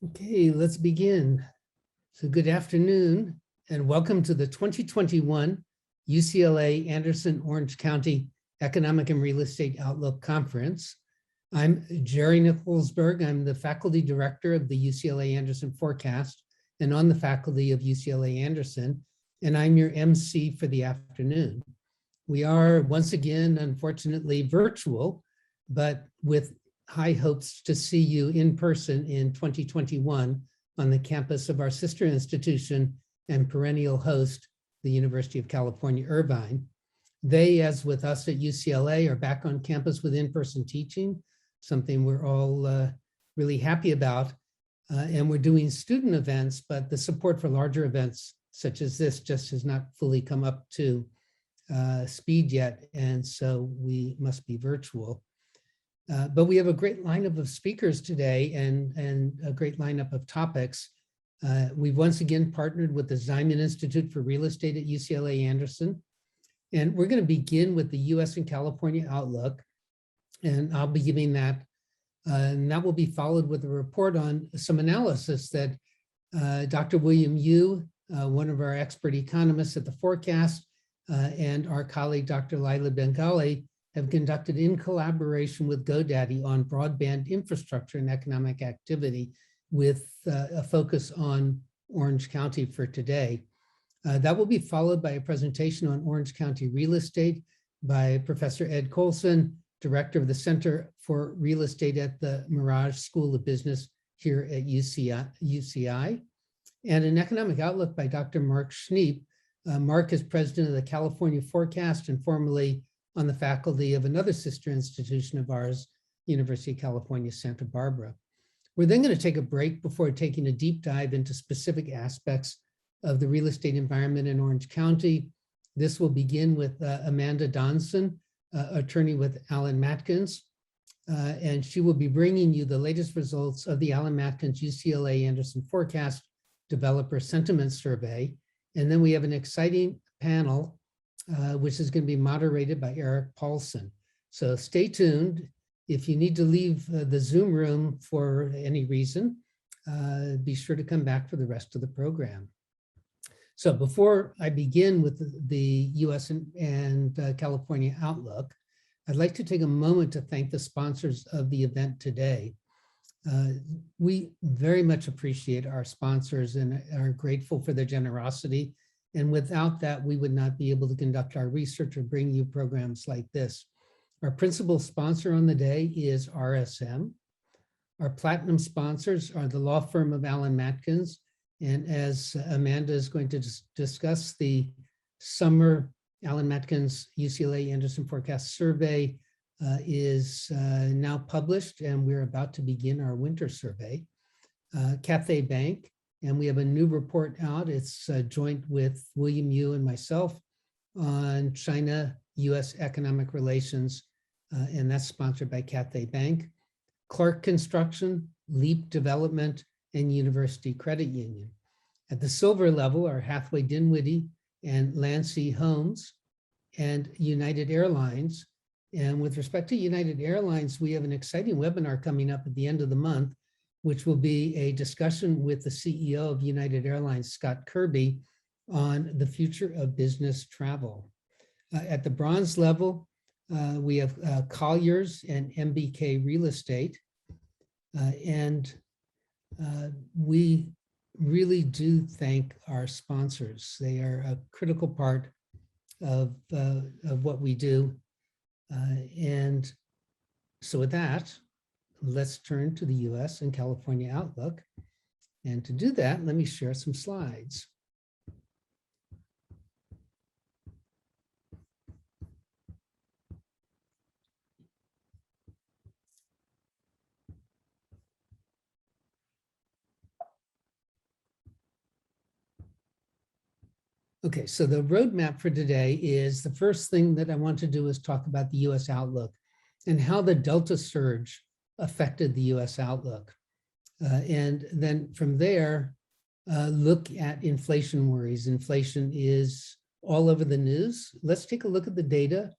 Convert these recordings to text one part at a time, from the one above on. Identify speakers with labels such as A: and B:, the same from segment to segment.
A: Okay, let's begin. So good afternoon and welcome to the 2021 UCLA Anderson Orange County Economic and Real Estate Outlook Conference. I'm Jerry Nicholsberg. I'm the faculty director of the UCLA Anderson Forecast and on the faculty of UCLA Anderson, and I'm your MC for the afternoon. We are once again, unfortunately, virtual, but with high hopes to see you in person in 2021 on the campus of our sister institution and perennial host, the University of California, Irvine. They, as with us at UCLA, are back on campus with in-person teaching, something we're all really happy about. And we're doing student events, but the support for larger events such as this just has not fully come up to speed yet. And so we must be virtual. But we have a great lineup of speakers today and a great lineup of topics. We've once again partnered with the Ziman Institute for Real Estate at UCLA Anderson. And we're going to begin with the US and California outlook. And I'll be giving that. And that will be followed with a report on some analysis that Dr. William Yu, one of our expert economists at the Forecast, and our colleague, Dr. Laila Bengali, have conducted in collaboration with GoDaddy on broadband infrastructure and economic activity with a focus on Orange County for today. That will be followed by a presentation on Orange County real estate by Professor Ed Colson, director of the Center for Real Estate at the Mirage School of Business here at UCI, and an economic outlook by Dr. Mark Schneep. Mark is president of the California Forecast and formerly on the faculty of another sister institution of ours, University of California, Santa Barbara. We're then going to take a break before taking a deep dive into specific aspects of the real estate environment in Orange County. This will begin with Amanda Donson, attorney with Alan Matkins, and she will be bringing you the latest results of the Alan Matkins UCLA Anderson Forecast Developer Sentiment Survey. And then we have an exciting panel which is going to be moderated by Eric Paulson. So stay tuned. If you need to leave the Zoom room for any reason, be sure to come back for the rest of the program. So before I begin with the US and California outlook, I'd like to take a moment to thank the sponsors of the event today. We very much appreciate our sponsors and are grateful for their generosity. And without that, we would not be able to conduct our research or bring you programs like this. Our principal sponsor on the day is RSM. Our platinum sponsors are the law firm of Alan Matkins. And as Amanda is going to discuss, the summer Alan Matkins UCLA Anderson Forecast survey is now published, and we're about to begin our winter survey. Cathay Bank. And we have a new report out. It's joint with William Yu and myself on China-US economic relations, and that's sponsored by Cathay Bank. Clark Construction, Leap Development, and University Credit Union. At the silver level are Hathaway Dinwiddie and Landsea Homes and United Airlines. And with respect to United Airlines, we have an exciting webinar coming up at the end of the month, which will be a discussion with the CEO of United Airlines, Scott Kirby, on the future of business travel. At the bronze level, we have Colliers and MBK Real Estate. And we really do thank our sponsors. They are a critical part of what we do. And so with that, let's turn to the US and California outlook. And to do that, let me share some slides. Okay, so the roadmap for today is the first thing that I want to do is talk about the US outlook and how the Delta surge affected the US outlook. And then from there, look at inflation worries. Inflation is all over the news. Let's take a look at the data,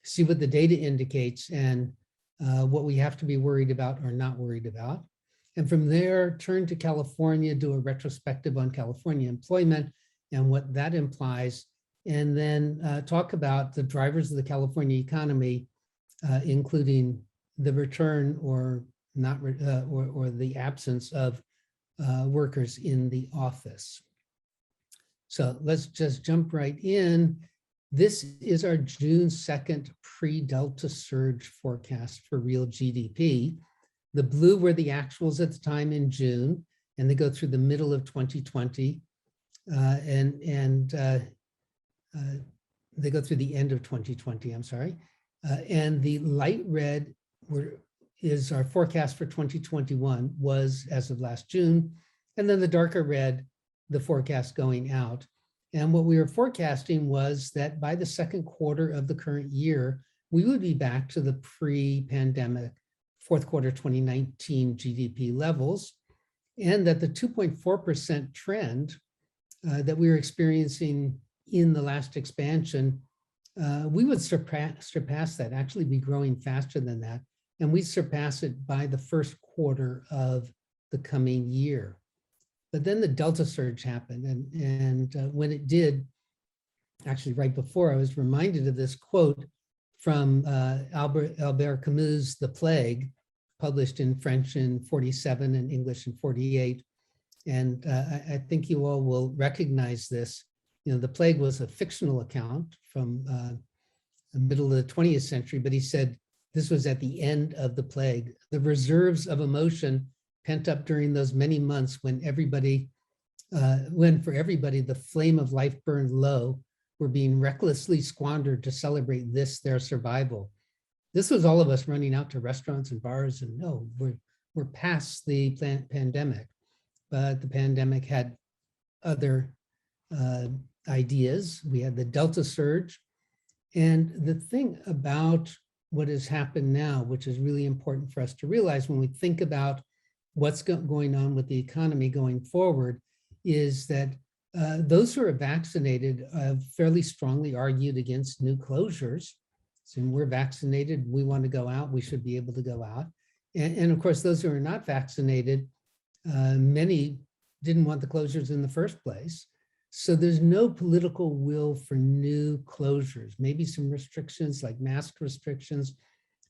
A: see what the data indicates and what we have to be worried about or not worried about. And from there, turn to California, do a retrospective on California employment and what that implies, and then talk about the drivers of the California economy, including the return or not, or the absence of workers in the office. So let's just jump right in. This is our June 2nd pre-Delta surge forecast for real GDP. The blue were the actuals at the time in June, and they go through the middle of 2020, they go through the end of 2020, I'm sorry. And the light red is our forecast for 2021, was as of last June, and then the darker red, the forecast going out. And what we were forecasting was that by the second quarter of the current year, we would be back to the pre-pandemic fourth quarter 2019 GDP levels, and that the 2.4% trend that we were experiencing in the last expansion, we would surpass that, actually be growing faster than that, and we'd surpass it by the first quarter of the coming year. But then the Delta surge happened, and when it did, actually right before, I was reminded of this quote from Albert Camus' The Plague, published in French in 47 and English in 48. And I think you all will recognize this. You know, The Plague was a fictional account from the middle of the 20th century, but he said this was at the end of the plague. The reserves of emotion pent up during those many months when for everybody the flame of life burned low, were being recklessly squandered to celebrate this, their survival. This was all of us running out to restaurants and bars, and no, we're past the pandemic. But the pandemic had other ideas. We had the Delta surge. And the thing about what has happened now, which is really important for us to realize when we think about what's going on with the economy going forward, is that those who are vaccinated have fairly strongly argued against new closures. So we're vaccinated, we want to go out, we should be able to go out. And of course, those who are not vaccinated, many didn't want the closures in the first place. So there's no political will for new closures. Maybe some restrictions like mask restrictions,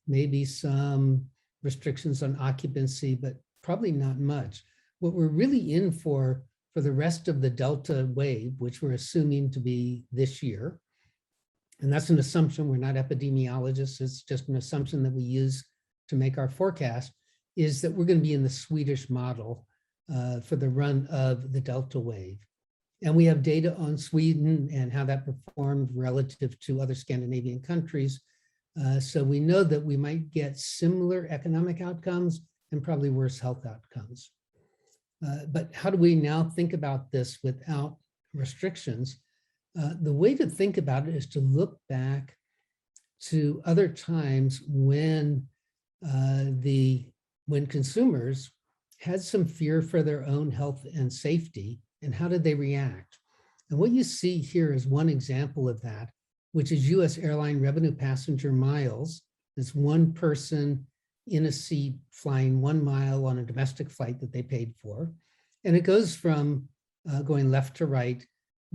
A: maybe some restrictions on occupancy, but probably not much. What we're really in for the rest of the Delta wave, which we're assuming to be this year, and that's an assumption, we're not epidemiologists, it's just an assumption that we use to make our forecast, is that we're going to be in the Swedish model for the run of the Delta wave. And we have data on Sweden and how that performed relative to other Scandinavian countries. So we know that we might get similar economic outcomes and probably worse health outcomes. But how do we now think about this without restrictions? The way to think about it is to look back to other times when consumers had some fear for their own health and safety, and how did they react? And what you see here is one example of that, which is US airline revenue passenger miles. It's one person in a seat flying 1 mile on a domestic flight that they paid for. And it goes from going left to right,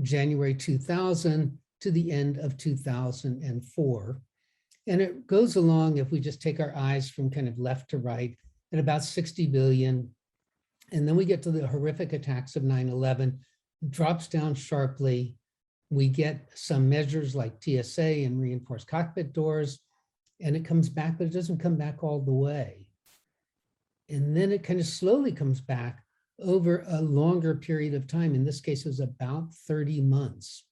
A: January 2000 to the end of 2004. And it goes along, if we just take our eyes from kind of left to right, at about 60 billion. And then we get to the horrific attacks of 9/11, drops down sharply. We get some measures like TSA and reinforced cockpit doors, and it comes back, but it doesn't come back all the way. And then it kind of slowly comes back over a longer period of time. In this case, it was about 30 months.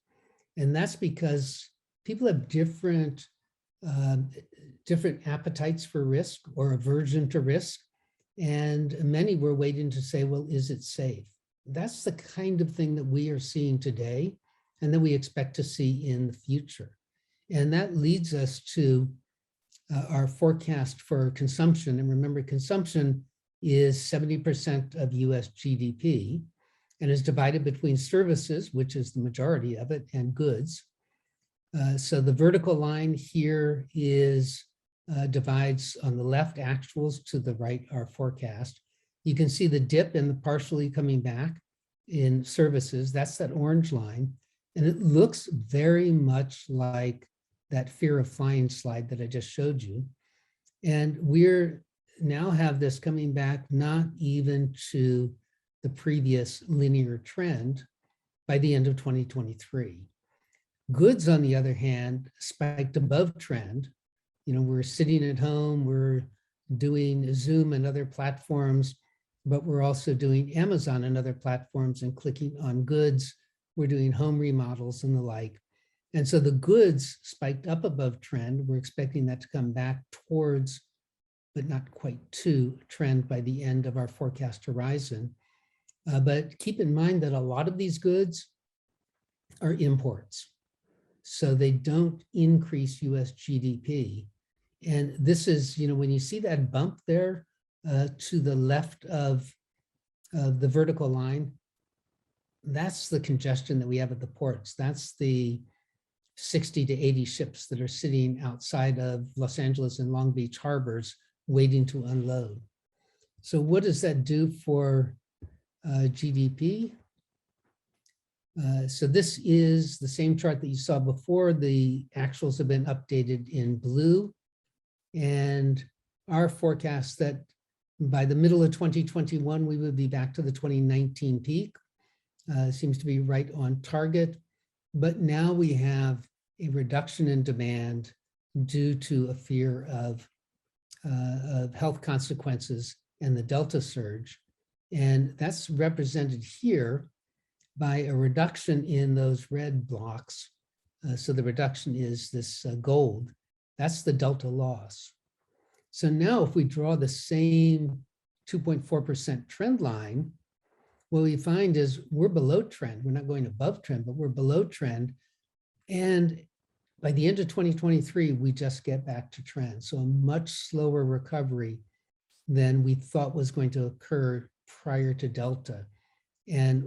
A: And that's because people have different appetites for risk or aversion to risk. And many were waiting to say, well, is it safe? That's the kind of thing that we are seeing today and that we expect to see in the future. And that leads us to our forecast for consumption. And remember, consumption is 70% of US GDP and is divided between services, which is the majority of it, and goods. So the vertical line here is divides on the left actuals, to the right our forecast. You can see the dip and the partially coming back in services. That's that orange line. And it looks very much like that fear of flying slide that I just showed you. And we're now have this coming back not even to the previous linear trend by the end of 2023. Goods, on the other hand, spiked above trend. You know, we're sitting at home, we're doing Zoom and other platforms, but we're also doing Amazon and other platforms and clicking on goods. We're doing home remodels and the like. And so the goods spiked up above trend. We're expecting that to come back towards, but not quite to, trend by the end of our forecast horizon. But keep in mind that a lot of these goods are imports. So they don't increase US GDP. And this is, you know, when you see that bump there to the left of the vertical line, that's the congestion that we have at the ports. That's the 60 to 80 ships that are sitting outside of Los Angeles and Long Beach harbors waiting to unload. So what does that do for GDP? So this is the same chart that you saw before. The actuals have been updated in blue. And our forecast that by the middle of 2021, we would be back to the 2019 peak. Seems to be right on target. But now we have a reduction in demand due to a fear of health consequences and the Delta surge. And that's represented here by a reduction in those red blocks. So the reduction is this gold. That's the Delta loss. So now if we draw the same 2.4% trend line, what we find is we're below trend. We're not going above trend, but we're below trend. And by the end of 2023, we just get back to trend. So a much slower recovery than we thought was going to occur prior to Delta. And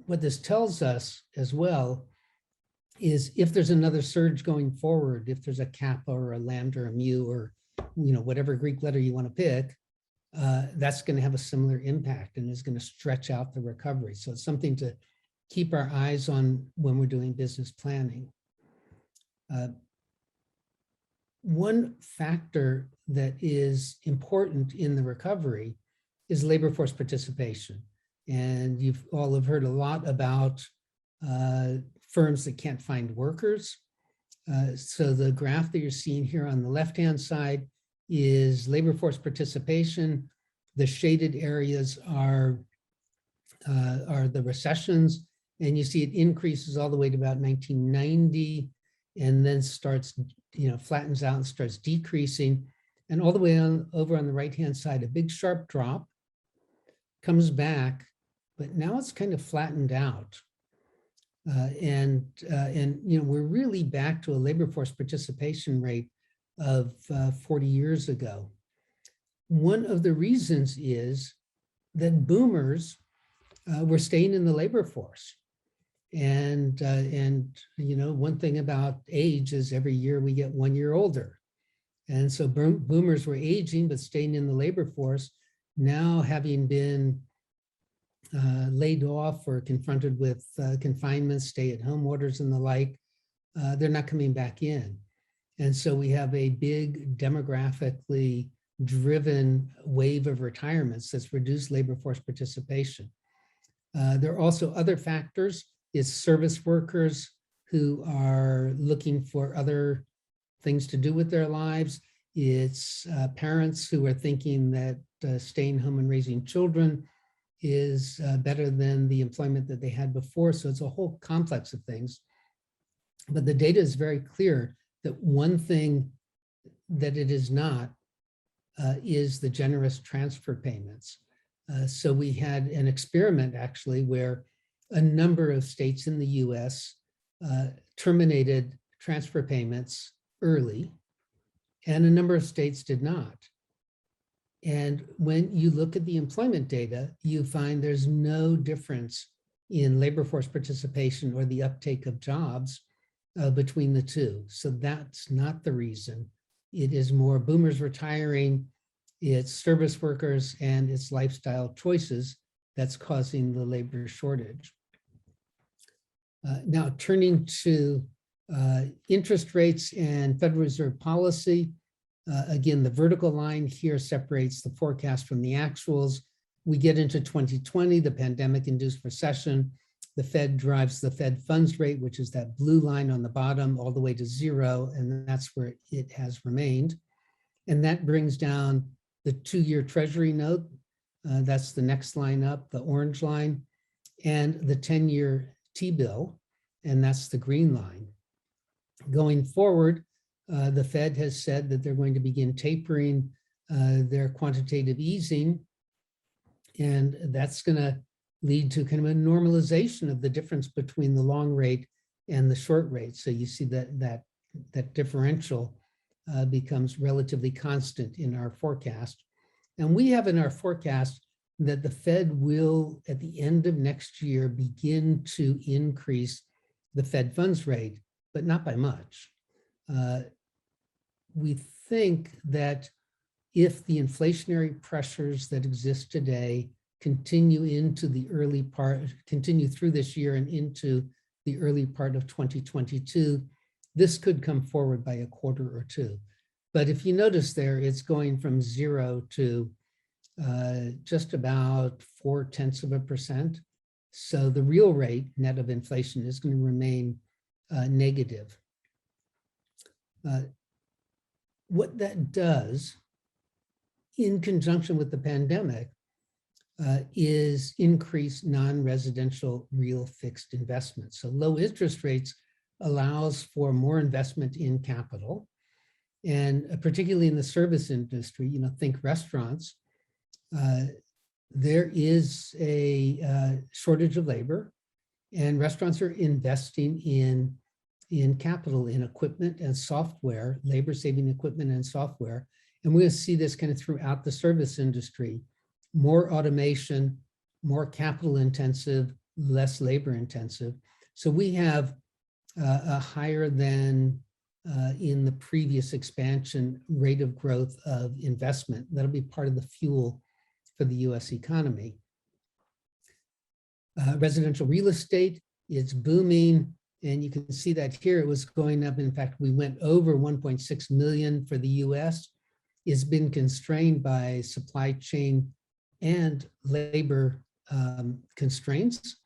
A: what this tells us as well is if there's another surge going forward, if there's a kappa or a lambda or a mu or, you know, whatever Greek letter you want to pick, that's going to have a similar impact and is going to stretch out the recovery. So it's something to keep our eyes on when we're doing business planning. One factor that is important in the recovery is labor force participation. And you've all have heard a lot about firms that can't find workers. So the graph that you're seeing here on the left-hand side is labor force participation. The shaded areas are the recessions, and you see it increases all the way to about 1990, and then starts, you know, flattens out and starts decreasing, and all the way on over on the right-hand side, a big sharp drop comes back, but now it's kind of flattened out. And you know, we're really back to a labor force participation rate of 40 years ago. One of the reasons is that boomers were staying in the labor force. And you know, one thing about age is every year we get 1 year older. And so boomers were aging, but staying in the labor force. Now having been laid off or confronted with confinement, stay-at-home orders and the like, they're not coming back in. And so we have a big demographically driven wave of retirements that's reduced labor force participation. There are also other factors. It's service workers who are looking for other things to do with their lives. It's parents who are thinking that staying home and raising children is better than the employment that they had before. So it's a whole complex of things. But the data is very clear that one thing that it is not is the generous transfer payments. So we had an experiment actually where a number of states in the US terminated transfer payments early, and a number of states did not. And when you look at the employment data, you find there's no difference in labor force participation or the uptake of jobs between the two. So that's not the reason. It is more boomers retiring it's service workers, and it's lifestyle choices that's causing the labor shortage. Now, turning to interest rates and Federal Reserve policy, again, the vertical line here separates the forecast from the actuals. We get into 2020, the pandemic-induced recession. The Fed drives the Fed funds rate, which is that blue line on the bottom, all the way to 0, and that's where it has remained. And that brings down the 2-year Treasury note. That's the next line up, the orange line, and the 10-year T-bill, and that's the green line. Going forward, the Fed has said that they're going to begin tapering their quantitative easing, and that's going to lead to kind of a normalization of the difference between the long rate and the short rate. So you see that differential becomes relatively constant in our forecast. And we have in our forecast that the Fed will, at the end of next year, begin to increase the Fed funds rate, but not by much. We think that if the inflationary pressures that exist today continue through this year and into the early part of 2022, this could come forward by a quarter or two. But if you notice there, it's going from 0 to just about 0.4%. So the real rate, net of inflation, is going to remain negative. What that does, in conjunction with the pandemic, is increase non-residential real fixed investment. So low interest rates allows for more investment in capital, and particularly in the service industry, think restaurants. There is a shortage of labor, and restaurants are investing in capital, in equipment and software, labor-saving equipment and software. And we're going to see this kind of throughout the service industry. More automation, more capital intensive, less labor intensive. So we have a higher than in the previous expansion rate of growth of investment. That'll be part of the fuel for the US economy. Residential real estate is booming, and you can see that here it was going up. In fact, we went over 1.6 million for the US. It's been constrained by supply chain and labor constraints.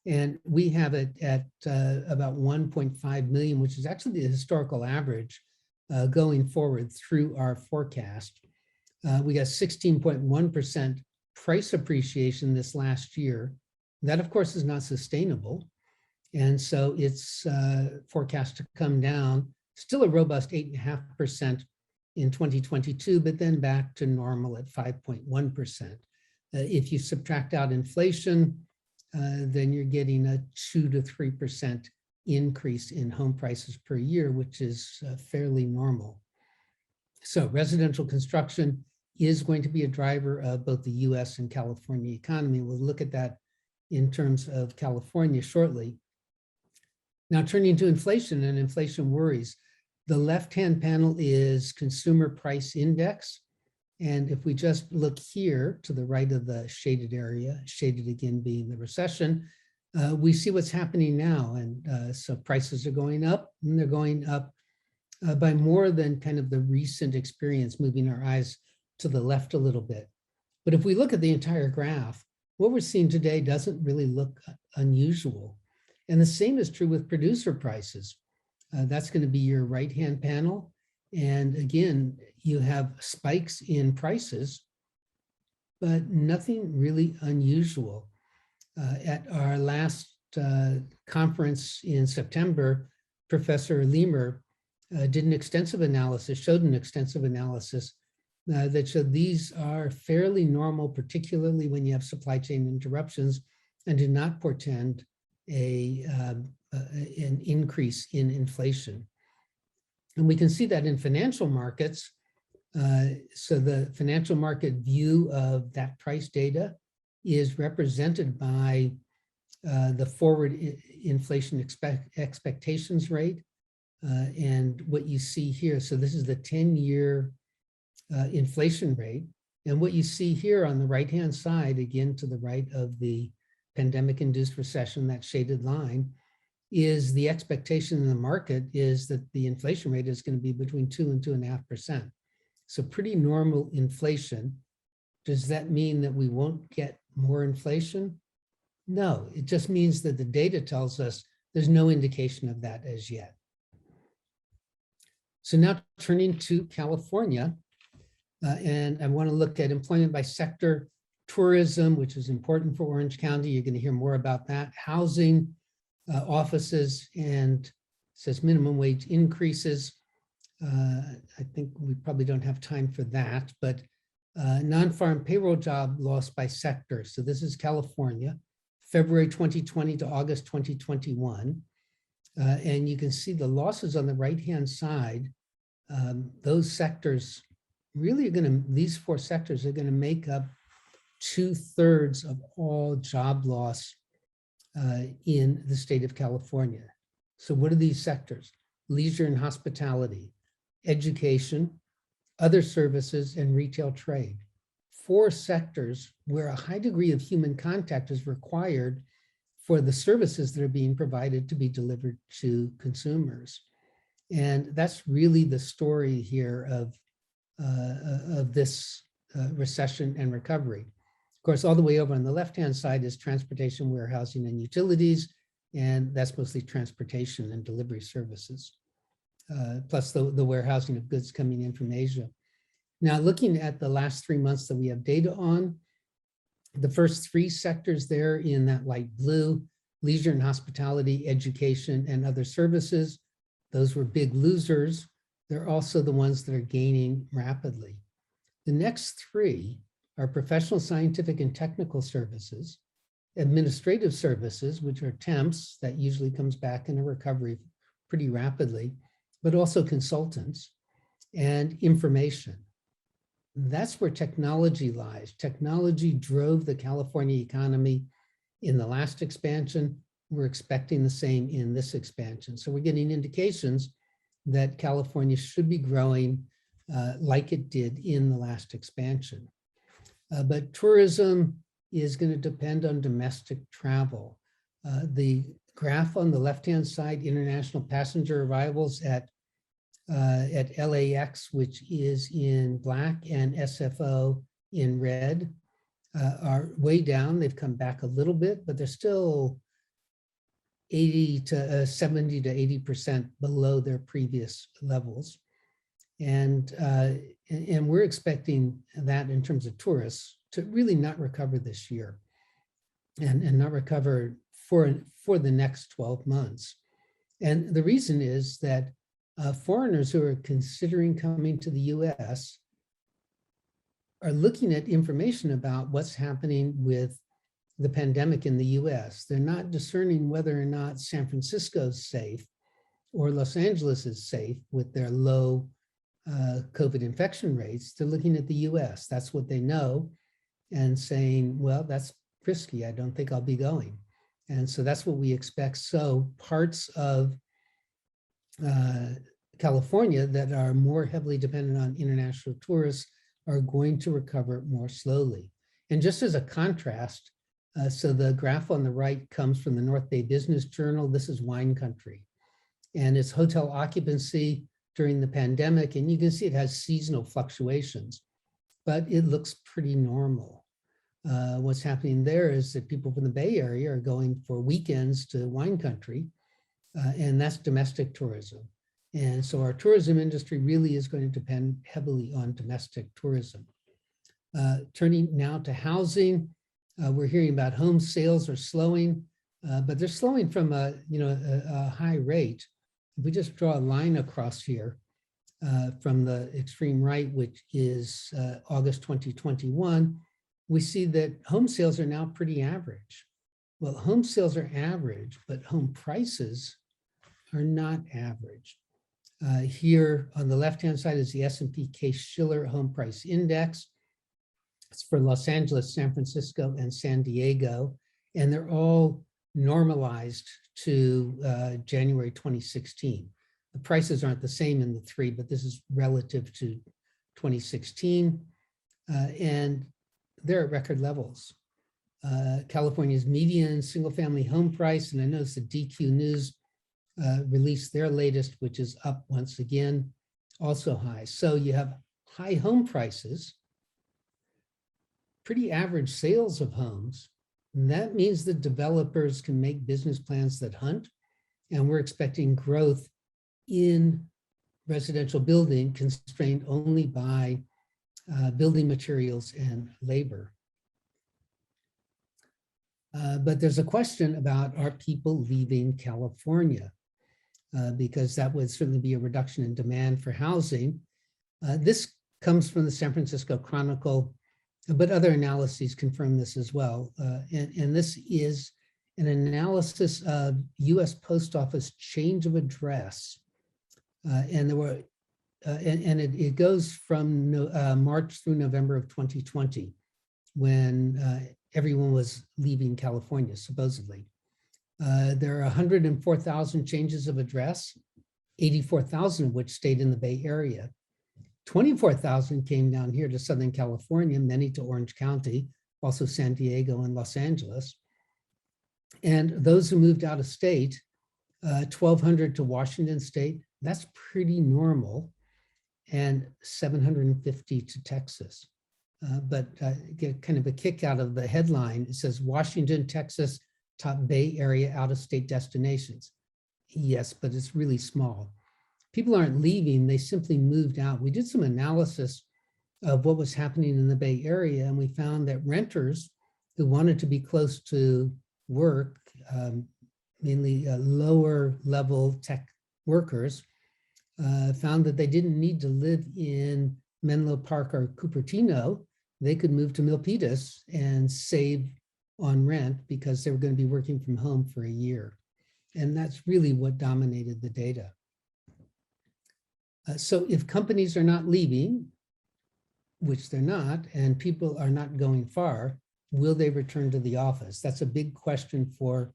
A: And we have it at about 1.5 million, which is actually the historical average going forward through our forecast. We got 16.1% price appreciation this last year. That, of course, is not sustainable. And so it's forecast to come down, still a robust 8.5% in 2022, but then back to normal at 5.1%. If you subtract out inflation, then you're getting a 2 to 3% increase in home prices per year, which is fairly normal. So residential construction is going to be a driver of both the US and California economy. We'll look at that in terms of California shortly. Now, turning to inflation and inflation worries, the left-hand panel is consumer price index. And if we just look here to the right of the shaded area, shaded again being the recession, we see what's happening now. And so prices are going up, and they're going up by more than kind of the recent experience, moving our eyes to the left a little bit. But if we look at the entire graph, what we're seeing today doesn't really look unusual. And the same is true with producer prices. That's going to be your right-hand panel. And again, you have spikes in prices, but nothing really unusual. At our last conference in September, Professor Lemur showed an extensive analysis that showed these are fairly normal, particularly when you have supply chain interruptions, and do not portend an increase in inflation. And we can see that in financial markets. So the financial market view of that price data is represented by the forward inflation expectations rate. And what you see here, so this is the 10-year inflation rate. And what you see here on the right-hand side, again to the right of the pandemic-induced recession, that shaded line, is the expectation in the market is that the inflation rate is going to be between 2 and 2.5%. So pretty normal inflation. Does that mean that we won't get more inflation? No, it just means that the data tells us there's no indication of that as yet. So now turning to California, and I want to look at employment by sector, tourism, which is important for Orange County. You're going to hear more about that. Housing, offices, and it says minimum wage increases. I think we probably don't have time for that, but non-farm payroll job loss by sector. So this is California, February 2020 to August 2021. And you can see the losses on the right-hand side. Those sectors really are going to, these four sectors are going to make up 2/3 of all job loss in the state of California. So what are these sectors? Leisure and hospitality, education, other services, and retail trade. 4 sectors where a high degree of human contact is required for the services that are being provided to be delivered to consumers. And that's really the story here of this recession and recovery. Of course, all the way over on the left-hand side is transportation, warehousing, and utilities, and that's mostly transportation and delivery services, plus the warehousing of goods coming in from Asia. Now, looking at the last 3 months that we have data on, the first 3 sectors there in that light blue, leisure and hospitality, education, and other services, those were big losers. They're also the ones that are gaining rapidly. The next 3 are professional, scientific, and technical services, administrative services, which are temps, that usually comes back in a recovery pretty rapidly, but also consultants, and information. That's where technology lies. Technology drove the California economy in the last expansion. We're expecting the same in this expansion. So we're getting indications that California should be growing like it did in the last expansion. But tourism is going to depend on domestic travel. The graph on the left-hand side, international passenger arrivals at LAX, which is in black, and SFO in red, are way down. They've come back a little bit, but they're still 70 to 80% below their previous levels. And we're expecting that in terms of tourists to really not recover this year and not recover for the next 12 months. And the reason is that foreigners who are considering coming to the US are looking at information about what's happening with the pandemic in the US. They're not discerning whether or not San Francisco is safe or Los Angeles is safe with their low COVID infection rates. They're looking at the US. That's what they know and saying, well, that's risky. I don't think I'll be going. And so that's what we expect. So parts of California that are more heavily dependent on international tourists are going to recover more slowly. And just as a contrast, so the graph on the right comes from the North Bay Business Journal. This is wine country. And it's hotel occupancy during the pandemic. And you can see it has seasonal fluctuations, but it looks pretty normal. What's happening there is that people from the Bay Area are going for weekends to wine country, and that's domestic tourism. And so our tourism industry really is going to depend heavily on domestic tourism. Turning now to housing, we're hearing about home sales are slowing, but they're slowing from a high rate. If we just draw a line across here from the extreme right, which is August 2021, we see that home sales are now pretty average. Well, home sales are average, but home prices are not average. Here on the left-hand side is the S&P Case-Shiller Home Price Index. It's for Los Angeles, San Francisco, and San Diego, and they're all normalized to January 2016. The prices aren't the same in the 3, but this is relative to 2016. and they're at record levels. California's median single-family home price, and I noticed the DQ News released their latest, which is up once again, also high. So you have high home prices, pretty average sales of homes, and that means that developers can make business plans that hunt, and we're expecting growth in residential building constrained only by building materials and labor. But there's a question about, are people leaving California? Because that would certainly be a reduction in demand for housing. This comes from the San Francisco Chronicle, but other analyses confirm this as well. And this is an analysis of US Post Office change of address. And there were, it goes from March through November of 2020, when everyone was leaving California, supposedly. There are 104,000 changes of address, 84,000 of which stayed in the Bay Area. 24,000 came down here to Southern California, many to Orange County, also San Diego and Los Angeles. And those who moved out of state, 1,200 to Washington State, that's pretty normal, and 750 to Texas. But get kind of a kick out of the headline. It says Washington, Texas, top Bay Area out-of-state destinations. Yes, but it's really small. People aren't leaving, they simply moved out. We did some analysis of what was happening in the Bay Area, and we found that renters who wanted to be close to work, mainly lower level tech workers, found that they didn't need to live in Menlo Park or Cupertino. They could move to Milpitas and save on rent because they were going to be working from home for a year. And that's really what dominated the data. So if companies are not leaving, which they're not, and people are not going far, will they return to the office? That's a big question for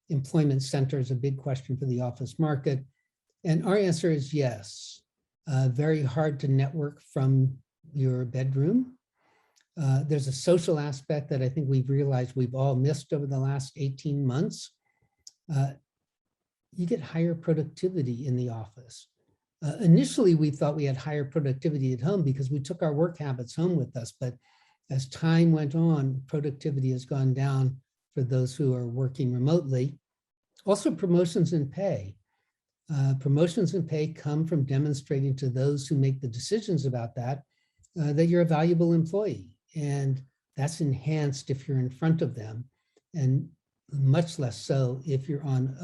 A: employment centers, a big question for the office market. And our answer is yes. Very hard to network from your bedroom. There's a social aspect that I think we've realized we've all missed over the last 18 months. You get higher productivity in the office. Initially, we thought we had higher productivity at home because we took our work habits home with us. But as time went on, productivity has gone down for those who are working remotely. Also, promotions and pay. Promotions and pay come from demonstrating to those who make the decisions about that, that you're a valuable employee. And that's enhanced if you're in front of them, and much less so if you're on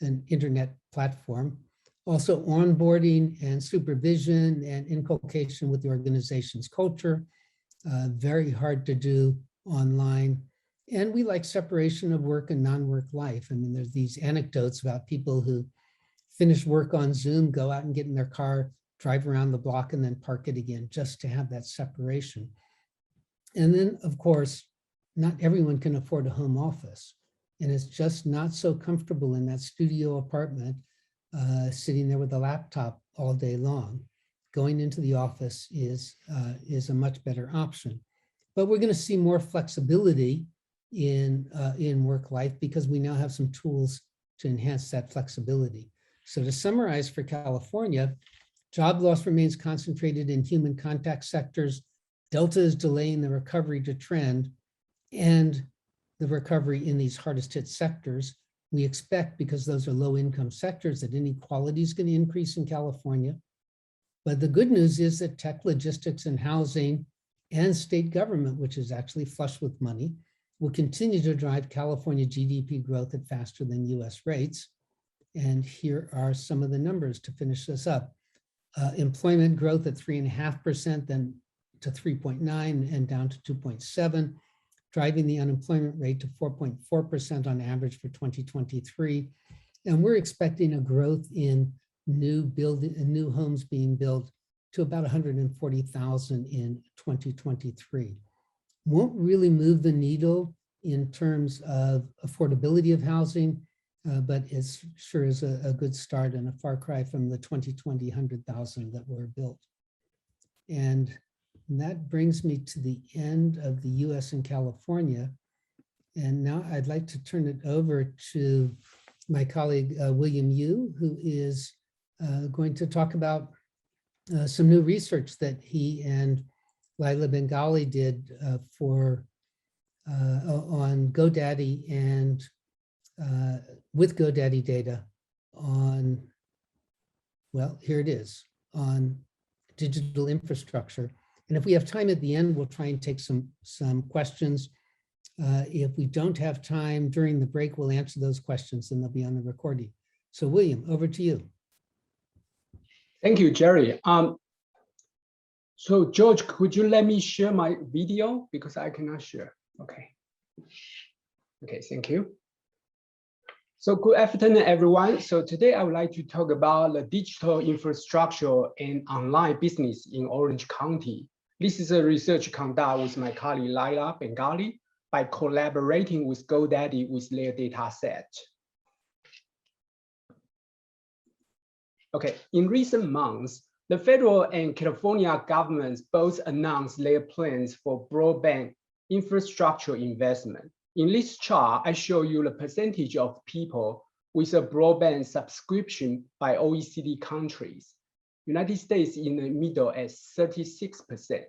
A: an internet platform. Also, onboarding and supervision and inculcation with the organization's culture, very hard to do online. And we like separation of work and non-work life. I mean, there's these anecdotes about people who finish work on Zoom, go out and get in their car, drive around the block, and then park it again, just to have that separation. And then, of course, not everyone can afford a home office. And it's just not so comfortable in that studio apartment, sitting there with a laptop all day long. Going into the office is a much better option. But we're going to see more flexibility in work life because we now have some tools to enhance that flexibility. So to summarize for California, job loss remains concentrated in human contact sectors. Delta is delaying the recovery to trend, and the recovery in these hardest hit sectors. We expect, because those are low income sectors, that inequality is going to increase in California. But the good news is that tech, logistics, and housing and state government, which is actually flush with money, will continue to drive California GDP growth at faster than US rates. And here are some of the numbers to finish this up. Employment growth at 3.5%, then to 3.9 and down to 2.7, driving the unemployment rate to 4.4% on average for 2023. And we're expecting a growth in new homes being built to about 140,000 in 2023. Won't really move the needle in terms of affordability of housing, but it sure is a good start and a far cry from the 2020 100,000 that were built. And And that brings me to the end of the US and California. And now I'd like to turn it over to my colleague, William Yu, who is going to talk about some new research that he and Laila Bengali did on GoDaddy and with GoDaddy data on, well, here it is, on digital infrastructure. And if we have time at the end, we'll try and take some questions. If we don't have time during the break, we'll answer those questions and they'll be on the recording. So William, over to you.
B: Thank you, Jerry. So George, could you let me share my video because I cannot share? Okay. Okay, thank you. So good afternoon, everyone. So today I would like to talk about the digital infrastructure and online business in Orange County. This is a research conducted with my colleague Laila Bengali by collaborating with GoDaddy with their data set. Okay, in recent months, the federal and California governments both announced their plans for broadband infrastructure investment. In this chart, I show you the percentage of people with a broadband subscription by OECD countries. United States in the middle at 36%.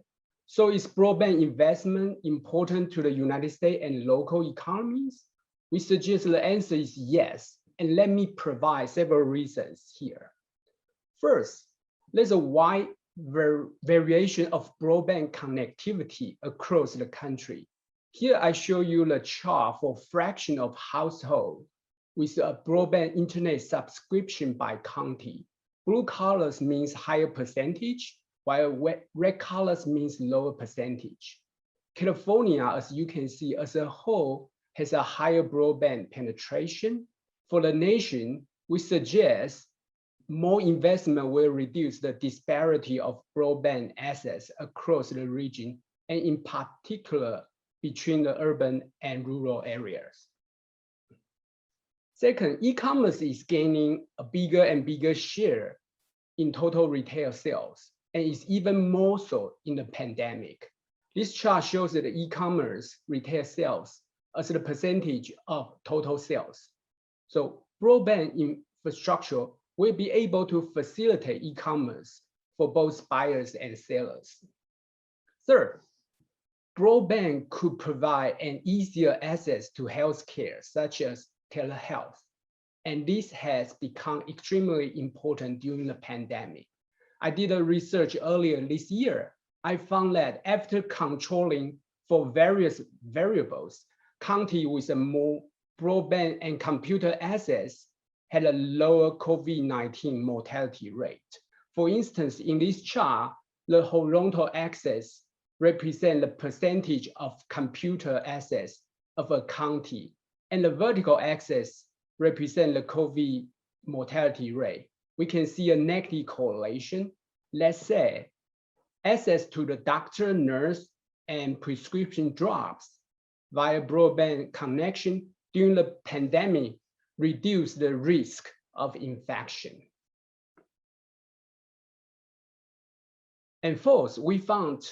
B: So is broadband investment important to the United States and local economies? We suggest the answer is yes, and let me provide several reasons here. First, there's a wide variation of broadband connectivity across the country. Here I show you the chart for fraction of households with a broadband internet subscription by county. Blue colors means higher percentage, while red colors means lower percentage. California, as you can see, as a whole, has a higher broadband penetration. For the nation, we suggest more investment will reduce the disparity of broadband access across the region, and in particular, between the urban and rural areas. Second, e-commerce is gaining a bigger and bigger share in total retail sales, and is even more so in the pandemic. This chart shows that the e-commerce retail sales as the percentage of total sales. So broadband infrastructure will be able to facilitate e-commerce for both buyers and sellers. Third, broadband could provide an easier access to healthcare, such as telehealth. And this has become extremely important during the pandemic. I did a research earlier this year. I found that after controlling for various variables, counties with a more broadband and computer access had a lower COVID-19 mortality rate. For instance, in this chart, the horizontal axis represents the percentage of computer access of a county, and the vertical axis represents the COVID mortality rate. We can see a negative correlation. Let's say access to the doctor, nurse, and prescription drugs via broadband connection during the pandemic reduce the risk of infection. And fourth, we found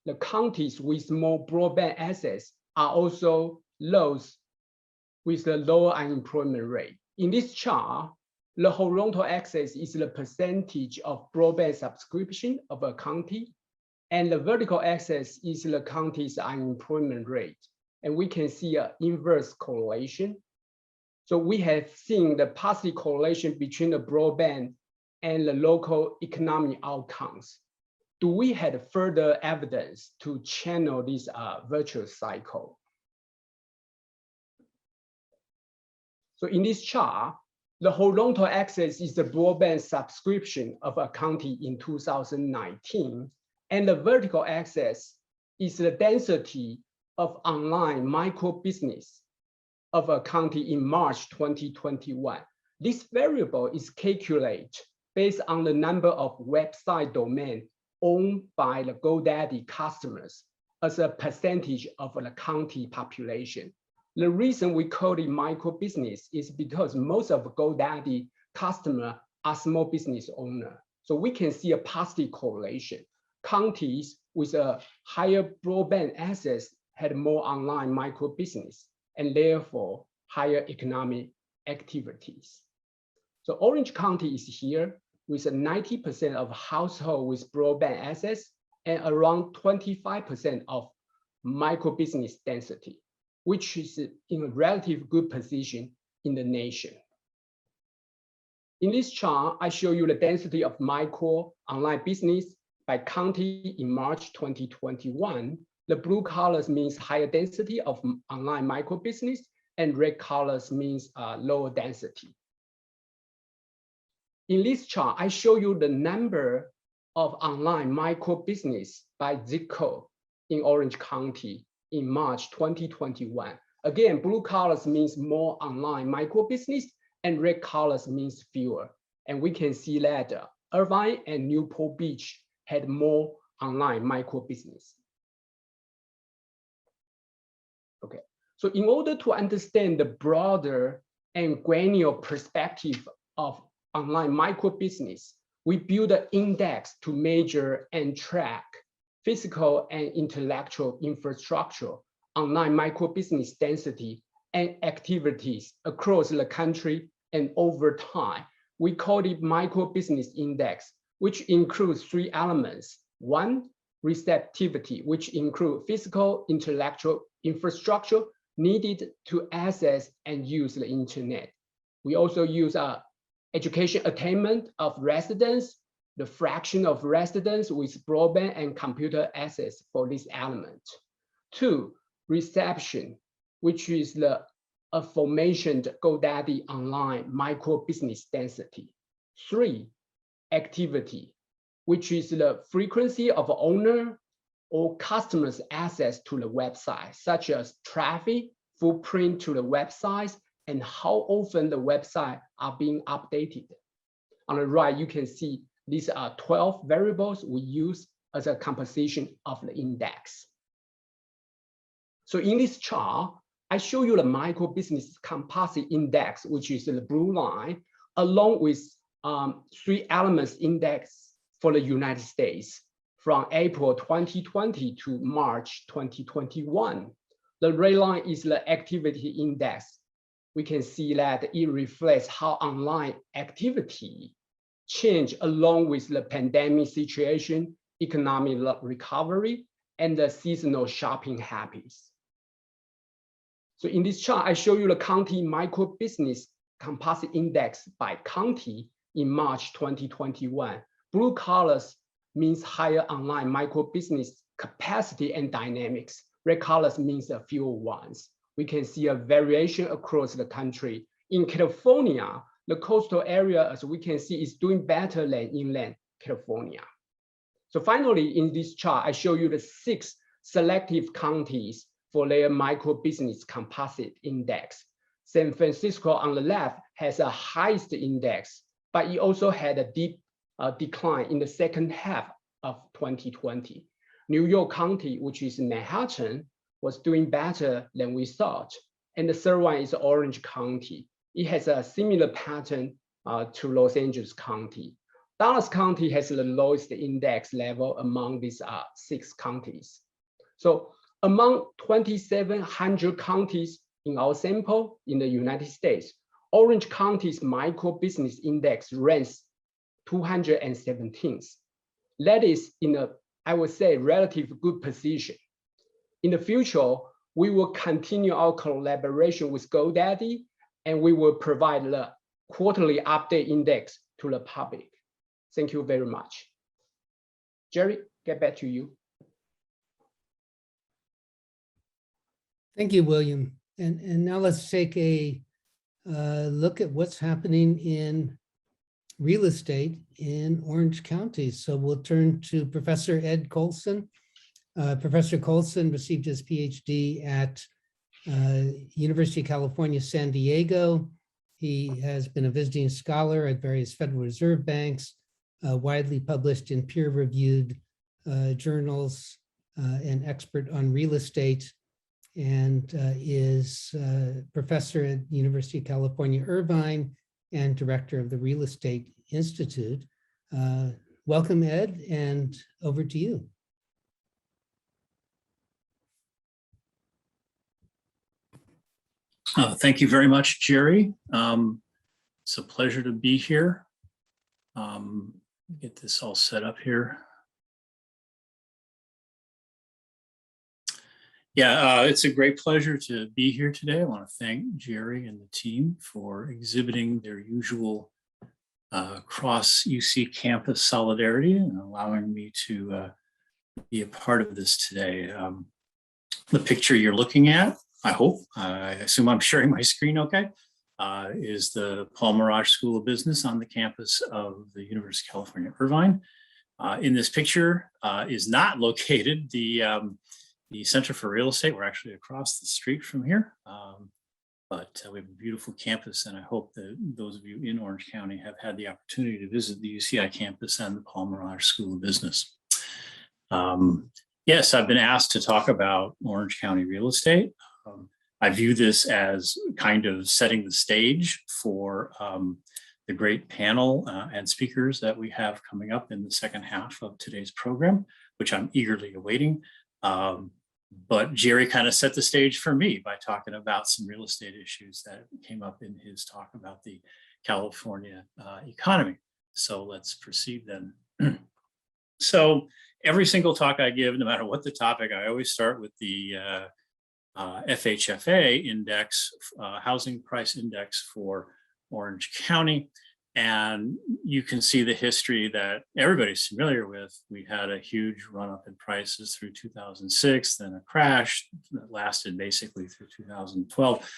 B: the counties with more broadband access are also those with the lower unemployment rate. In this chart, the horizontal axis is the percentage of broadband subscription of a county, and the vertical axis is the county's unemployment rate. And we can see an inverse correlation. So we have seen the positive correlation between the broadband and the local economic outcomes. Do we have further evidence to channel this virtuous cycle? So in this chart, the horizontal axis is the broadband subscription of a county in 2019, and the vertical axis is the density of online micro business of a county in March 2021. This variable is calculated based on the number of website domains owned by the GoDaddy customers as a percentage of the county population. The reason we call it micro business is because most of GoDaddy customers are small business owners. So we can see a positive correlation. Counties with a higher broadband access had more online micro business and therefore higher economic activities. So Orange County is here with a 90% of household with broadband access and around 25% of micro business density, which is in a relative good position in the nation. In this chart, I show you the density of micro online business by county in March 2021. The blue colors means higher density of online micro business, and red colors means lower density. In this chart, I show you the number of online micro business by zip code in Orange County in March 2021. Again, blue colors means more online micro business, and red colors means fewer. And we can see that Irvine and Newport Beach had more online micro business. Okay, so in order to understand the broader and granular perspective of online micro business, we build an index to measure and track physical and intellectual infrastructure, online micro business density, and activities across the country and over time. We call it micro business index, which includes 3 elements. 1, receptivity, which include physical, intellectual infrastructure needed to access and use the internet. We also use education attainment of residents, the fraction of residents with broadband and computer access for this element. 2, reception, which is the aforementioned GoDaddy online micro business density. 3, activity, which is the frequency of owner or customers' access to the website, such as traffic, footprint to the websites, and how often the website are being updated. On the right, you can see these are 12 variables we use as a composition of the index. So in this chart, I show you the micro business composite index, which is the blue line, along with 3 elements index for the United States from April 2020 to March 2021. The red line is the activity index. We can see that it reflects how online activity changed along with the pandemic situation, economic recovery, and the seasonal shopping habits. So in this chart, I show you the county micro business composite index by county in March 2021. Blue colors means higher online micro business capacity and dynamics. Red colors means a fewer ones. We can see a variation across the country. In California, the coastal area, as we can see, is doing better than inland California. So finally, in this chart, I show you the 6 selective counties for their micro business composite index. San Francisco on the left has a highest index, but it also had a deep decline in the second half of 2020. New York County, which is Manhattan, was doing better than we thought. And the third one is Orange County. It has a similar pattern to Los Angeles County. Dallas County has the lowest index level among these 6 counties. So among 2,700 counties in our sample in the United States, Orange County's micro business index ranks 217th. That is in a, I would say, relative good position. In the future, we will continue our collaboration with GoDaddy, and we will provide the quarterly update index to the public. Thank you very much. Jerry, get back to you.
A: Thank you, William. And now let's take a look at what's happening in real estate in Orange County. So we'll turn to Professor Ed Colson. Professor Colson received his PhD at University of California, San Diego. He has been a visiting scholar at various Federal Reserve banks, widely published in peer-reviewed journals, and expert on real estate, and is professor at University of California, Irvine, and director of the Real Estate Institute. Welcome, Ed, and over to you.
C: Thank you very much, Jerry. It's a pleasure to be here. Get this all set up here. Yeah, it's a great pleasure to be here today. I want to thank Jerry and the team for exhibiting their usual cross UC campus solidarity and allowing me to be a part of this today. The picture you're looking at, I assume I'm sharing my screen okay, is the Paul Mirage School of Business on the campus of the University of California, Irvine. In this picture is not located the Center for Real Estate. We're actually across the street from here, but we have a beautiful campus, and I hope that those of you in Orange County have had the opportunity to visit the UCI campus and the Paul Mirage School of Business. Yes, I've been asked to talk about Orange County real estate. I view this as kind of setting the stage for the great panel and speakers that we have coming up in the second half of today's program, which I'm eagerly awaiting. But Jerry kind of set the stage for me by talking about some real estate issues that came up in his talk about the California economy. So let's proceed then. So every single talk I give, no matter what the topic, I always start with the FHFA index, housing price index for Orange County. And you can see the history that everybody's familiar with. We had a huge run up in prices through 2006, then a crash that lasted basically through 2012.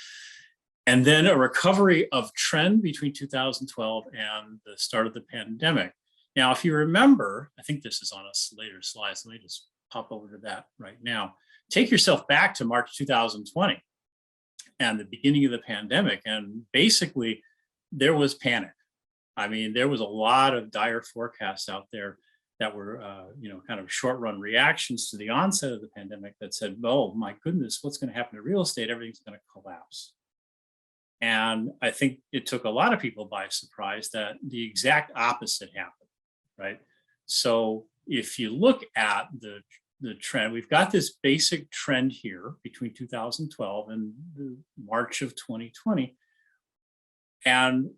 C: And then a recovery of trend between 2012 and the start of the pandemic. Now, if you remember, I think this is on a later slide, so let me just pop over to that right now. Take yourself back to March 2020 and the beginning of the pandemic, and basically there was panic. I mean, there was a lot of dire forecasts out there that were, kind of short run reactions to the onset of the pandemic that said, oh my goodness, what's going to happen to real estate? Everything's going to collapse. And I think it took a lot of people by surprise that the exact opposite happened, right? So if you look at the trend, we've got this basic trend here between 2012 and March of 2020. And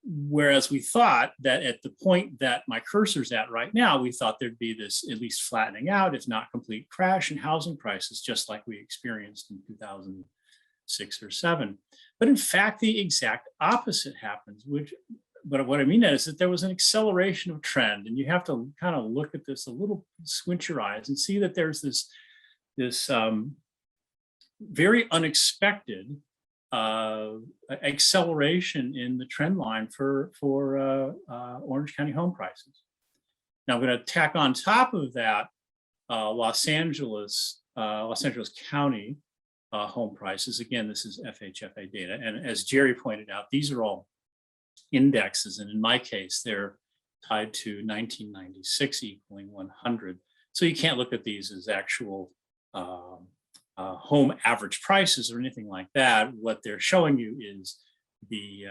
C: whereas we thought that at the point that my cursor's at right now, we thought there'd be this at least flattening out, if not complete crash in housing prices, just like we experienced in 2006 or 7. But in fact, the exact opposite happens, but what I mean is that there was an acceleration of trend, and you have to kind of look at this a little, squint your eyes and see that there's this very unexpected acceleration in the trend line for Orange County home prices. Now I'm going to tack on top of that Los Angeles County home prices. Again, this is FHFA data, and as Jerry pointed out, these are all indexes, and in my case, they're tied to 1996 equaling 100. So you can't look at these as actual home average prices or anything like that. What they're showing you is the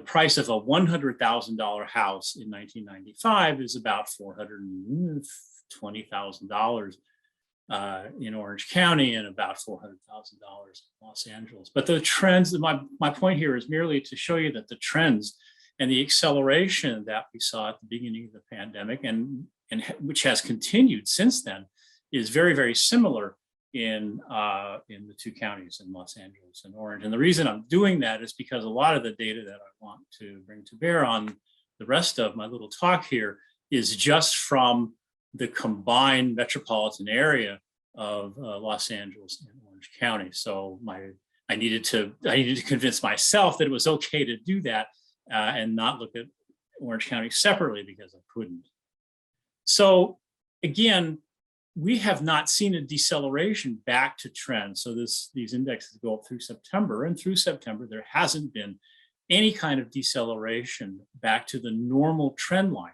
C: price of a $100,000 house in 1995 is about $420,000 in Orange County and about $400,000 in Los Angeles. But the trends, my point here is merely to show you that the trends and the acceleration that we saw at the beginning of the pandemic and which has continued since then is very, very similar in the two counties, in Los Angeles and Orange. And the reason I'm doing that is because a lot of the data that I want to bring to bear on the rest of my little talk here is just from the combined metropolitan area of Los Angeles and Orange County. So I needed to convince myself that it was okay to do that and not look at Orange County separately, because I couldn't. So again, we have not seen a deceleration back to trend. So these indexes go up through September, and through September, there hasn't been any kind of deceleration back to the normal trend line.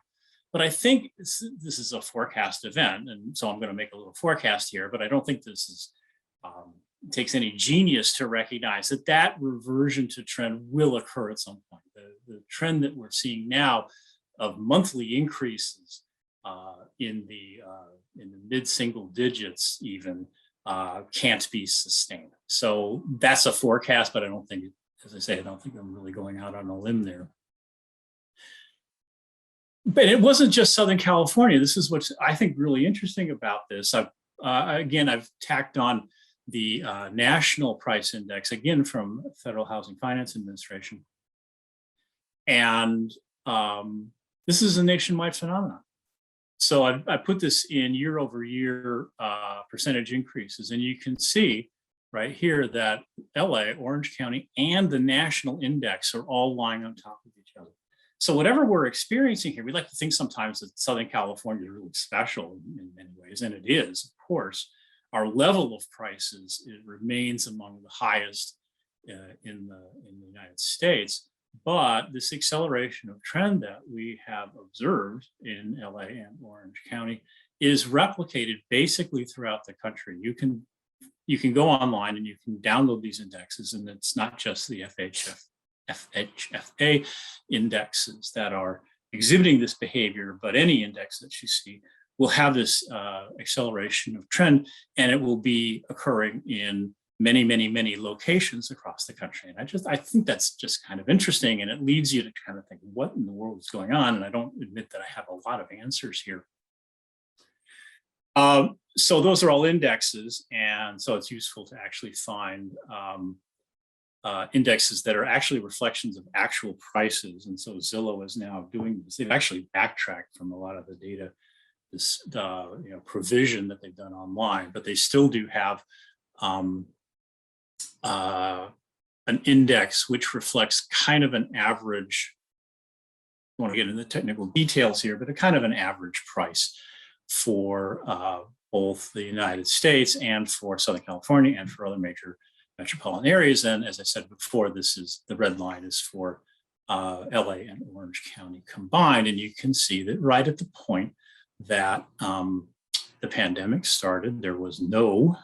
C: But I think this is a forecast event, and so I'm going to make a little forecast here, but I don't think this is takes any genius to recognize that reversion to trend will occur at some point. The trend that we're seeing now of monthly increases in the mid-single digits even can't be sustained. So that's a forecast, but I don't think, as I say, I don't think I'm really going out on a limb there. But it wasn't just Southern California. This is what's, I think, really interesting about this. I've tacked on the national price index, again, from Federal Housing Finance Administration. And this is a nationwide phenomenon. So I put this in year over year percentage increases, and you can see right here that LA, Orange County, and the national index are all lying on top of each other. So whatever we're experiencing here, we like to think sometimes that Southern California is really special in many ways, and it is, of course. Our level of prices, it remains among the highest in the United States. But this acceleration of trend that we have observed in LA and Orange County is replicated basically throughout the country. You can go online and you can download these indexes, and it's not just the FHFA indexes that are exhibiting this behavior, but any index that you see will have this acceleration of trend, and it will be occurring in many, many, many locations across the country. And I think that's just kind of interesting, and it leads you to kind of think, what in the world is going on? And I don't admit that I have a lot of answers here. So those are all indexes, and so it's useful to actually find indexes that are actually reflections of actual prices. And so Zillow is now doing this. They've actually backtracked from a lot of the data, this provision that they've done online, but they still do have an index which reflects kind of an average. I want to get into the technical details here, but a kind of an average price for both the United States and for Southern California and for other major metropolitan areas. And as I said before, this is the red line is for LA and Orange County combined. And you can see that right at the point that the pandemic started, there was no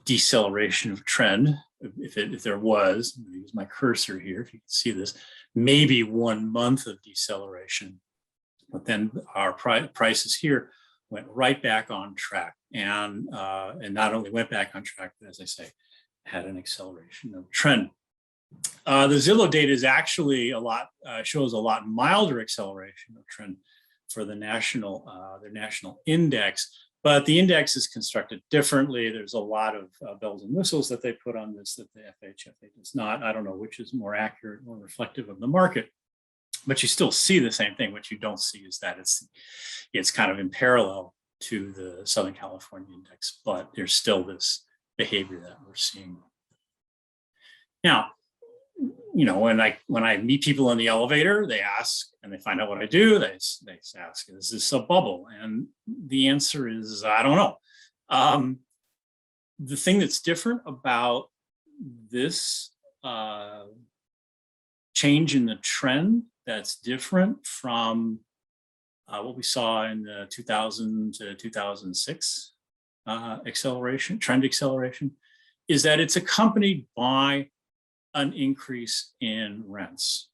C: deceleration of trend. If there was, I'm going to use my cursor here, if you can see this, maybe 1 month of deceleration. But then our prices here went right back on track, and not only went back on track, but as I say, had an acceleration of trend. The Zillow data is actually shows a lot milder acceleration of trend for the national their national index, but the index is constructed differently. There's a lot of bells and whistles that they put on this that the FHFA does not. I don't know which is more accurate or reflective of the market, but you still see the same thing. What you don't see is that it's kind of in parallel to the Southern California index, but there's still this behavior that we're seeing. Now, when I meet people in the elevator, they ask, and they find out what I do. They ask, "Is this a bubble?" And the answer is, I don't know. The thing that's different about this change in the trend, that's different from what we saw in the 2000 to 2006 trend acceleration, is that it's accompanied by an increase in rents.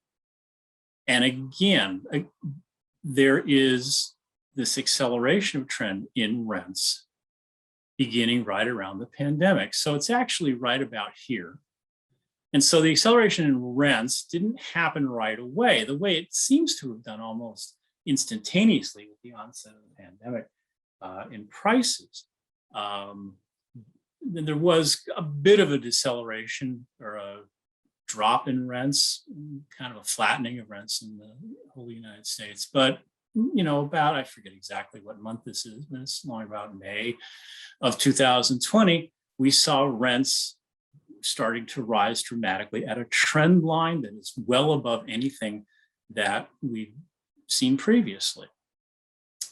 C: And again, there is this acceleration of trend in rents beginning right around the pandemic. So it's actually right about here. And so the acceleration in rents didn't happen right away, the way it seems to have done almost instantaneously with the onset of the pandemic in prices. Then there was a bit of a deceleration or a drop in rents, kind of a flattening of rents in the whole United States. But, about, I forget exactly what month this is, but it's long about May of 2020, we saw rents starting to rise dramatically at a trend line that is well above anything that we've seen previously.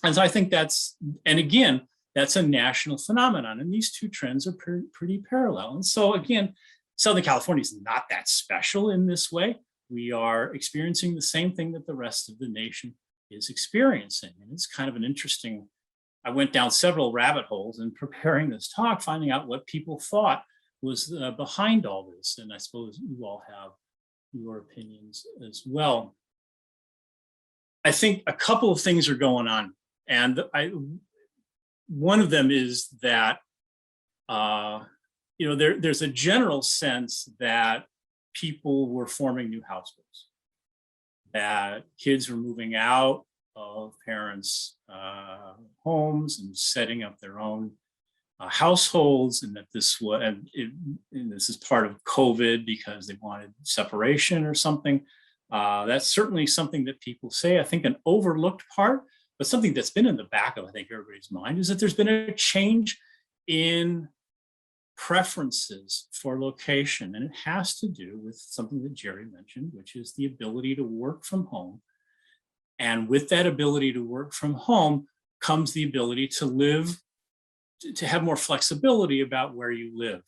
C: And so I think that's a national phenomenon, and these two trends are pretty parallel. And so again, Southern California is not that special in this way. We are experiencing the same thing that the rest of the nation is experiencing. And it's kind of an interesting, I went down several rabbit holes in preparing this talk, finding out what people thought was behind all this. And I suppose you all have your opinions as well. I think a couple of things are going on. And one of them is that there's a general sense that people were forming new households, that kids were moving out of parents' homes and setting up their own households, and that this was, and this is part of COVID because they wanted separation or something. That's certainly something that people say. I think an overlooked part, but something that's been in the back of, I think, everybody's mind, is that there's been a change in preferences for location. And it has to do with something that Jerry mentioned, which is the ability to work from home. And with that ability to work from home comes the ability to live, to have more flexibility about where you live.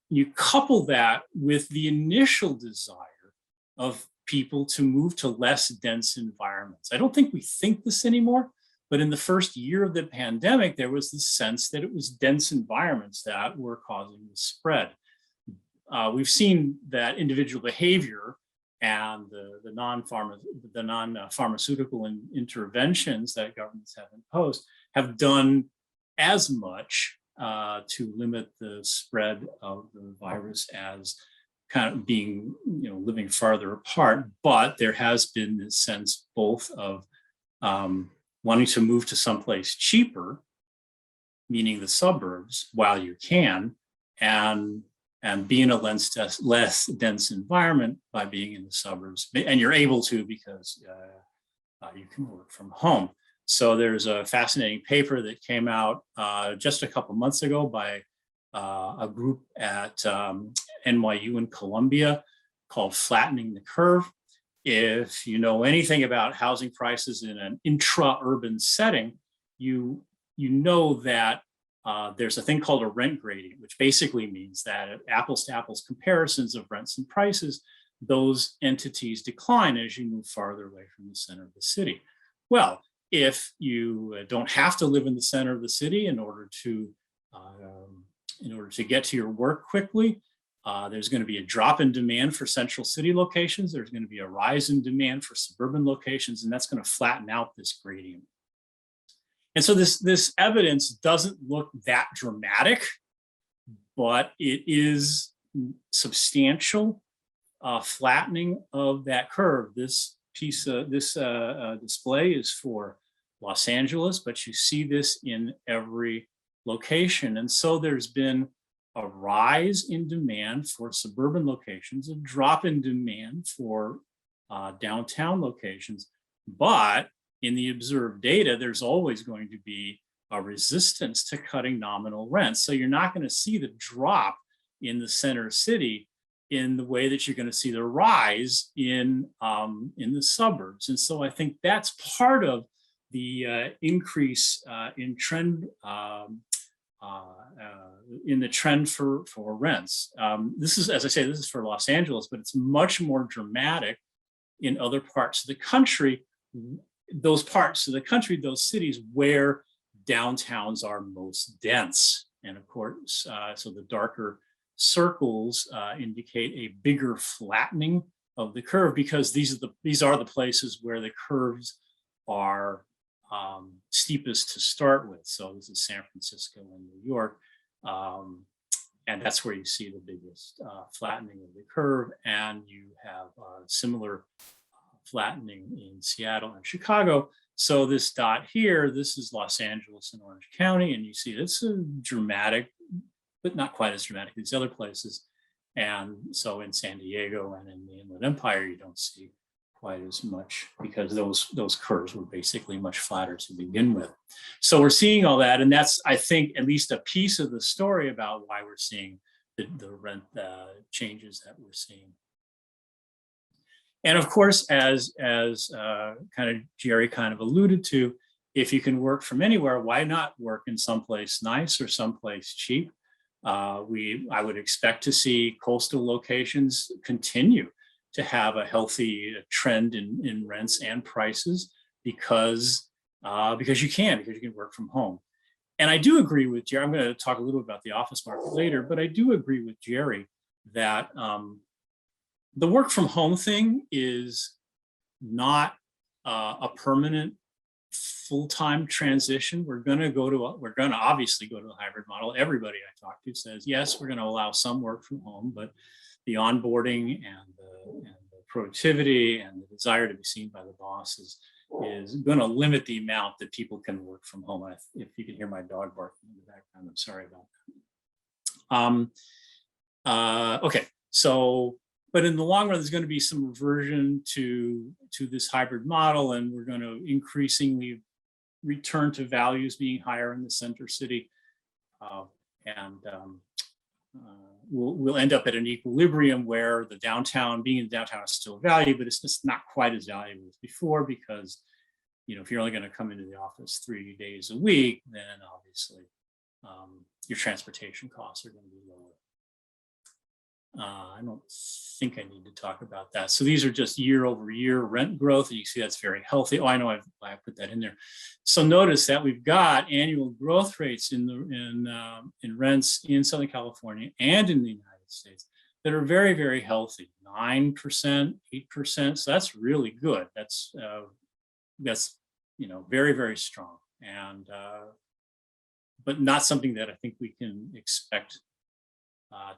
C: You couple that with the initial desire of people to move to less dense environments. I don't think we think this anymore, but in the first year of the pandemic, there was this sense that it was dense environments that were causing the spread. We've seen that individual behavior and the non-pharmaceutical interventions that governments have imposed have done as much to limit the spread of the virus as kind of being, living farther apart. But there has been this sense both of wanting to move to someplace cheaper, meaning the suburbs, while you can, and be in a less dense environment by being in the suburbs. And you're able to because you can work from home. So there's a fascinating paper that came out just a couple months ago by a group at NYU in Columbia called Flattening the Curve. If you know anything about housing prices in an intra-urban setting, you know that there's a thing called a rent gradient, which basically means that at apples to apples comparisons of rents and prices, those entities decline as you move farther away from the center of the city. Well, if you don't have to live in the center of the city in order to get to your work quickly, there's going to be a drop in demand for central city locations. There's going to be a rise in demand for suburban locations, and that's going to flatten out this gradient. And so this evidence doesn't look that dramatic, but it is substantial flattening of that curve. This display is for Los Angeles, but you see this in every location. And so there's been a rise in demand for suburban locations, a drop in demand for downtown locations. But in the observed data, there's always going to be a resistance to cutting nominal rents. So you're not going to see the drop in the center city in the way that you're going to see the rise in the suburbs. And so I think that's part of the increase in trend in the trend for rents. This is, as I say, this is for Los Angeles, but it's much more dramatic in other parts of the country. Those parts of the country, those cities where downtowns are most dense. And of course, so the darker circles indicate a bigger flattening of the curve, because these are the places where the curves are steepest to start with. So this is San Francisco and New York. And that's where you see the biggest flattening of the curve. And you have similar flattening in Seattle and Chicago. So this dot here, this is Los Angeles and Orange County. And you see it's a dramatic, but not quite as dramatic as other places. And so in San Diego and in the Inland Empire, you don't see quite as much because those curves were basically much flatter to begin with. So we're seeing all that. And that's, I think, at least a piece of the story about why we're seeing the rent changes that we're seeing. And of course, as kind of Jerry kind of alluded to, if you can work from anywhere, why not work in someplace nice or someplace cheap? I would expect to see coastal locations continue to have a healthy trend in rents and prices because you can work from home. And I do agree with Jerry. I'm going to talk a little about the office market later, but I do agree with Jerry that the work from home thing is not a permanent full-time transition. We're going to obviously go to a hybrid model. Everybody I talk to says, yes, we're going to allow some work from home, but the onboarding and the productivity and the desire to be seen by the boss is going to limit the amount that people can work from home. If you can hear my dog barking in the background, I'm sorry about that. Okay, so, but in the long run, there's going to be some reversion to this hybrid model, and we're going to increasingly return to values being higher in the center city. We'll end up at an equilibrium where the downtown, being in downtown, is still valuable, but it's just not quite as valuable as before, because, you know, if you're only going to come into the office 3 days a week, then obviously your transportation costs are going to be lower. I don't think I need to talk about that. So these are just year over year rent growth. And you see that's very healthy. Oh, I know I put that in there. So notice that we've got annual growth rates in rents in Southern California and in the United States that are very, very healthy. 9%, 8%. So that's really good. That's you know, very, very strong, and but not something that I think we can expect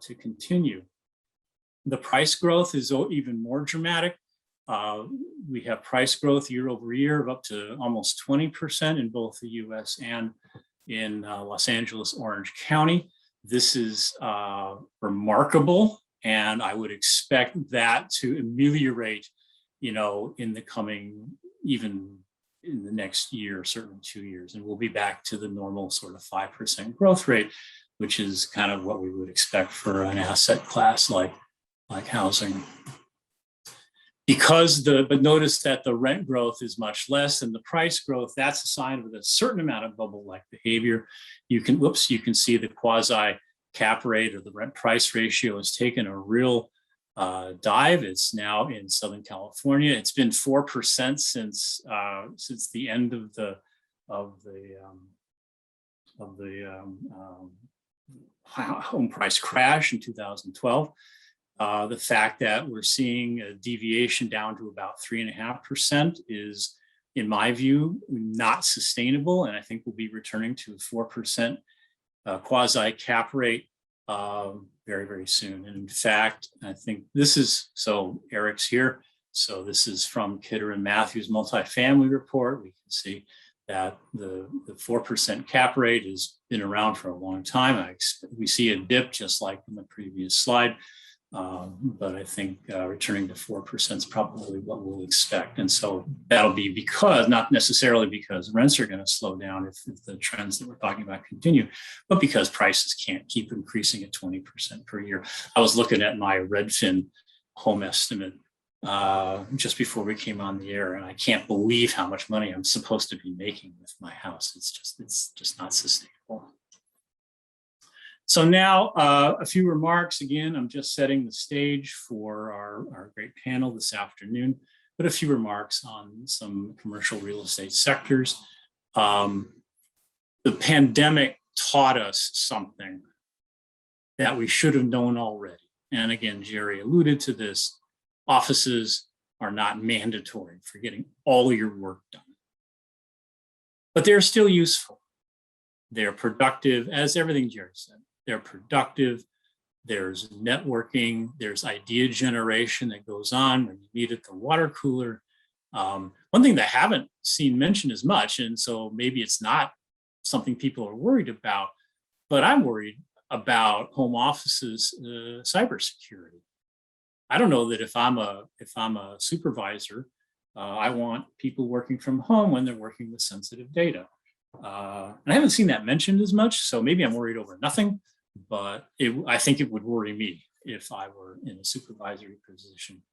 C: to continue. The price growth is even more dramatic. We have price growth year over year of up to almost 20% in both the US and in Los Angeles, Orange County. This is remarkable, and I would expect that to ameliorate, you know, in the coming, even in the next year, certainly 2 years, and we'll be back to the normal sort of 5% growth rate, which is kind of what we would expect for an asset class like housing. But notice that the rent growth is much less than the price growth. That's a sign of a certain amount of bubble-like behavior. You can see the quasi cap rate or the rent price ratio has taken a real dive. It's now in Southern California. It's been 4% since the end of the home price crash in 2012. The fact that we're seeing a deviation down to about 3.5% is, in my view, not sustainable, and I think we'll be returning to a 4% quasi cap rate very, very soon. And in fact, I think this is, so Eric's here. So this is from Kidder and Matthews multifamily report. We can see that the 4% cap rate has been around for a long time. We see a dip just like in the previous slide. But I think returning to 4% is probably what we'll expect. And so that'll be because, not necessarily because rents are going to slow down if the trends that we're talking about continue, but because prices can't keep increasing at 20% per year. I was looking at my Redfin home estimate just before we came on the air, and I can't believe how much money I'm supposed to be making with my house. It's just not sustainable. So now a few remarks. Again, I'm just setting the stage for our great panel this afternoon, but a few remarks on some commercial real estate sectors. The pandemic taught us something that we should have known already. And again, Jerry alluded to this. Offices are not mandatory for getting all your work done, but they're still useful. They're productive, as everything Jerry said. They're productive. There's networking. There's idea generation that goes on when you meet at the water cooler. One thing that I haven't seen mentioned as much, and so maybe it's not something people are worried about, but I'm worried about home offices, cybersecurity. I don't know that if I'm a supervisor, I want people working from home when they're working with sensitive data. And I haven't seen that mentioned as much, so maybe I'm worried over nothing, but I think it would worry me if I were in a supervisory position.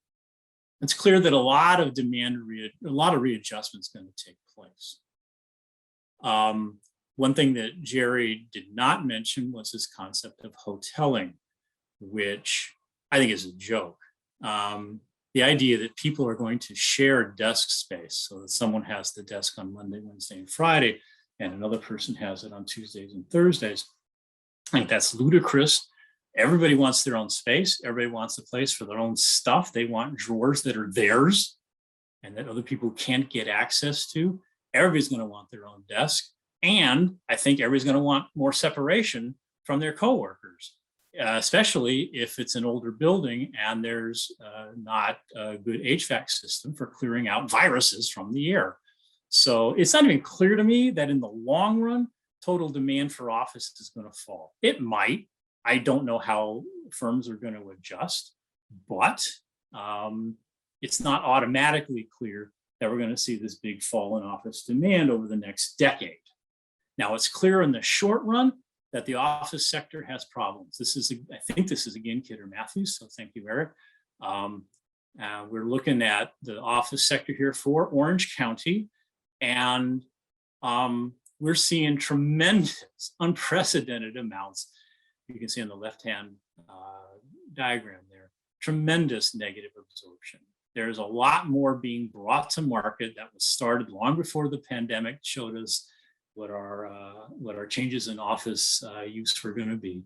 C: It's clear that a lot of readjustment is going to take place. One thing that Jerry did not mention was this concept of hoteling, which I think is a joke. The idea that people are going to share desk space, so that someone has the desk on Monday, Wednesday, and Friday, and another person has it on Tuesdays and Thursdays. I think that's ludicrous. Everybody wants their own space. Everybody wants a place for their own stuff. They want drawers that are theirs and that other people can't get access to. everybody's going to want their own desk. And I think everybody's going to want more separation from their coworkers, especially if it's an older building and there's not a good HVAC system for clearing out viruses from the air. So it's not even clear to me that in the long run, total demand for office is going to fall. It might. I don't know how firms are going to adjust, but it's not automatically clear that we're going to see this big fall in office demand over the next decade. Now, it's clear in the short run that the office sector has problems. I think this is again Kidder Matthews, so thank you, Eric. We're looking at the office sector here for Orange County, and we're seeing tremendous, unprecedented amounts. You can see on the left-hand diagram there, tremendous negative absorption. There's a lot more being brought to market that was started long before the pandemic showed us what our changes in office use were going to be,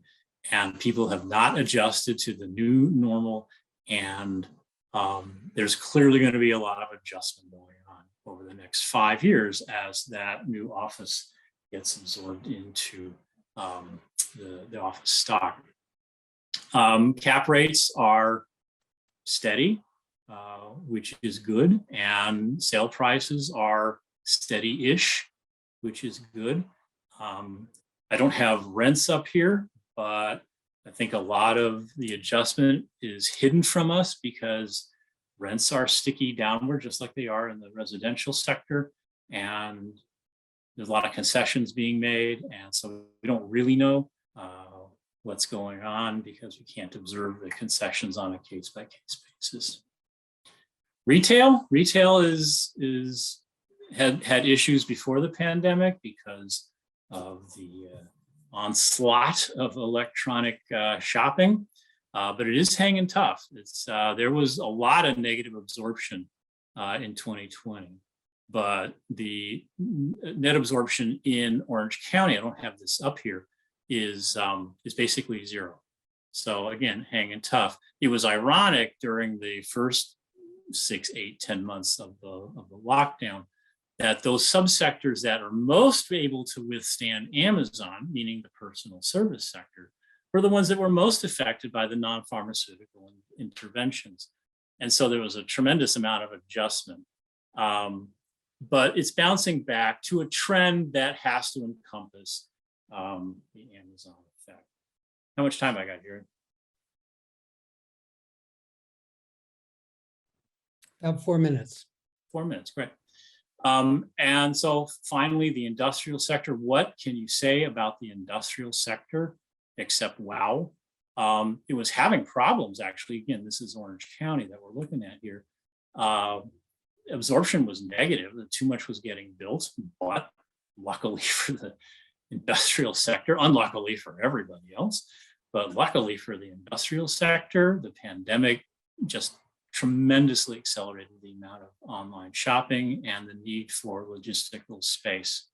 C: and people have not adjusted to the new normal, and there's clearly going to be a lot of adjustment going on over the next 5 years as that new office gets absorbed into the office stock. Cap rates are steady, which is good, and sale prices are steady-ish, which is good. I don't have rents up here, but I think a lot of the adjustment is hidden from us because rents are sticky downward, just like they are in the residential sector. And there's a lot of concessions being made. And so we don't really know what's going on because we can't observe the concessions on a case-by-case basis. Retail had issues before the pandemic because of the onslaught of electronic shopping, but it is hanging tough. There was a lot of negative absorption in 2020, but the net absorption in Orange County, I don't have this up here, is basically zero. So again, hanging tough. It was ironic during the first 6, 8, 10 months of the lockdown that those subsectors that are most able to withstand Amazon, meaning the personal service sector, were the ones that were most affected by the non-pharmaceutical interventions. And so there was a tremendous amount of adjustment. But it's bouncing back to a trend that has to encompass the Amazon effect. How much time I got here?
A: About 4 minutes.
C: 4 minutes, great. And so finally, the industrial sector. What can you say about the industrial sector except wow? It was having problems, actually. Again, this is Orange County that we're looking at here. Absorption was negative. Too much was getting built, but luckily for the industrial sector, unluckily for everybody else, but luckily for the industrial sector, the pandemic just tremendously accelerated the amount of online shopping and the need for logistical space.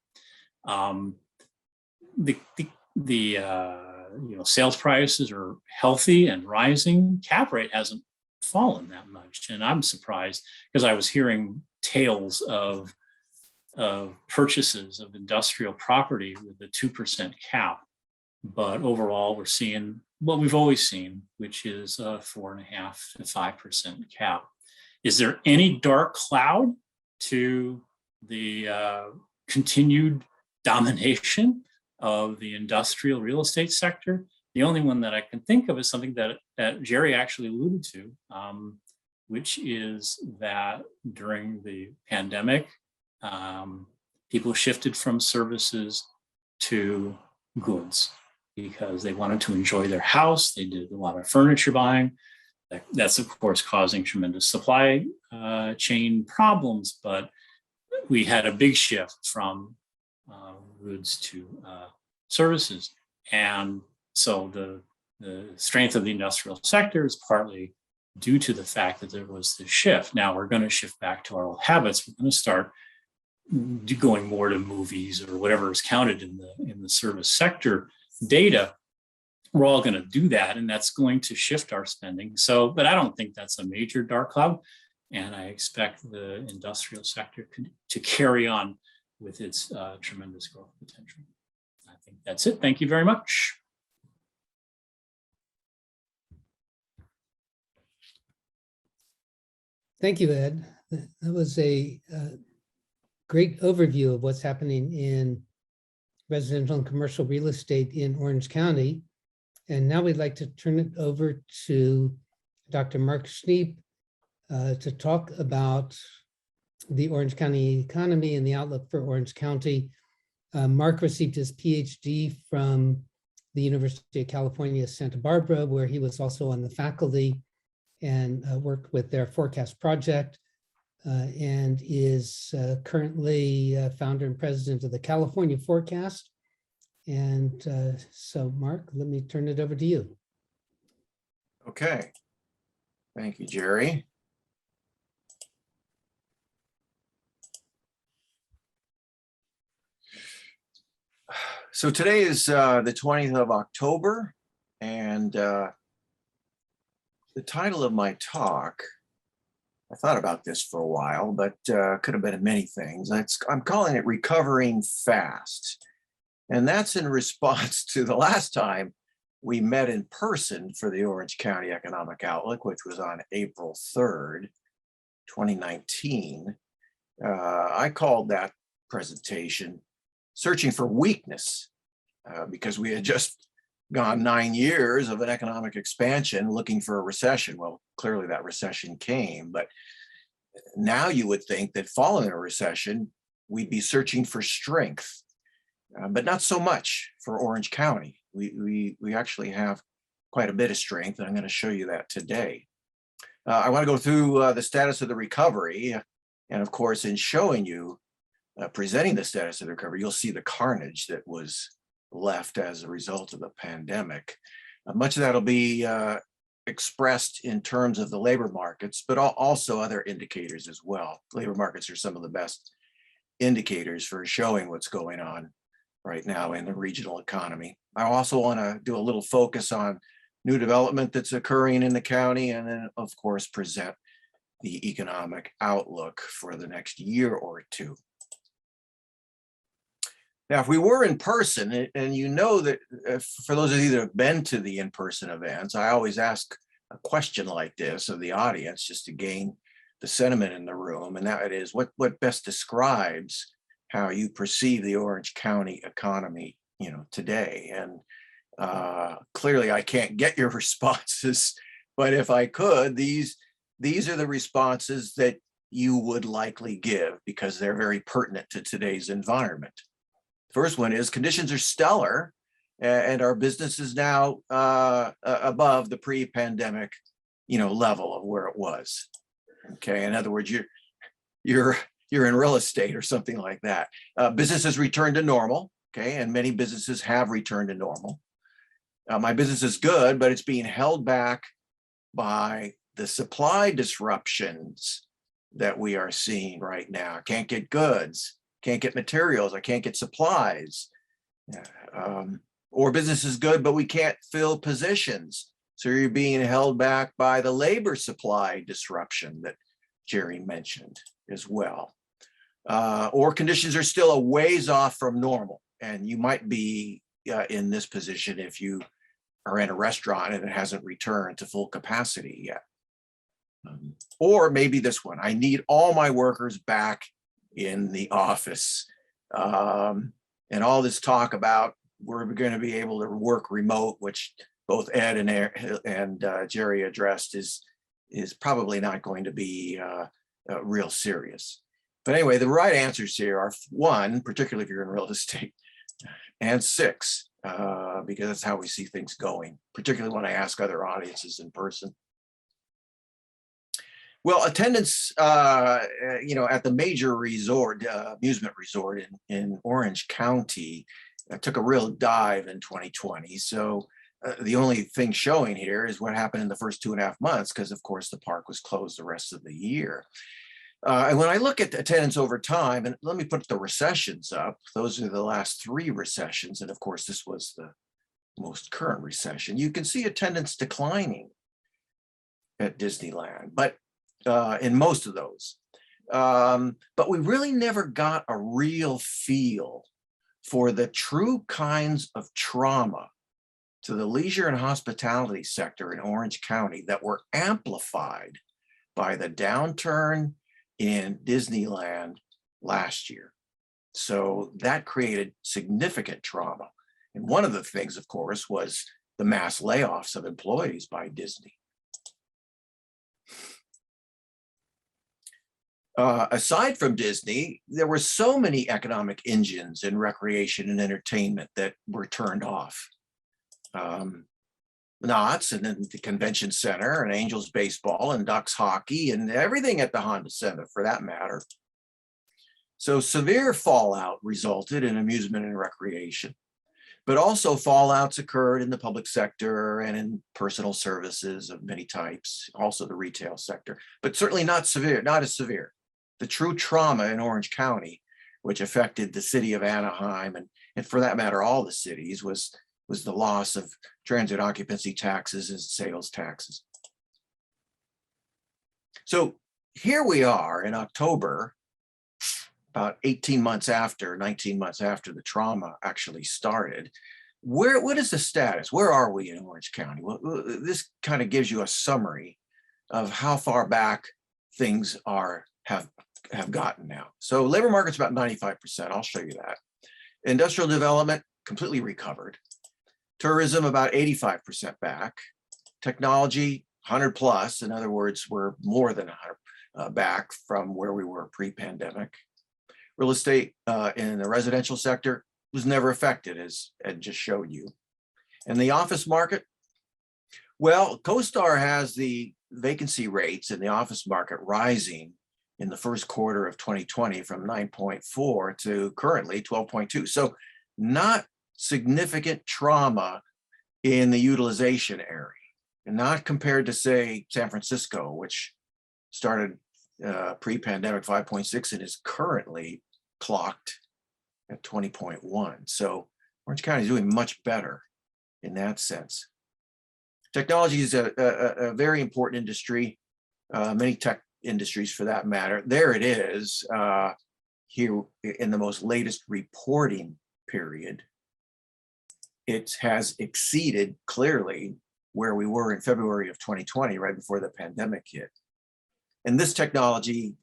C: Sales prices are healthy and rising. Cap rate hasn't fallen that much, and I'm surprised because I was hearing tales of purchases of industrial property with a 2% cap, but overall we're seeing what we've always seen, which is a 4.5% to 5% cap. Is there any dark cloud to the continued domination of the industrial real estate sector? The only one that I can think of is something that Jerry actually alluded to, which is that during the pandemic, people shifted from services to goods because they wanted to enjoy their house. They did a lot of furniture buying. That's, of course, causing tremendous supply chain problems, but we had a big shift from goods to services. And so the strength of the industrial sector is partly due to the fact that there was this shift. Now we're going to shift back to our old habits. We're going to start going more to movies or whatever is counted in the service sector data. We're all going to do that, and that's going to shift our spending. So, but I don't think that's a major dark cloud, and I expect the industrial sector to carry on with its tremendous growth potential. I think that's it. Thank you very much.
A: Thank you, Ed. That was a great overview of what's happening in residential and commercial real estate in Orange County. And now we'd like to turn it over to Dr. Mark Schneep to talk about the Orange County economy and the outlook for Orange County. Mark received his PhD from the University of California, Santa Barbara, where he was also on the faculty and worked with their forecast project, and is currently founder and president of the California Forecast. And so, Mark, let me turn it over to you.
D: Okay. Thank you, Jerry. So today is the 20th of October, and the title of my talk, I thought about this for a while, but could have been many things. I'm calling it Recovering Fast. And that's in response to the last time we met in person for the Orange County Economic Outlook, which was on April 3rd, 2019. I called that presentation Searching for Weakness, because we had just gone 9 years of an economic expansion looking for a recession. Well, clearly that recession came, but now you would think that following a recession, we'd be searching for strength, but not so much for Orange County. We actually have quite a bit of strength, and I'm going to show you that today. I want to go through the status of the recovery, and of course, in showing you, presenting the status of the recovery, you'll see the carnage that was left as a result of the pandemic. Much of that will be expressed in terms of the labor markets, but also other indicators as well. Labor markets are some of the best indicators for showing what's going on right now in the regional economy. I also want to do a little focus on new development that's occurring in the county, and then of course present the economic outlook for the next year or two. Now, if we were in person, and you know that for those of you that have been to the in-person events, I always ask a question like this of the audience just to gain the sentiment in the room, and that is what best describes how you perceive the Orange County economy, today. And clearly I can't get your responses, but if I could, these are the responses that you would likely give because they're very pertinent to today's environment. First one is conditions are stellar, and our business is now above the pre-pandemic, level of where it was. Okay, in other words, you're in real estate or something like that. Businesses return to normal. Okay, and many businesses have returned to normal. My business is good, but it's being held back by the supply disruptions that we are seeing right now. Can't get goods. Can't get materials, I can't get supplies. Or business is good, but we can't fill positions. So you're being held back by the labor supply disruption that Jerry mentioned as well. Or conditions are still a ways off from normal. And you might be in this position if you are in a restaurant and it hasn't returned to full capacity yet. Or maybe this one, I need all my workers back in the office. And all this talk about we're going to be able to work remote, which both Ed and Jerry addressed, is probably not going to be real serious. But anyway, the right answers here are 1, particularly if you're in real estate, and 6, because that's how we see things going, particularly when I ask other audiences in person. Well, attendance, at the major resort, amusement resort in Orange County, took a real dive in 2020. So the only thing showing here is what happened in the first 2.5 months, because of course the park was closed the rest of the year. And when I look at attendance over time, and let me put the recessions up, those are the last 3 recessions. And of course, this was the most current recession. You can see attendance declining at Disneyland, but in most of those. But we really never got a real feel for the true kinds of trauma to the leisure and hospitality sector in Orange County that were amplified by the downturn in Disneyland last year. So that created significant trauma. And one of the things, of course, was the mass layoffs of employees by Disney. Aside from Disney, there were so many economic engines in recreation and entertainment that were turned off. Knott's and then the convention center and Angels baseball and Ducks hockey and everything at the Honda Center for that matter. So severe fallout resulted in amusement and recreation, but also fallouts occurred in the public sector and in personal services of many types, also the retail sector, but certainly not severe, not as severe. The true trauma in Orange County, which affected the city of Anaheim and for that matter, all the cities, was the loss of transit occupancy taxes and sales taxes. So here we are in October, about 19 months after the trauma actually started. What is the status? Where are we in Orange County? Well, this kind of gives you a summary of how far back things have gotten now. So labor market's about 95%. I'll show you that. Industrial development completely recovered. Tourism about 85% back. Technology 100 plus. In other words, we're more than 100 back from where we were pre-pandemic. Real estate in the residential sector was never affected, as Ed just showed you. And the office market, well, CoStar has the vacancy rates in the office market rising in the first quarter of 2020 from 9.4 to currently 12.2. So not significant trauma in the utilization area, and not compared to, say, San Francisco, which started pre-pandemic 5.6 and is currently clocked at 20.1. So Orange County is doing much better in that sense. Technology is a very important industry, many tech industries for that matter. There it is here in the most latest reporting period. It has exceeded clearly where we were in February of 2020, right before the pandemic hit. And this technology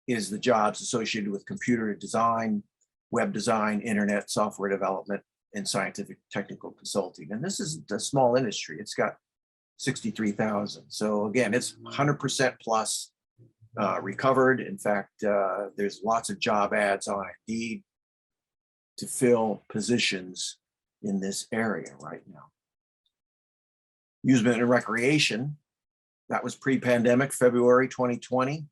D: is the jobs associated with computer design, web design, internet, software development, and scientific technical consulting. And this is a small industry. It's got 63,000. So again, it's 100% plus recovered. In fact, there's lots of job ads on Indeed to fill positions in this area right now. Amusement and recreation, that was pre-pandemic, February 2020.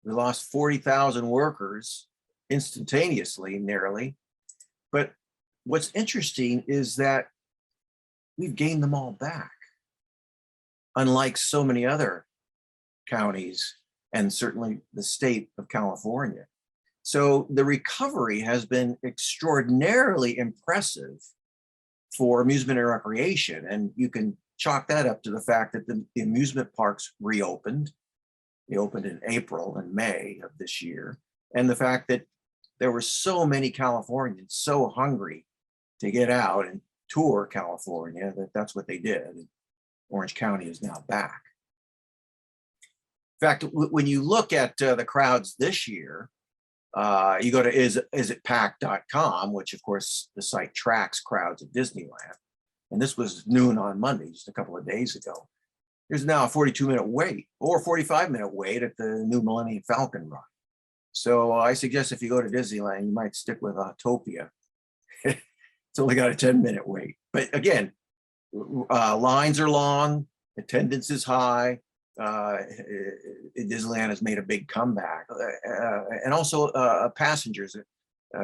D: We lost 40,000 workers instantaneously, nearly. But what's interesting is that we've gained them all back, unlike so many other counties and certainly the state of California. So the recovery has been extraordinarily impressive for amusement and recreation. And you can chalk that up to the fact that the amusement parks reopened. They opened in April and May of this year. And the fact that there were so many Californians so hungry to get out and tour California that's what they did. And Orange County is now back. In fact, when you look at the crowds this year, you go to isitpacked.com, which of course the site tracks crowds at Disneyland. And this was noon on Monday, just a couple of days ago. There's now a 42-minute wait or 45-minute wait at the new Millennium Falcon ride. So I suggest if you go to Disneyland, you might stick with Autopia. It's only got a 10-minute wait. But again, lines are long, attendance is high. Disneyland has made a big comeback. And also passengers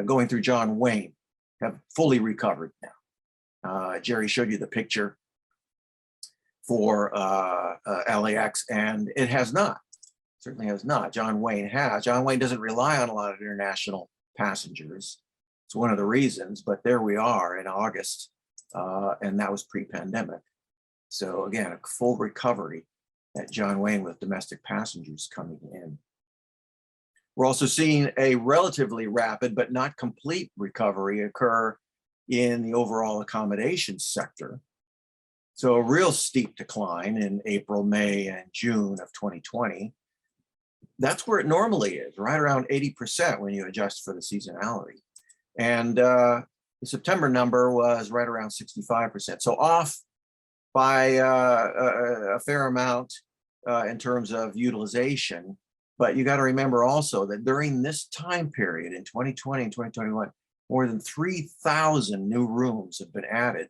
D: going through John Wayne have fully recovered now. Jerry showed you the picture for LAX, and it has not, certainly has not. John Wayne has. John Wayne doesn't rely on a lot of international passengers. It's one of the reasons, but there we are in August, and that was pre-pandemic. So again, a full recovery at John Wayne with domestic passengers coming in. We're also seeing a relatively rapid but not complete recovery occur in the overall accommodations sector. So a real steep decline in April, May, and June of 2020. That's where it normally is, right around 80% when you adjust for the seasonality. And the September number was right around 65%. So off by a fair amount in terms of utilization. But you got to remember also that during this time period in 2020 and 2021, more than 3,000 new rooms have been added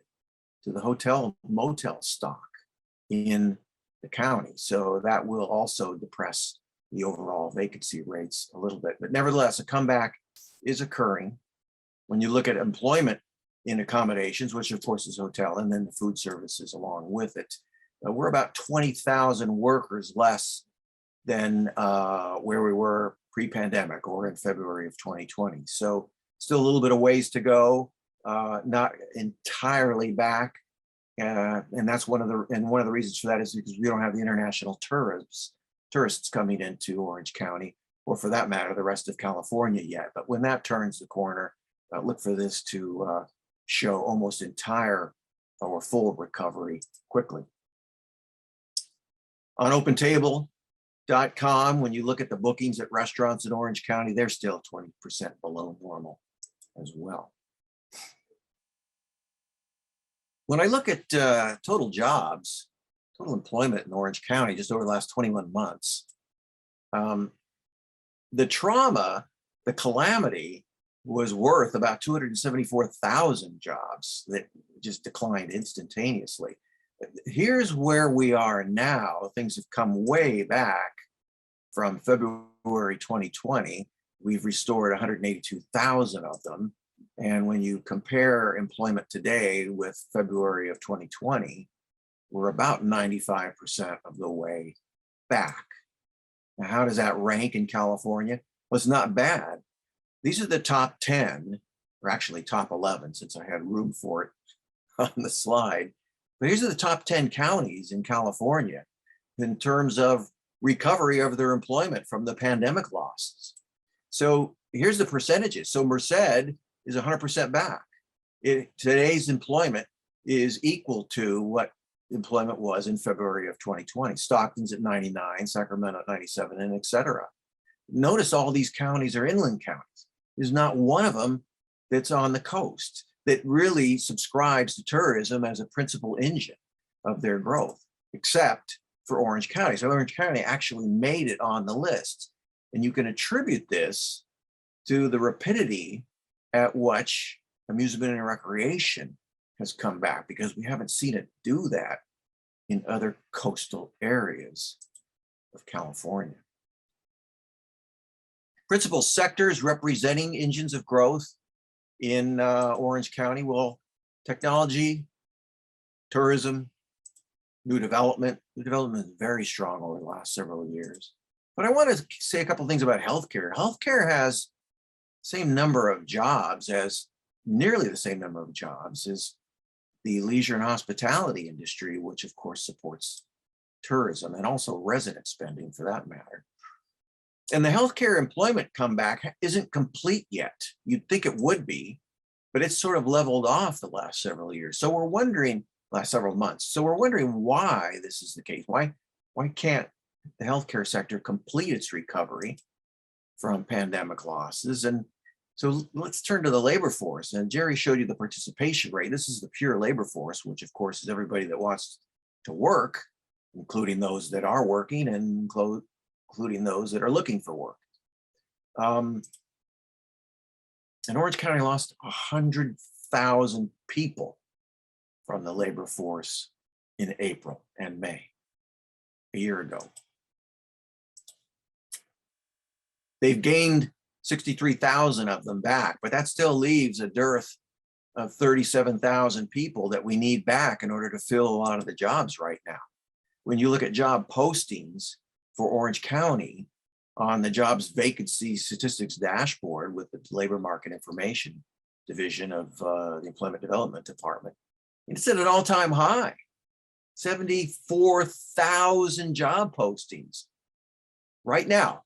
D: to the hotel motel stock in the county. So that will also depress the overall vacancy rates a little bit. But nevertheless, a comeback is occurring. When you look at employment in accommodations, which of course is hotel, and then the food services along with it, we're about 20,000 workers less than where we were pre-pandemic or in February of 2020. So still a little bit of ways to go, not entirely back. And that's one of the reasons for that is because we don't have the international tourists coming into Orange County, or for that matter, the rest of California yet. But when that turns the corner, look for this to show almost entire or full recovery quickly. On OpenTable.com, when you look at the bookings at restaurants in Orange County, they're still 20% below normal as well. When I look at total jobs, total employment in Orange County just over the last 21 months, the trauma, the calamity was worth about 274,000 jobs that just declined instantaneously. Here's where we are now. Things have come way back from February 2020. We've restored 182,000 of them. And when you compare employment today with February of 2020, we're about 95% of the way back. Now, how does that rank in California? Well, it's not bad. These are the top 10, or actually top 11, since I had room for it on the slide. But these are the top 10 counties in California in terms of recovery of their employment from the pandemic losses. So here's the percentages. So Merced is 100% back. Today's employment is equal to what employment was in February of 2020. Stockton's at 99, Sacramento at 97, and et cetera. Notice all these counties are inland counties. There's not one of them that's on the coast that really subscribes to tourism as a principal engine of their growth, except for Orange County. So Orange County actually made it on the list. And you can attribute this to the rapidity at which amusement and recreation has come back, because we haven't seen it do that in other coastal areas of California. Principal sectors representing engines of growth in Orange County, well, technology, tourism, new development. New development is very strong over the last several years. But I want to say a couple things about healthcare. Healthcare has the same number of jobs as, nearly the same number of jobs as the leisure and hospitality industry, which of course supports tourism and also resident spending for that matter. And the healthcare employment comeback isn't complete yet. You'd think it would be, but it's sort of leveled off the last several years. So we're wondering, last several months. So we're wondering why this is the case. Why can't the healthcare sector complete its recovery from pandemic losses? And so let's turn to the labor force. And Jerry showed you the participation rate. This is the pure labor force, which of course is everybody that wants to work, including those that are working and including those that are looking for work. And Orange County lost 100,000 people from the labor force in April and May, a year ago. They've gained 63,000 of them back, but that still leaves a dearth of 37,000 people that we need back in order to fill a lot of the jobs right now. When you look at job postings for Orange County on the jobs vacancy statistics dashboard with the labor market information division of the Employment Development Department, it's at an all-time high, 74,000 job postings right now,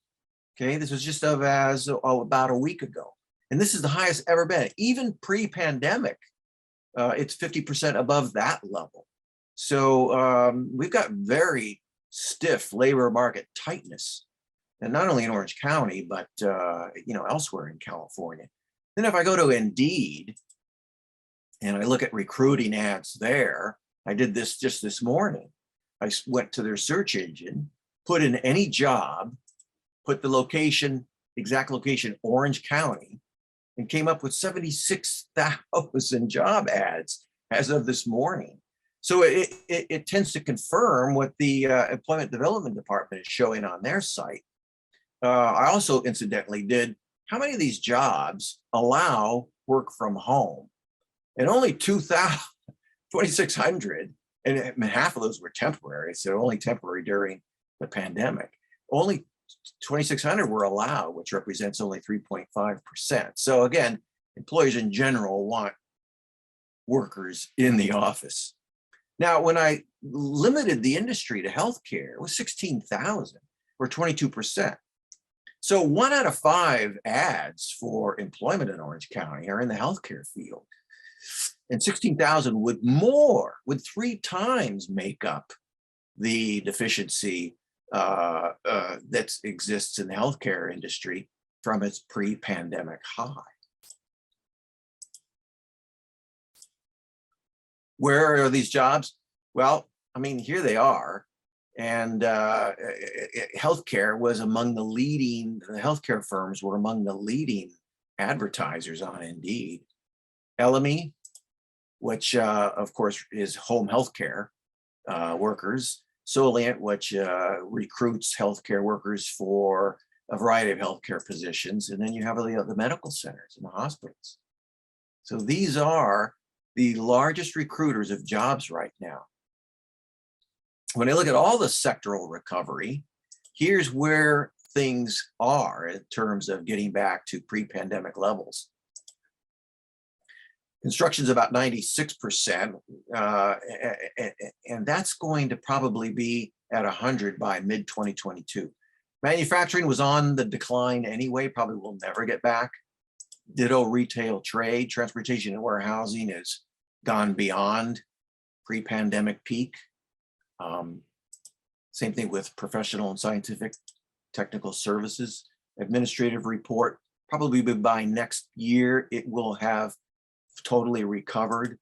D: Okay, this was just about a week ago. And this is the highest ever been. Even pre-pandemic, it's 50% above that level. So we've got very stiff labor market tightness, and not only in Orange County, but elsewhere in California. Then if I go to Indeed and I look at recruiting ads there, I did this just this morning. I went to their search engine, put in any job, put the location, exact location, Orange County, and came up with 76,000 job ads as of this morning. So it tends to confirm what the Employment Development Department is showing on their site. I also incidentally did, how many of these jobs allow work from home? And only 2,600, and half of those were temporary. So only temporary during the pandemic. Only 2,600 were allowed, which represents only 3.5%. So again, employers in general want workers in the office. Now, when I limited the industry to healthcare, it was 16,000 or 22%. So 1 out of 5 ads for employment in Orange County are in the healthcare field. And 16,000 would 3 times make up the deficiency that exists in the healthcare industry from its pre-pandemic high. Where are these jobs? Well, I mean, here they are. And healthcare was among the leading, the healthcare firms were among the leading advertisers on Indeed. LME, which of course is home healthcare workers. Solient, which recruits healthcare workers for a variety of healthcare positions. And then you have the medical centers and the hospitals. So these are the largest recruiters of jobs right now. When I look at all the sectoral recovery, here's where things are in terms of getting back to pre-pandemic levels. Construction's about 96%, and that's going to probably be at 100 by mid-2022. Manufacturing was on the decline anyway, probably will never get back. Ditto retail trade, transportation and warehousing has gone beyond pre-pandemic peak. Same thing with professional and scientific technical services. Administrative report, probably by next year, it will have totally recovered.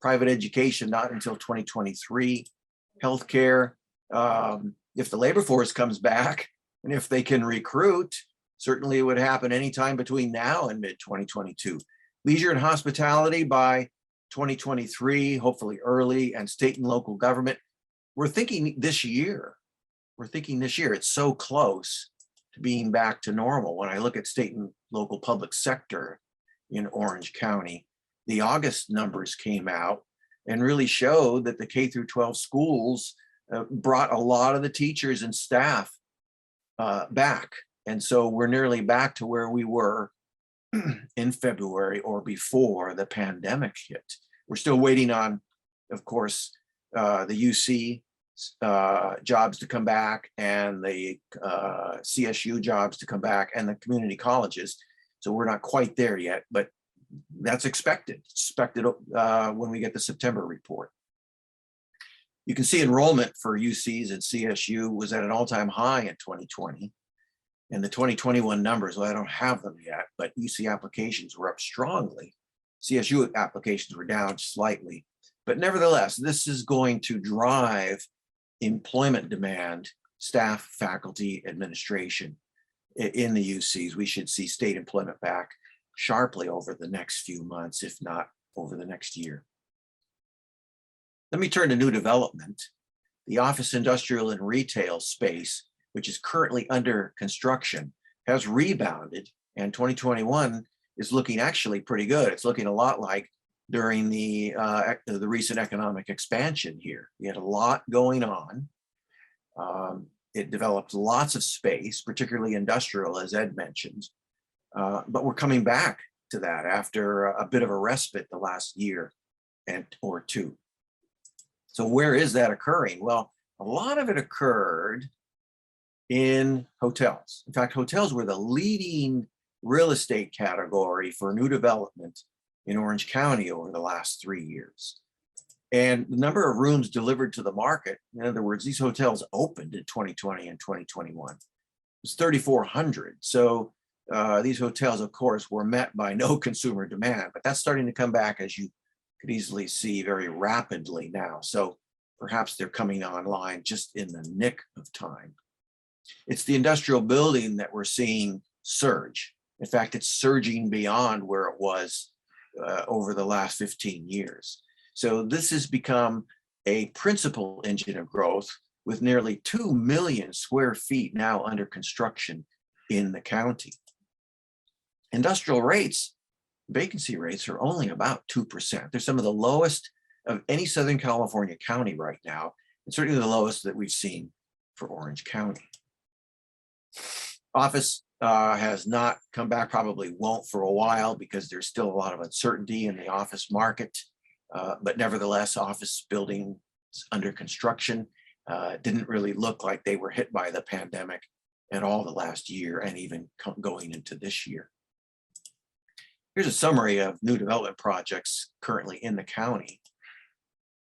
D: Private education, not until 2023. Healthcare, if the labor force comes back and if they can recruit, certainly it would happen anytime between now and mid-2022. Leisure and hospitality by 2023, hopefully early, and state and local government. We're thinking this year. It's so close to being back to normal. When I look at state and local public sector in Orange County, the August numbers came out and really showed that the K through 12 schools brought a lot of the teachers and staff back. And so we're nearly back to where we were in February or before the pandemic hit. We're still waiting on, of course, the UC jobs to come back and the CSU jobs to come back and the community colleges. So we're not quite there yet, but that's expected when we get the September report. You can see enrollment for UCs and CSU was at an all-time high in 2020. And the 2021 numbers, well, I don't have them yet, but UC applications were up strongly. CSU applications were down slightly. But nevertheless, this is going to drive employment demand, staff, faculty, administration in the UCs. We should see state employment back sharply over the next few months, if not over the next year. Let me turn to new development. The office, industrial, and retail space, which is currently under construction, has rebounded, and 2021 is looking actually pretty good. It's looking a lot like during the recent economic expansion here. We had a lot going on. It developed lots of space, particularly industrial, as Ed mentioned. But we're coming back to that after a bit of a respite the last year or two. So where is that occurring? Well, a lot of it occurred in hotels. In fact, hotels were the leading real estate category for new development in Orange County over the last 3 years. And the number of rooms delivered to the market, in other words, these hotels opened in 2020 and 2021, was 3,400. So these hotels, of course, were met by no consumer demand, but that's starting to come back, as you could easily see, very rapidly now. So perhaps they're coming online just in the nick of time. It's the industrial building that we're seeing surge. In fact, it's surging beyond where it was over the last 15 years. So this has become a principal engine of growth, with nearly 2 million square feet now under construction in the county. Industrial rates, vacancy rates, are only about 2%. They're some of the lowest of any Southern California county right now, and certainly the lowest that we've seen for Orange County. Office has not come back, probably won't for a while, because there's still a lot of uncertainty in the office market. But nevertheless, office buildings under construction didn't really look like they were hit by the pandemic at all the last year, and even going into this year. Here's a summary of new development projects currently in the county.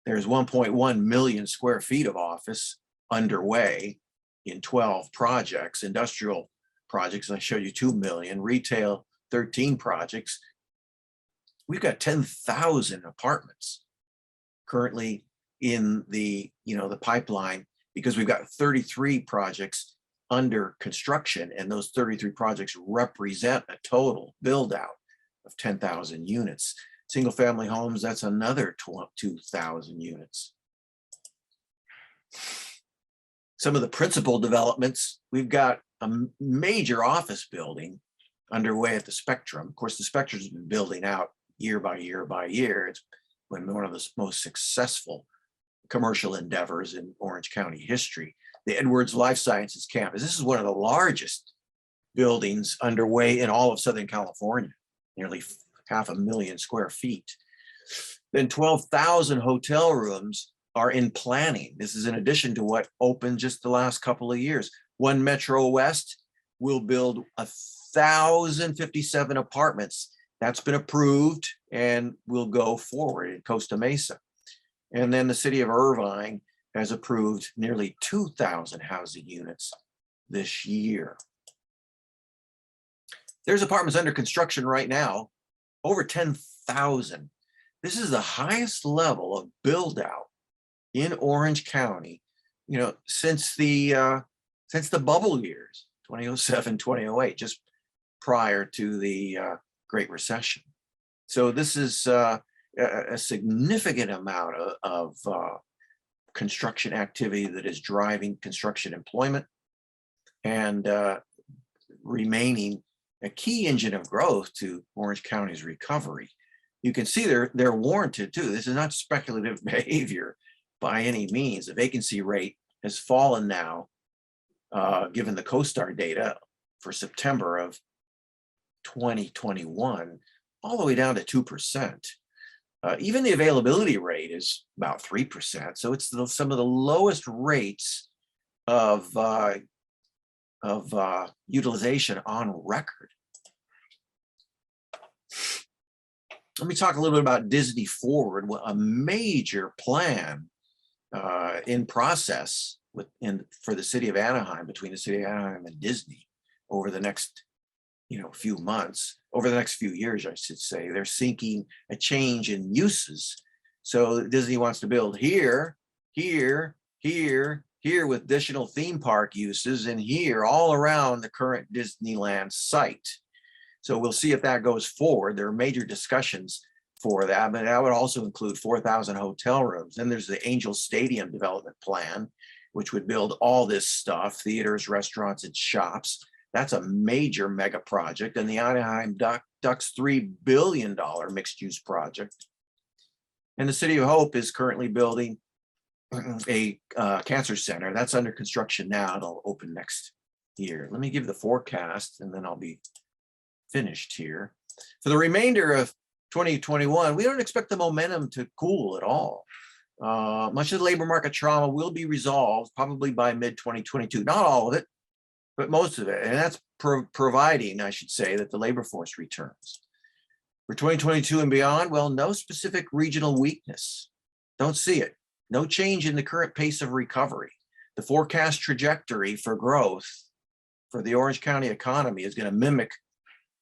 D: There's 1.1 million square feet of office underway in 12 projects. Industrial projects, I showed you 2 million, retail 13 projects. We've got 10,000 apartments currently in the pipeline, because we've got 33 projects under construction, and those 33 projects represent a total build out of 10,000 units. Single family homes, that's another 2,000 units. Some of the principal developments, we've got a major office building underway at the Spectrum. Of course, the Spectrum has been building out year by year by year. It's been one of the most successful commercial endeavors in Orange County history. The Edwards Life Sciences campus, this is one of the largest buildings underway in all of Southern California, nearly 500,000 square feet. Then 12,000 hotel rooms are in planning. This is in addition to what opened just the last couple of years. One Metro West will build 1,057 apartments. That's been approved and will go forward in Costa Mesa. And then the city of Irvine has approved nearly 2,000 housing units this year. There's apartments under construction right now, over 10,000. This is the highest level of build out in Orange County, since the bubble years, 2007, 2008, just prior to the Great Recession. So this is a significant amount of construction activity that is driving construction employment and remaining a key engine of growth to Orange County's recovery. You can see they're warranted too. This is not speculative behavior by any means. The vacancy rate has fallen now, given the CoStar data for September of 2021, all the way down to 2%. Even the availability rate is about 3%. So it's some of the lowest rates of utilization on record. Let me talk a little bit about Disney Forward, a major plan in process for the city of Anaheim, between the city of Anaheim and Disney over the next few months, over the next few years, I should say. They're seeking a change in uses. So Disney wants to build here, here, here, here with additional theme park uses, and here all around the current Disneyland site. So we'll see if that goes forward. There are major discussions for that, but that would also include 4,000 hotel rooms. Then there's the Angel Stadium development plan, which would build all this stuff, theaters, restaurants, and shops. That's a major mega project. And the Anaheim Ducks $3 billion mixed use project. And the City of Hope is currently building a cancer center. That's under construction now. It'll open next year. Let me give the forecast and then I'll be finished here. For the remainder of 2021, we don't expect the momentum to cool at all. Much of the labor market trauma will be resolved probably by mid-2022. Not all of it, but most of it, and that's providing, I should say, that the labor force returns. For 2022 and beyond, well, no specific regional weakness. Don't see it. No change in the current pace of recovery. The forecast trajectory for growth for the Orange County economy is going to mimic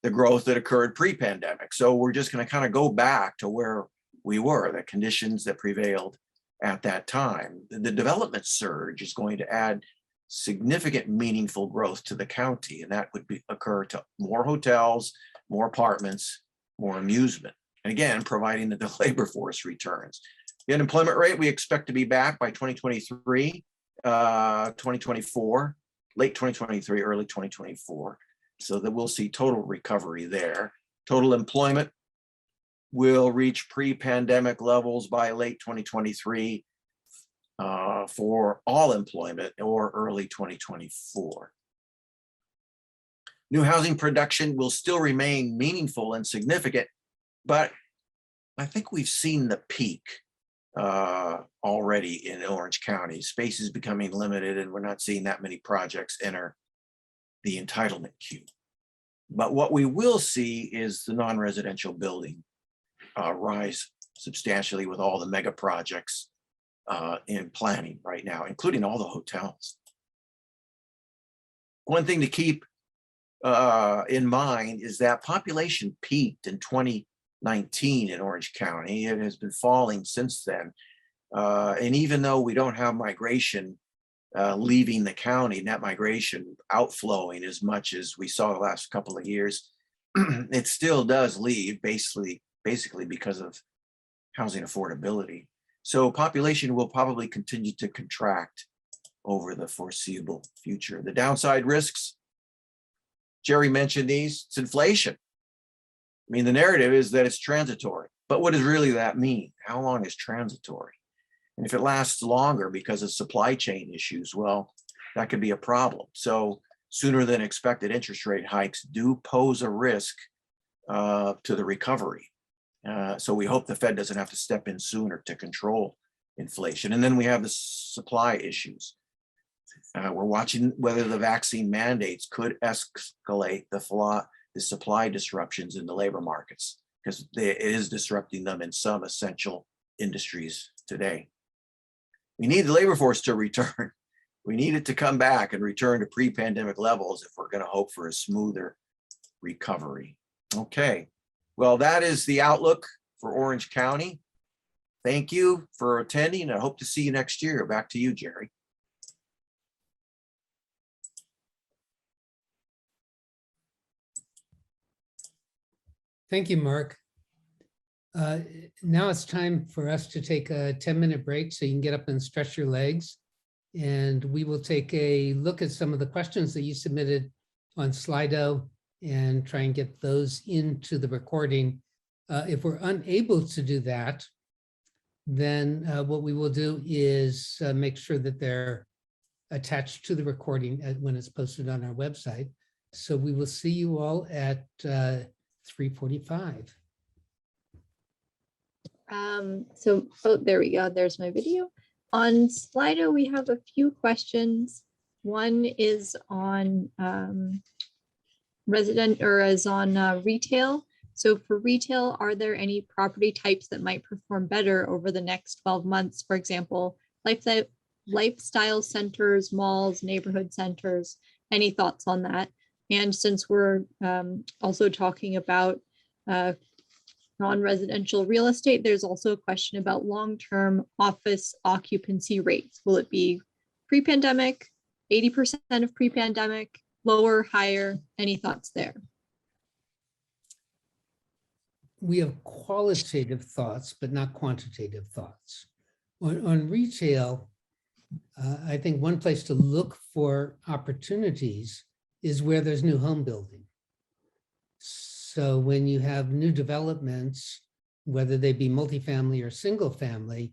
D: the growth that occurred pre-pandemic. So we're just going to kind of go back to where we were, the conditions that prevailed at that time. The development surge is going to add significant meaningful growth to the county, and that would occur to more hotels, more apartments, more amusement. And again, providing that the labor force returns. The unemployment rate we expect to be back by 2023, 2024, late 2023, early 2024. So that we'll see total recovery there. Total employment will reach pre-pandemic levels by late 2023 for all employment, or early 2024. New housing production will still remain meaningful and significant, but I think we've seen the peak already in Orange County. Space is becoming limited, and we're not seeing that many projects enter the entitlement queue. But what we will see is the non-residential building rise substantially with all the mega projects in planning right now, including all the hotels. One thing to keep in mind is that population peaked in 2019 in Orange County. It has been falling since then. And even though we don't have migration leaving the county, net migration outflowing as much as we saw the last couple of years, it still does leave basically because of housing affordability. So population will probably continue to contract over the foreseeable future. The downside risks, Jerry mentioned these, it's inflation. I mean, the narrative is that it's transitory, but what does really that mean? How long is transitory? And if it lasts longer because of supply chain issues, well, that could be a problem. So sooner than expected interest rate hikes do pose a risk to the recovery. So we hope the Fed doesn't have to step in sooner to control inflation. And then we have the supply issues. We're watching whether the vaccine mandates could escalate the supply disruptions in the labor markets, because it is disrupting them in some essential industries today. We need the labor force to return. We need it to come back and return to pre-pandemic levels if we're going to hope for a smoother recovery. Okay, well, that is the outlook for Orange County. Thank you for attending. I hope to see you next year. Back to you, Jerry.
A: Thank you, Mark. Now it's time for us to take a 10-minute break so you can get up and stretch your legs. And we will take a look at some of the questions that you submitted on Slido and try and get those into the recording. If we're unable to do that, then what we will do is make sure that they're attached to the recording when it's posted on our website. So we will see you all at 3:45.
E: There we go. There's my video. On Slido, we have a few questions. One is on retail. So for retail, are there any property types that might perform better over the next 12 months? For example, lifestyle centers, malls, neighborhood centers. Any thoughts on that? And since we're also talking about non-residential real estate, there's also a question about long-term office occupancy rates. Will it be pre-pandemic, 80% of pre-pandemic, lower, higher? Any thoughts there?
A: We have qualitative thoughts, but not quantitative thoughts. On retail, I think one place to look for opportunities is where there's new home building. So when you have new developments, whether they be multifamily or single family,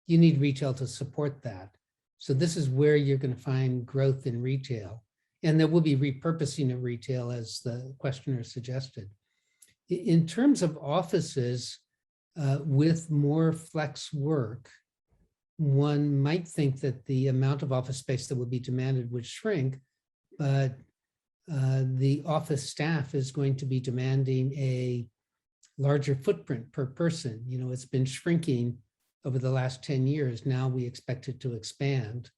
A: you need retail to support that. So this is where you're going to find growth in retail. And there will be repurposing of retail, as the questioner suggested. In terms of offices, with more flex work, one might think that the amount of office space that would be demanded would shrink, but the office staff is going to be demanding a larger footprint per person. You know, it's been shrinking over the last 10 years. Now we expect it to expand.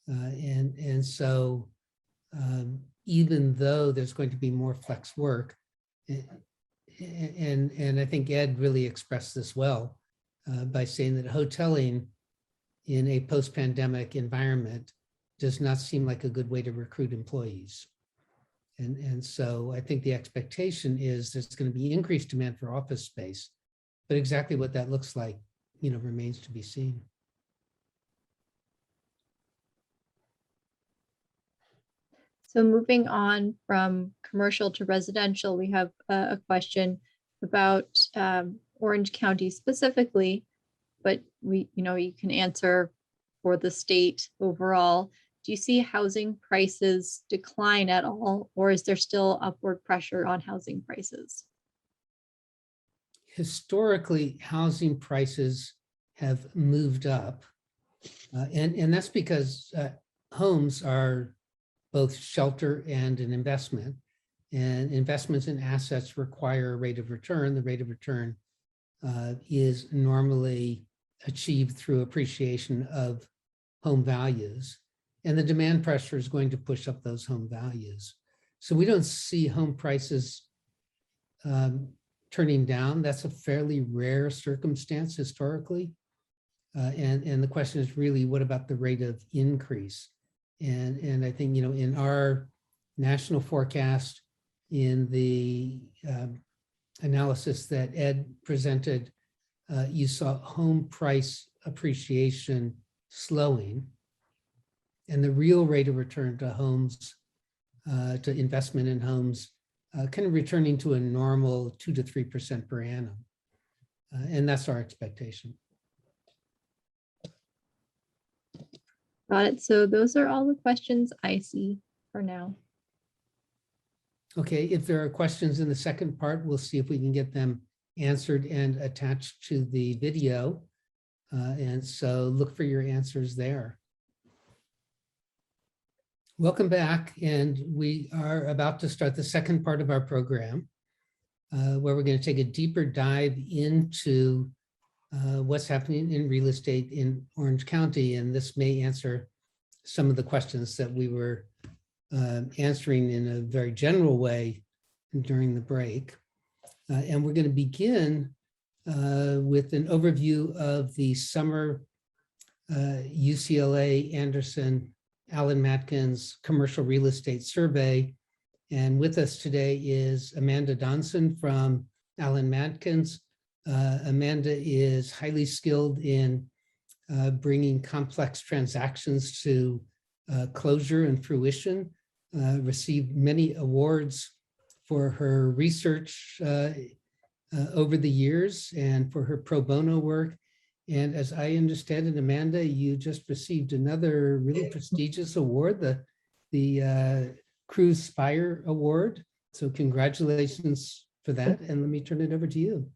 A: And so even though there's going to be more flex work, and I think Ed really expressed this well by saying that hoteling in a post-pandemic environment does not seem like a good way to recruit employees. And so I think the expectation is there's going to be increased demand for office space, but exactly what that looks like, you know, remains to be seen.
E: So moving on from commercial to residential, we have a question about Orange County specifically, but you can answer for the state overall. Do you see housing prices decline at all, or is there still upward pressure on housing prices?
A: Historically, housing prices have moved up, and that's because homes are both shelter and an investment, and investments in assets require a rate of return. The rate of return is normally achieved through appreciation of home values, and the demand pressure is going to push up those home values. So we don't see home prices turning down. That's a fairly rare circumstance historically. And the question is really, what about the rate of increase? And I think, you know, in our national forecast, in the analysis that Ed presented, you saw home price appreciation slowing, and the real rate of return to homes, to investment in homes, kind of returning to a normal 2 to 3% per annum. And that's our expectation.
E: Got it. So those are all the questions I see for now.
A: Okay, if there are questions in the second part, we'll see if we can get them answered and attached to the video. And so look for your answers there. Welcome back, and we are about to start the second part of our program, where we're going to take a deeper dive into what's happening in real estate in Orange County, and this may answer some of the questions that we were answering in a very general way during the break. And we're going to begin with an overview of the summer UCLA Anderson Alan Matkins Commercial Real Estate Survey. And with us today is Amanda Donson from Alan Matkins. Amanda is highly skilled in bringing complex transactions to closure and fruition, received many awards for her research over the years and for her pro bono work. And as I understand it, Amanda, you just received another really prestigious award, the Cruise Spire Award. So congratulations for that. And let me turn it over to you.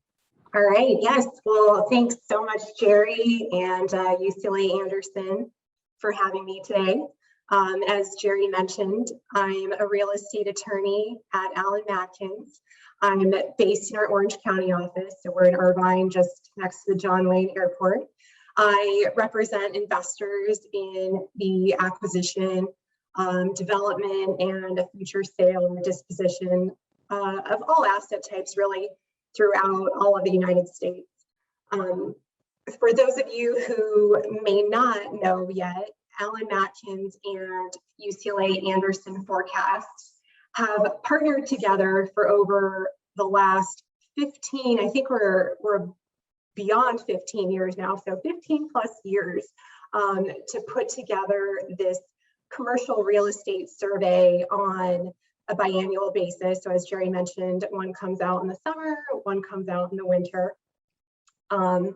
F: All right. Yes. Well, thanks so much, Jerry and UCLA Anderson for having me today. As Jerry mentioned, I'm a real estate attorney at Alan Matkins. I'm based in our Orange County office, so we're in Irvine, just next to the John Wayne Airport. I represent investors in the acquisition, development, and a future sale or disposition of all asset types, really, throughout all of the United States. For those of you who may not know yet, Alan Matkins and UCLA Anderson Forecast have partnered together for over the last 15, I think we're beyond 15 years now, so 15 plus years, to put together this commercial real estate survey on a biannual basis. So as Jerry mentioned, one comes out in the summer, one comes out in the winter. And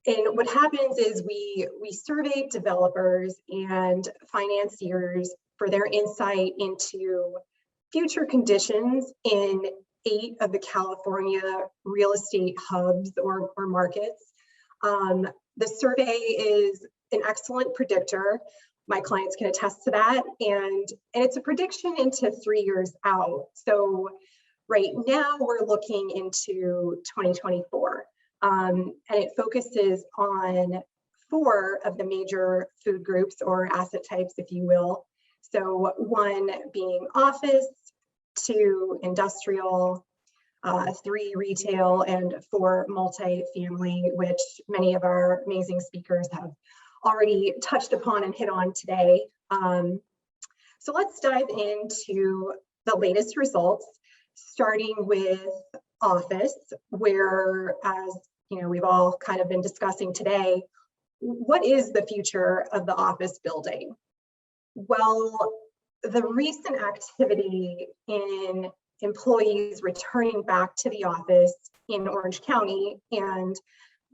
F: what happens is we survey developers and financiers for their insight into future conditions in 8 of the California real estate hubs or markets. The survey is an excellent predictor My clients can attest to that. And it's a prediction into 3 years out. So right now we're looking into 2024. And it focuses on 4 of the major food groups or asset types, if you will. So 1 being office, 2 industrial, 3 retail, and 4 multifamily, which many of our amazing speakers have already touched upon and hit on today. So let's dive into the latest results, starting with office, where, as you know, we've all kind of been discussing today, what is the future of the office building? Well, the recent activity in employees returning back to the office in Orange County, and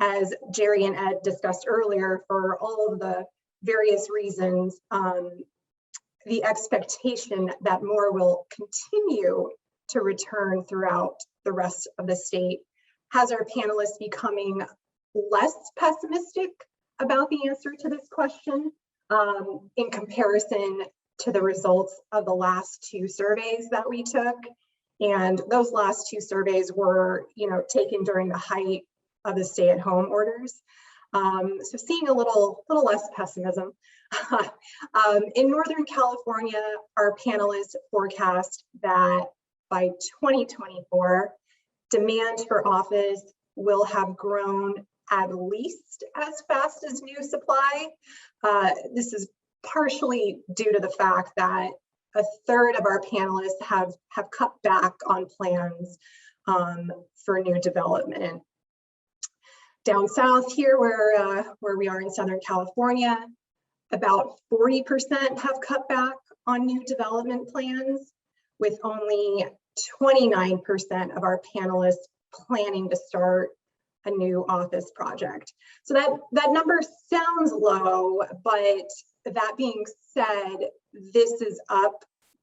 F: as Jerry and Ed discussed earlier, for all of the various reasons, the expectation that more will continue to return throughout the rest of the state has our panelists becoming less pessimistic about the answer to this question in comparison to the results of the last 2 surveys that we took. And those last 2 surveys were, taken during the height of the stay-at-home orders. So seeing a little less pessimism. In Northern California, our panelists forecast that by 2024, demand for office will have grown at least as fast as new supply. This is partially due to the fact that 1/3 of our panelists have cut back on plans for new development. Down south here, where we are in Southern California, about 40% have cut back on new development plans, with only 29% of our panelists planning to start a new office project. So that number sounds low, but that being said, this is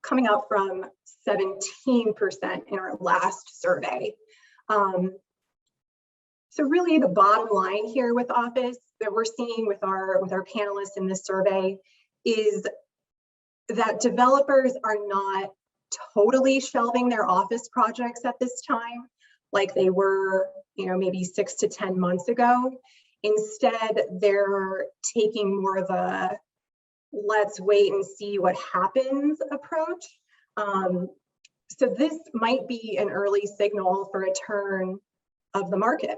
F: coming up from 17% in our last survey. So really the bottom line here with office that we're seeing with our panelists in this survey is that developers are not totally shelving their office projects at this time, like they were, maybe 6 to 10 months ago. Instead, they're taking more of a let's wait and see what happens approach. So this might be an early signal for a turn of the market.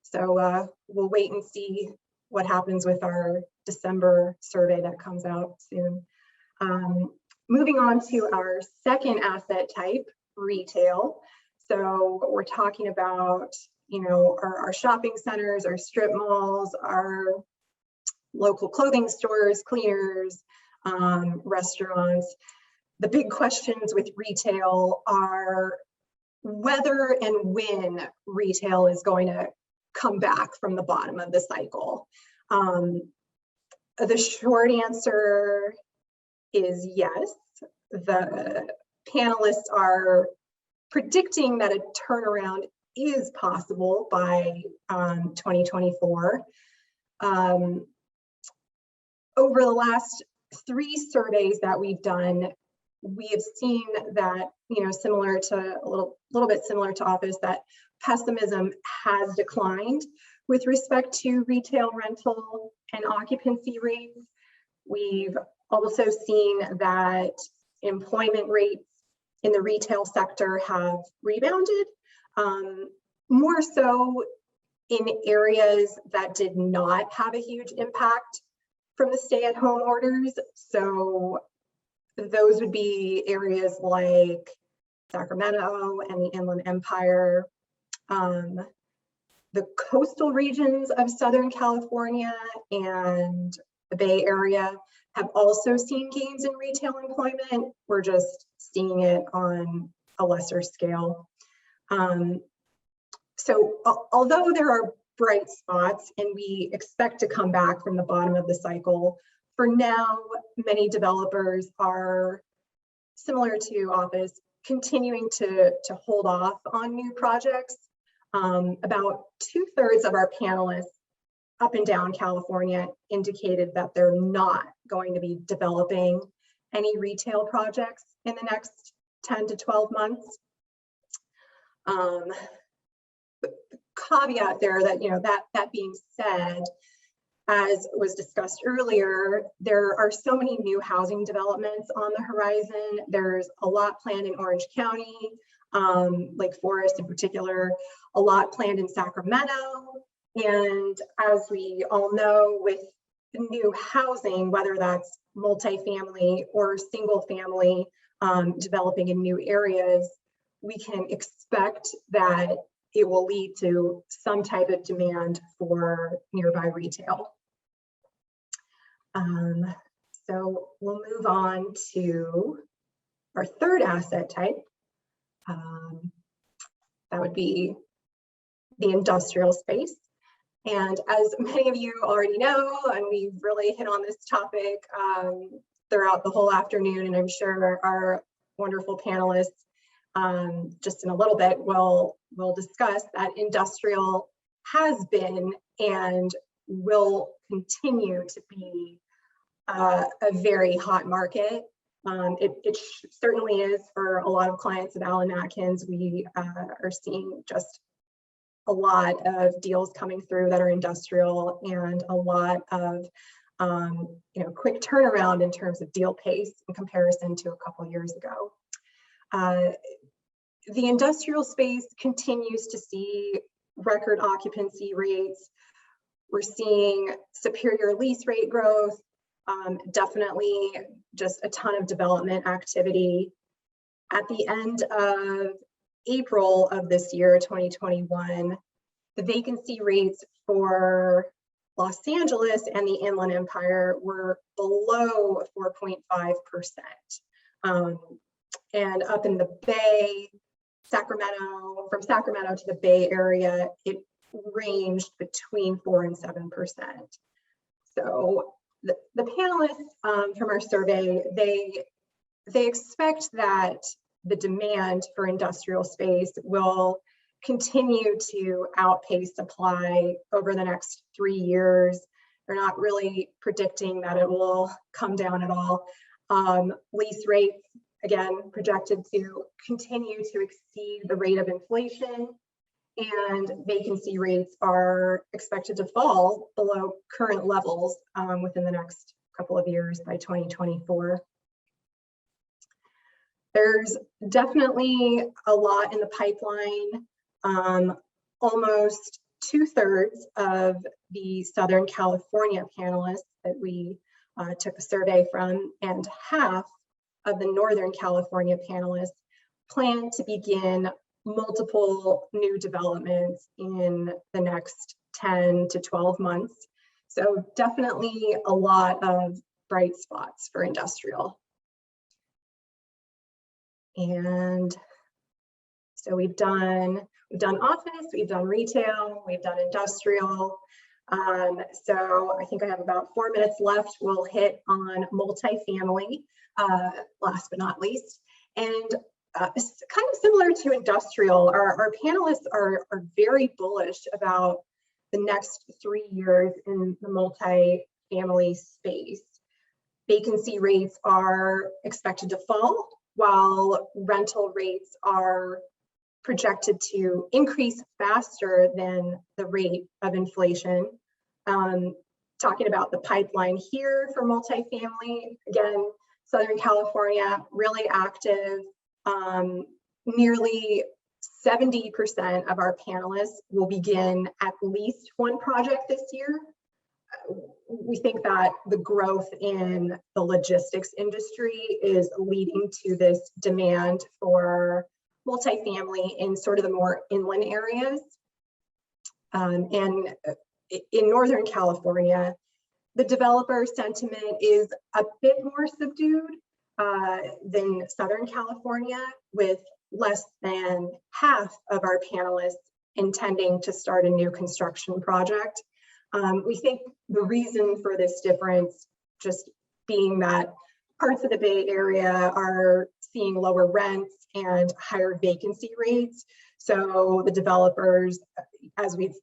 F: So we'll wait and see what happens with our December survey that comes out soon. Moving on to our second asset type, retail. So we're talking about, our shopping centers, our strip malls, our local clothing stores, cleaners, restaurants. The big questions with retail are whether and when retail is going to come back from the bottom of the cycle. The short answer is yes. The panelists are predicting that a turnaround is possible by 2024. Over the last 3 surveys that we've done, we have seen that, similar to a little bit similar to office, that pessimism has declined with respect to retail rental and occupancy rates. We've also seen that employment rates in the retail sector have rebounded, more so in areas that did not have a huge impact from the stay-at-home orders. So those would be areas like Sacramento and the Inland Empire, the coastal regions of Southern California and the Bay Area have also seen gains in retail employment. We're just seeing it on a lesser scale. So although there are bright spots and we expect to come back from the bottom of the cycle, for now, many developers are, similar to office, continuing to hold off on new projects. About 2/3 of our panelists up and down California indicated that they're not going to be developing any retail projects in the next 10 to 12 months. The caveat there that, that being said, as was discussed earlier, there are so many new housing developments on the horizon. There's a lot planned in Orange County, Lake Forest in particular, a lot planned in Sacramento. And as we all know, with new housing, whether that's multifamily or single family developing in new areas, we can expect that it will lead to some type of demand for nearby retail. So we'll move on to our third asset type. That would be the industrial space. And as many of you already know, and we've really hit on this topic throughout the whole afternoon, and I'm sure our wonderful panelists just in a little bit will discuss that industrial has been and will continue to be a very hot market. It certainly is for a lot of clients of Allen Atkins. We are seeing just a lot of deals coming through that are industrial and a lot of quick turnaround in terms of deal pace in comparison to a couple years ago. The industrial space continues to see record occupancy rates. We're seeing superior lease rate growth, definitely just a ton of development activity. At the end of April of this year, 2021, the vacancy rates for Los Angeles and the Inland Empire were below 4.5%. And up in the Bay, Sacramento, from Sacramento to the Bay Area, it ranged between 4 and 7%. So the panelists from our survey, they expect that the demand for industrial space will continue to outpace supply over the next 3 years. They're not really predicting that it will come down at all. Lease rates, again, projected to continue to exceed the rate of inflation, and vacancy rates are expected to fall below current levels within the next couple of years by 2024. There's definitely a lot in the pipeline. Almost 2/3 of the Southern California panelists that we took a survey from, and half of the Northern California panelists plan to begin multiple new developments in the next 10 to 12 months. So definitely a lot of bright spots for industrial. And so we've done office, we've done retail, we've done industrial. So I think I have about 4 minutes left. We'll hit on multifamily, last but not least. And it's kind of similar to industrial. Our panelists are very bullish about the next 3 years in the multifamily space. Vacancy rates are expected to fall, while rental rates are projected to increase faster than the rate of inflation. Talking about the pipeline here for multifamily, again, Southern California, really active. Nearly 70% of our panelists will begin at least one project this year. We think that the growth in the logistics industry is leading to this demand for multifamily in sort of the more inland areas. And in Northern California, the developer sentiment is a bit more subdued than Southern California, with less than half of our panelists intending to start a new construction project. We think the reason for this difference just being that parts of the Bay Area are seeing lower rents and higher vacancy rates. So the developers, as we've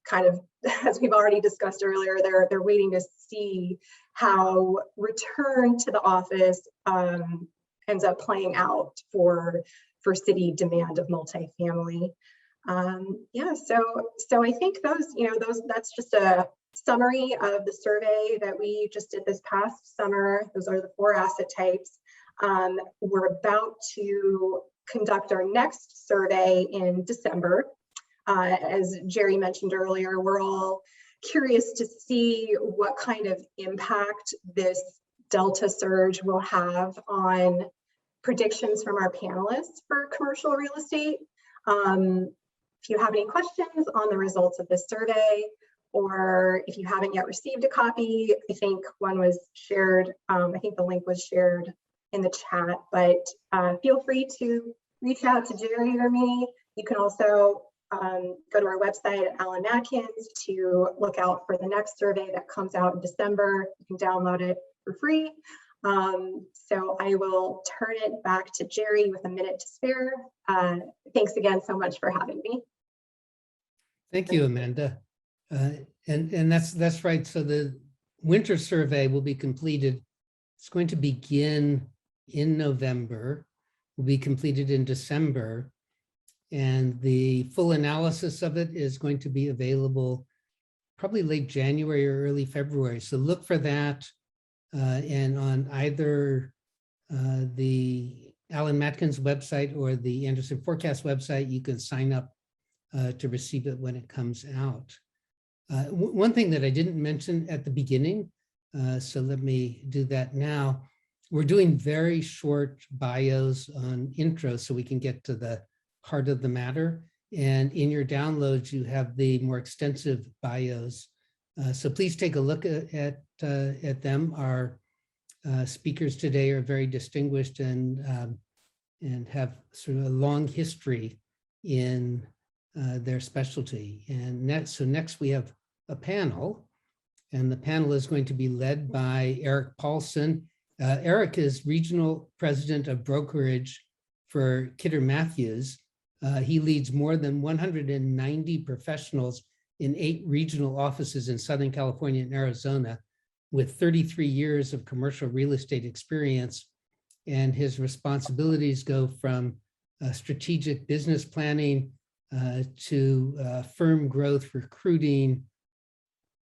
F: as we've already discussed earlier, they're waiting to see how return to the office ends up playing out for city demand of multifamily. Yeah, so I think that's just a summary of the survey that we just did this past summer. Those are the 4 asset types. We're about to conduct our next survey in December. As Jerry mentioned earlier, we're all curious to see what kind of impact this Delta surge will have on predictions from our panelists for commercial real estate. If you have any questions on the results of this survey, or if you haven't yet received a copy, I think one was shared. I think the link was shared in the chat, but feel free to reach out to Jerry or me. You can also go to our website at Allen Atkins to look out for the next survey that comes out in December. You can download it for free. So I will turn it back to Jerry with a minute to spare. Thanks again so much for having me.
A: Thank you, Amanda. And that's right. So the winter survey will be completed. It's going to begin in November, will be completed in December. And the full analysis of it is going to be available probably late January or early February. So look for that. And on either the Allen Matkins website or the Anderson Forecast website, you can sign up to receive it when it comes out. One thing that I didn't mention at the beginning, so let me do that now. We're doing very short bios on intro so we can get to the heart of the matter. And in your downloads, you have the more extensive bios. So please take a look at them. Our speakers today are very distinguished and have sort of a long history in their specialty. And next we have a panel, and the panel is going to be led by Eric Paulson. Eric is regional president of brokerage for Kidder Matthews. He leads more than 190 professionals in 8 regional offices in Southern California and Arizona, with 33 years of commercial real estate experience. And his responsibilities go from strategic business planning to firm growth, recruiting,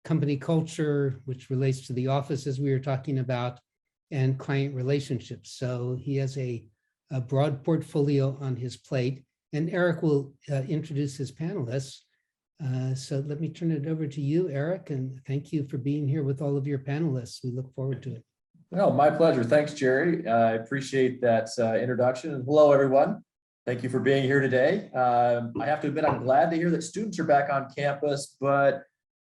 A: company culture, which relates to the offices we were talking about, and client relationships. So he has a broad portfolio on his plate, and Eric will introduce his panelists. So let me turn it over to you, Eric, and thank you for being here with all of your panelists. We look forward to it.
G: Well, my pleasure. Thanks, Jerry. I appreciate that introduction. And hello, everyone. Thank you for being here today. I have to admit, I'm glad to hear that students are back on campus, but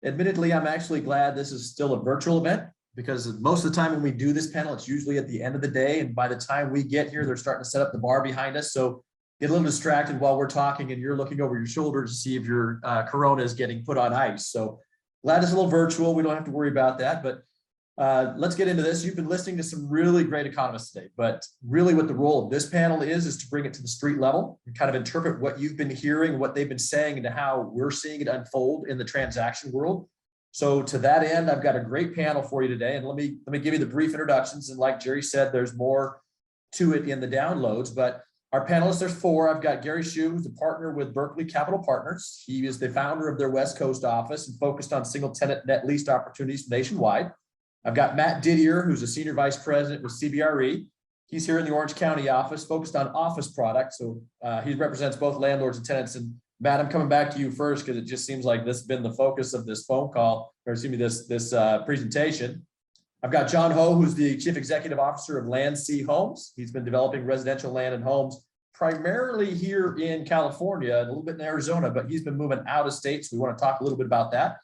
G: admittedly, I'm actually glad this is still a virtual event, because most of the time when we do this panel, it's usually at the end of the day. And by the time we get here, they're starting to set up the bar behind us. So get a little distracted while we're talking and you're looking over your shoulder to see if your Corona is getting put on ice. So glad it's a little virtual. We don't have to worry about that, but let's get into this. You've been listening to some really great economists today, but really what the role of this panel is to bring it to the street level and kind of interpret what you've been hearing, what they've been saying, and how we're seeing it unfold in the transaction world. So to that end, I've got a great panel for you today, and let me give you the brief introductions. And like Jerry said, there's more to it in the downloads, but our panelists, there's 4. I've got Gary Shue, who's a partner with Berkeley Capital Partners. He is the founder of their West Coast office and focused on single tenant net leased opportunities nationwide. I've got Matt Didier, who's a senior vice president with CBRE. He's here in the Orange County office, focused on office products. So he represents both landlords and tenants. And Matt, I'm coming back to you first because it just seems like this has been the focus of this phone call, or excuse me, this presentation. I've got John Ho, who's the chief executive officer of Land C Homes. He's been developing residential land and homes primarily here in California and a little bit in Arizona, but he's been moving out of state. So we want to talk a little bit about that.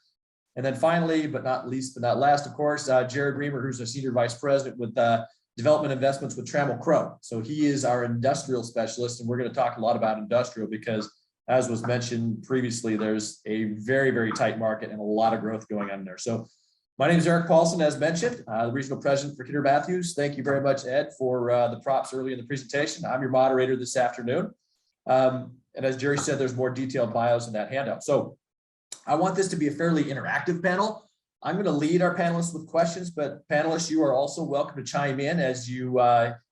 G: And then finally, but not least, but not last, of course, Jared Reamer, who's a senior vice president with development investments with Trammell Crow. So he is our industrial specialist, and we're going to talk a lot about industrial because, as was mentioned previously, there's a very, very tight market and a lot of growth going on there. So my name is Eric Paulson, as mentioned, the regional president for Kidder Matthews. Thank you very much, Ed, for the props early in the presentation. I'm your moderator this afternoon. And as Jerry said, there's more detailed bios in that handout. So I want this to be a fairly interactive panel. I'm going to lead our panelists with questions, but panelists, you are also welcome to chime in as you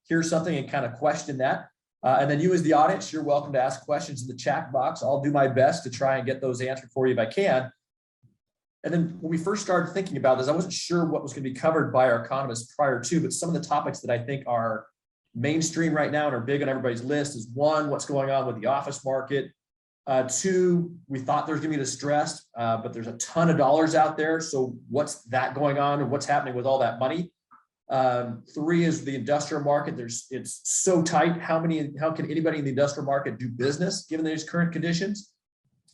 G: hear something and kind of question that. And then you as the audience, you're welcome to ask questions in the chat box. I'll do my best to try and get those answered for you if I can. And then when we first started thinking about this, I wasn't sure what was going to be covered by our economists prior to, but some of the topics that I think are mainstream right now and are big on everybody's list is one, what's going on with the office market. Two, we thought there's going to be distress, but there's a ton of dollars out there. So what's that going on and what's happening with all that money? Three is the industrial market. It's so tight. How can anybody in the industrial market do business given these current conditions?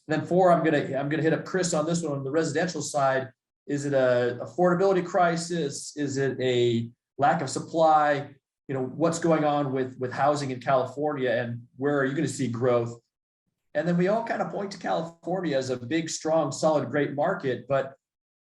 G: And then four, I'm gonna hit up Chris on this one. On the residential side, is it a affordability crisis? Is it a lack of supply? You know, what's going on with housing in California and where are you going to see growth? And then we all kind of point to California as a big, strong, solid, great market. But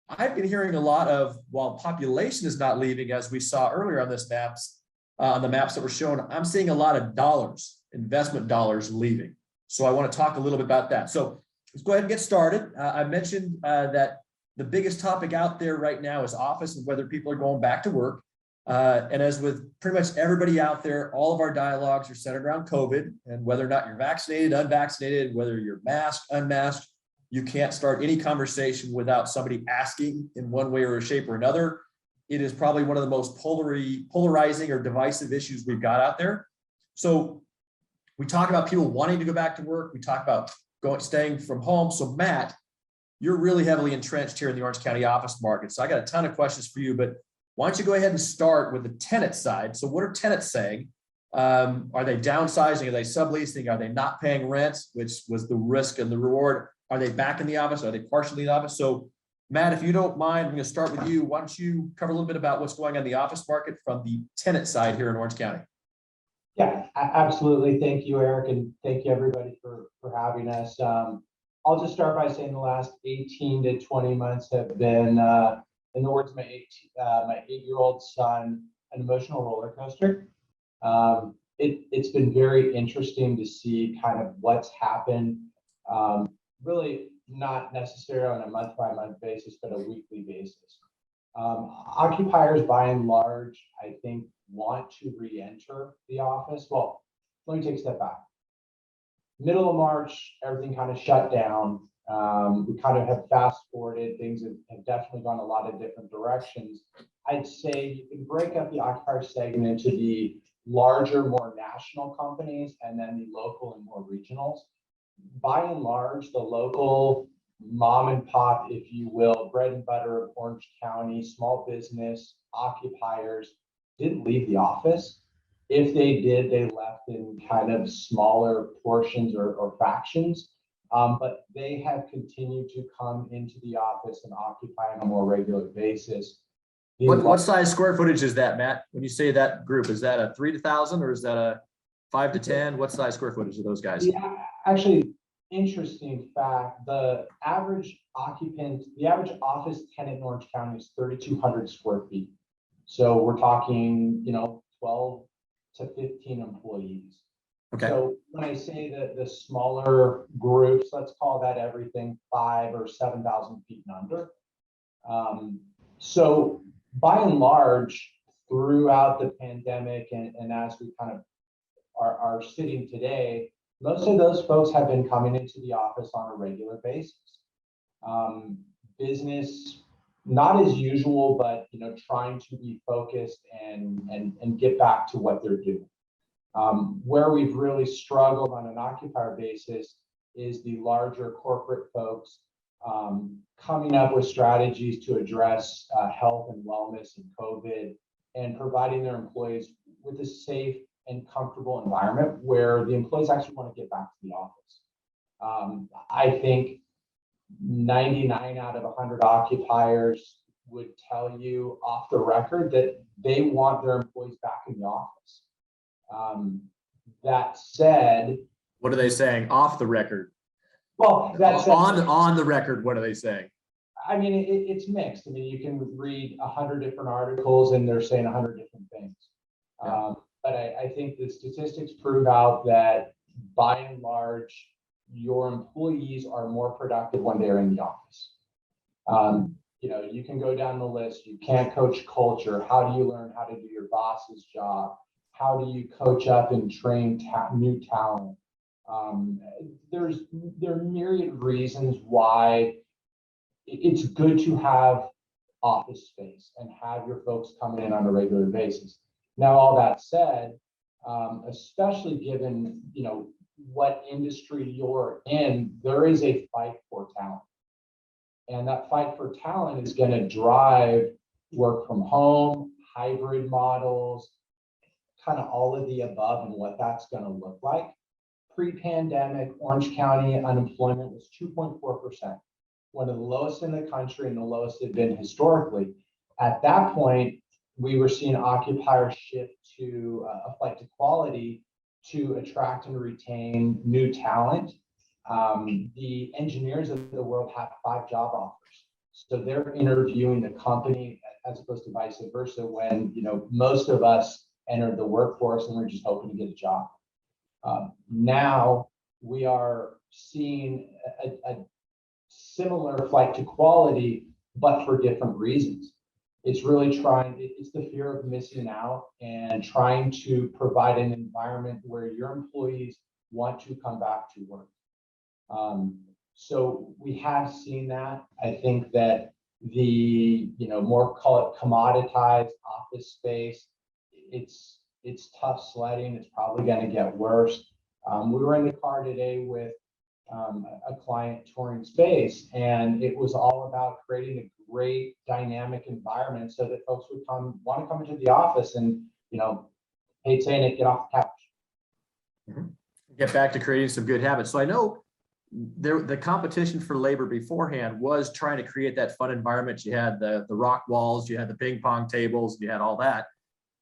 G: I've been hearing a lot of, while population is not leaving, as we saw earlier on on the maps that were shown, I'm seeing a lot of dollars, investment dollars leaving. So I want to talk a little bit about that. So let's go ahead and get started. I mentioned that the biggest topic out there right now is office and whether people are going back to work. And as with pretty much everybody out there, all of our dialogues are centered around COVID and whether or not you're vaccinated, unvaccinated, whether you're masked, unmasked. You can't start any conversation without somebody asking in one way or shape or another. It is probably one of the most polarizing or divisive issues we've got out there. So we talk about people wanting to go back to work. We talk about staying from home. So Matt, you're really heavily entrenched here in the Orange County office market. So I got a ton of questions for you, but why don't you go ahead and start with the tenant side? So what are tenants saying? Are they downsizing? Are they subleasing? Are they not paying rent, which was the risk and the reward? Are they back in the office? Are they partially in the office? So Matt, if you don't mind, I'm going to start with you. Why don't you cover a little bit about what's going on in the office market from the tenant side here in Orange County?
H: Yeah, absolutely. Thank you, Eric, and thank you everybody for having us. I'll just start by saying the last 18 to 20 months have been, in the words of my 8-year-old son, an emotional roller coaster. It's been very interesting to see kind of what's happened, really not necessarily on a month-by-month basis, but a weekly basis. Occupiers, by and large, I think, want to re-enter the office. Well, let me take a step back. Middle of March, everything kind of shut down. We kind of have fast forwarded. Things have definitely gone a lot of different directions. I'd say you can break up the occupier segment into the larger, more national companies and then the local and more regionals. By and large, the local mom and pop, if you will, bread and butter of Orange County, small business occupiers didn't leave the office. If they did, they left in kind of smaller portions or fractions. But they have continued to come into the office and occupy on a more regular basis.
G: What size square footage is that, Matt? When you say that group, is that a 3 to 1,000 or is that a 5 to 10? What size square footage are those guys?
H: Yeah, actually, interesting fact, the average occupant, the average office tenant in Orange County is 3,200 square feet. So we're talking, 12 to 15 employees.
G: Okay.
H: So when I say that the smaller groups, let's call that everything 5 or 7,000 feet and under. So by and large, throughout the pandemic and as we kind of are sitting today, most of those folks have been coming into the office on a regular basis. Business, not as usual, but trying to be focused and get back to what they're doing. Where we've really struggled on an occupier basis is the larger corporate folks coming up with strategies to address health and wellness and COVID and providing their employees with a safe and comfortable environment where the employees actually want to get back to the office. I think 99 out of 100 occupiers would tell you off the record that they want their employees back in the office. That said,
G: what are they saying off the record?
H: Well, that's
G: on the record. What are they saying?
H: I mean, it's mixed. I mean, you can read 100 different articles and they're saying 100 different things.
G: Yeah.
H: But I think the statistics prove out that by and large, your employees are more productive when they're in the office. You can go down the list. You can't coach culture. How do you learn how to do your boss's job? How do you coach up and train new talent? There are myriad reasons why it's good to have office space and have your folks coming in on a regular basis. Now, all that said, especially given what industry you're in, there is a fight for talent. And that fight for talent is going to drive work from home, hybrid models, kind of all of the above and what that's going to look like. Pre-pandemic, Orange County unemployment was 2.4%, one of the lowest in the country and the lowest it had been historically. At that point, we were seeing occupiers shift to a flight to quality to attract and retain new talent. The engineers of the world have 5 job offers. So they're interviewing the company as opposed to vice versa when, most of us entered the workforce and we're just hoping to get a job. Now we are seeing a similar flight to quality, but for different reasons. It's really it's the fear of missing out and trying to provide an environment where your employees want to come back to work. So we have seen that. I think that the, more call it commoditized office space, it's tough sledding. It's probably going to get worse. We were in the car today with a client touring space, and it was all about creating a great dynamic environment so that folks would want to come into the office and, hate saying it, get off the couch.
G: Get back to creating some good habits. So I know the competition for labor beforehand was trying to create that fun environment. You had the rock walls, you had the ping pong tables, you had all that.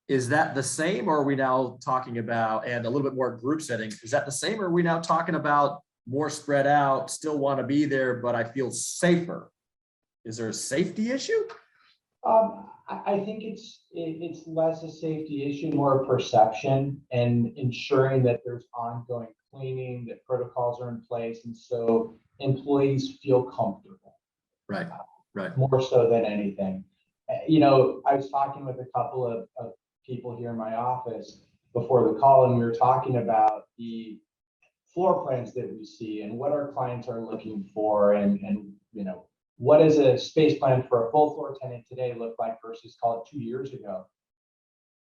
G: Is that the same, or are we now talking about, and a little bit more group setting, is that the same, or are we now talking about more spread out, still want to be there, but I feel safer? Is there a safety issue?
H: I think it's less a safety issue, more a perception, and ensuring that there's ongoing cleaning, that protocols are in place, and so employees feel comfortable.
G: Right.
H: More so than anything. I was talking with a couple of people here in my office before the call, and we were talking about the floor plans that we see and what our clients are looking for, and what does a space plan for a full floor tenant today look like versus, call it, 2 years ago.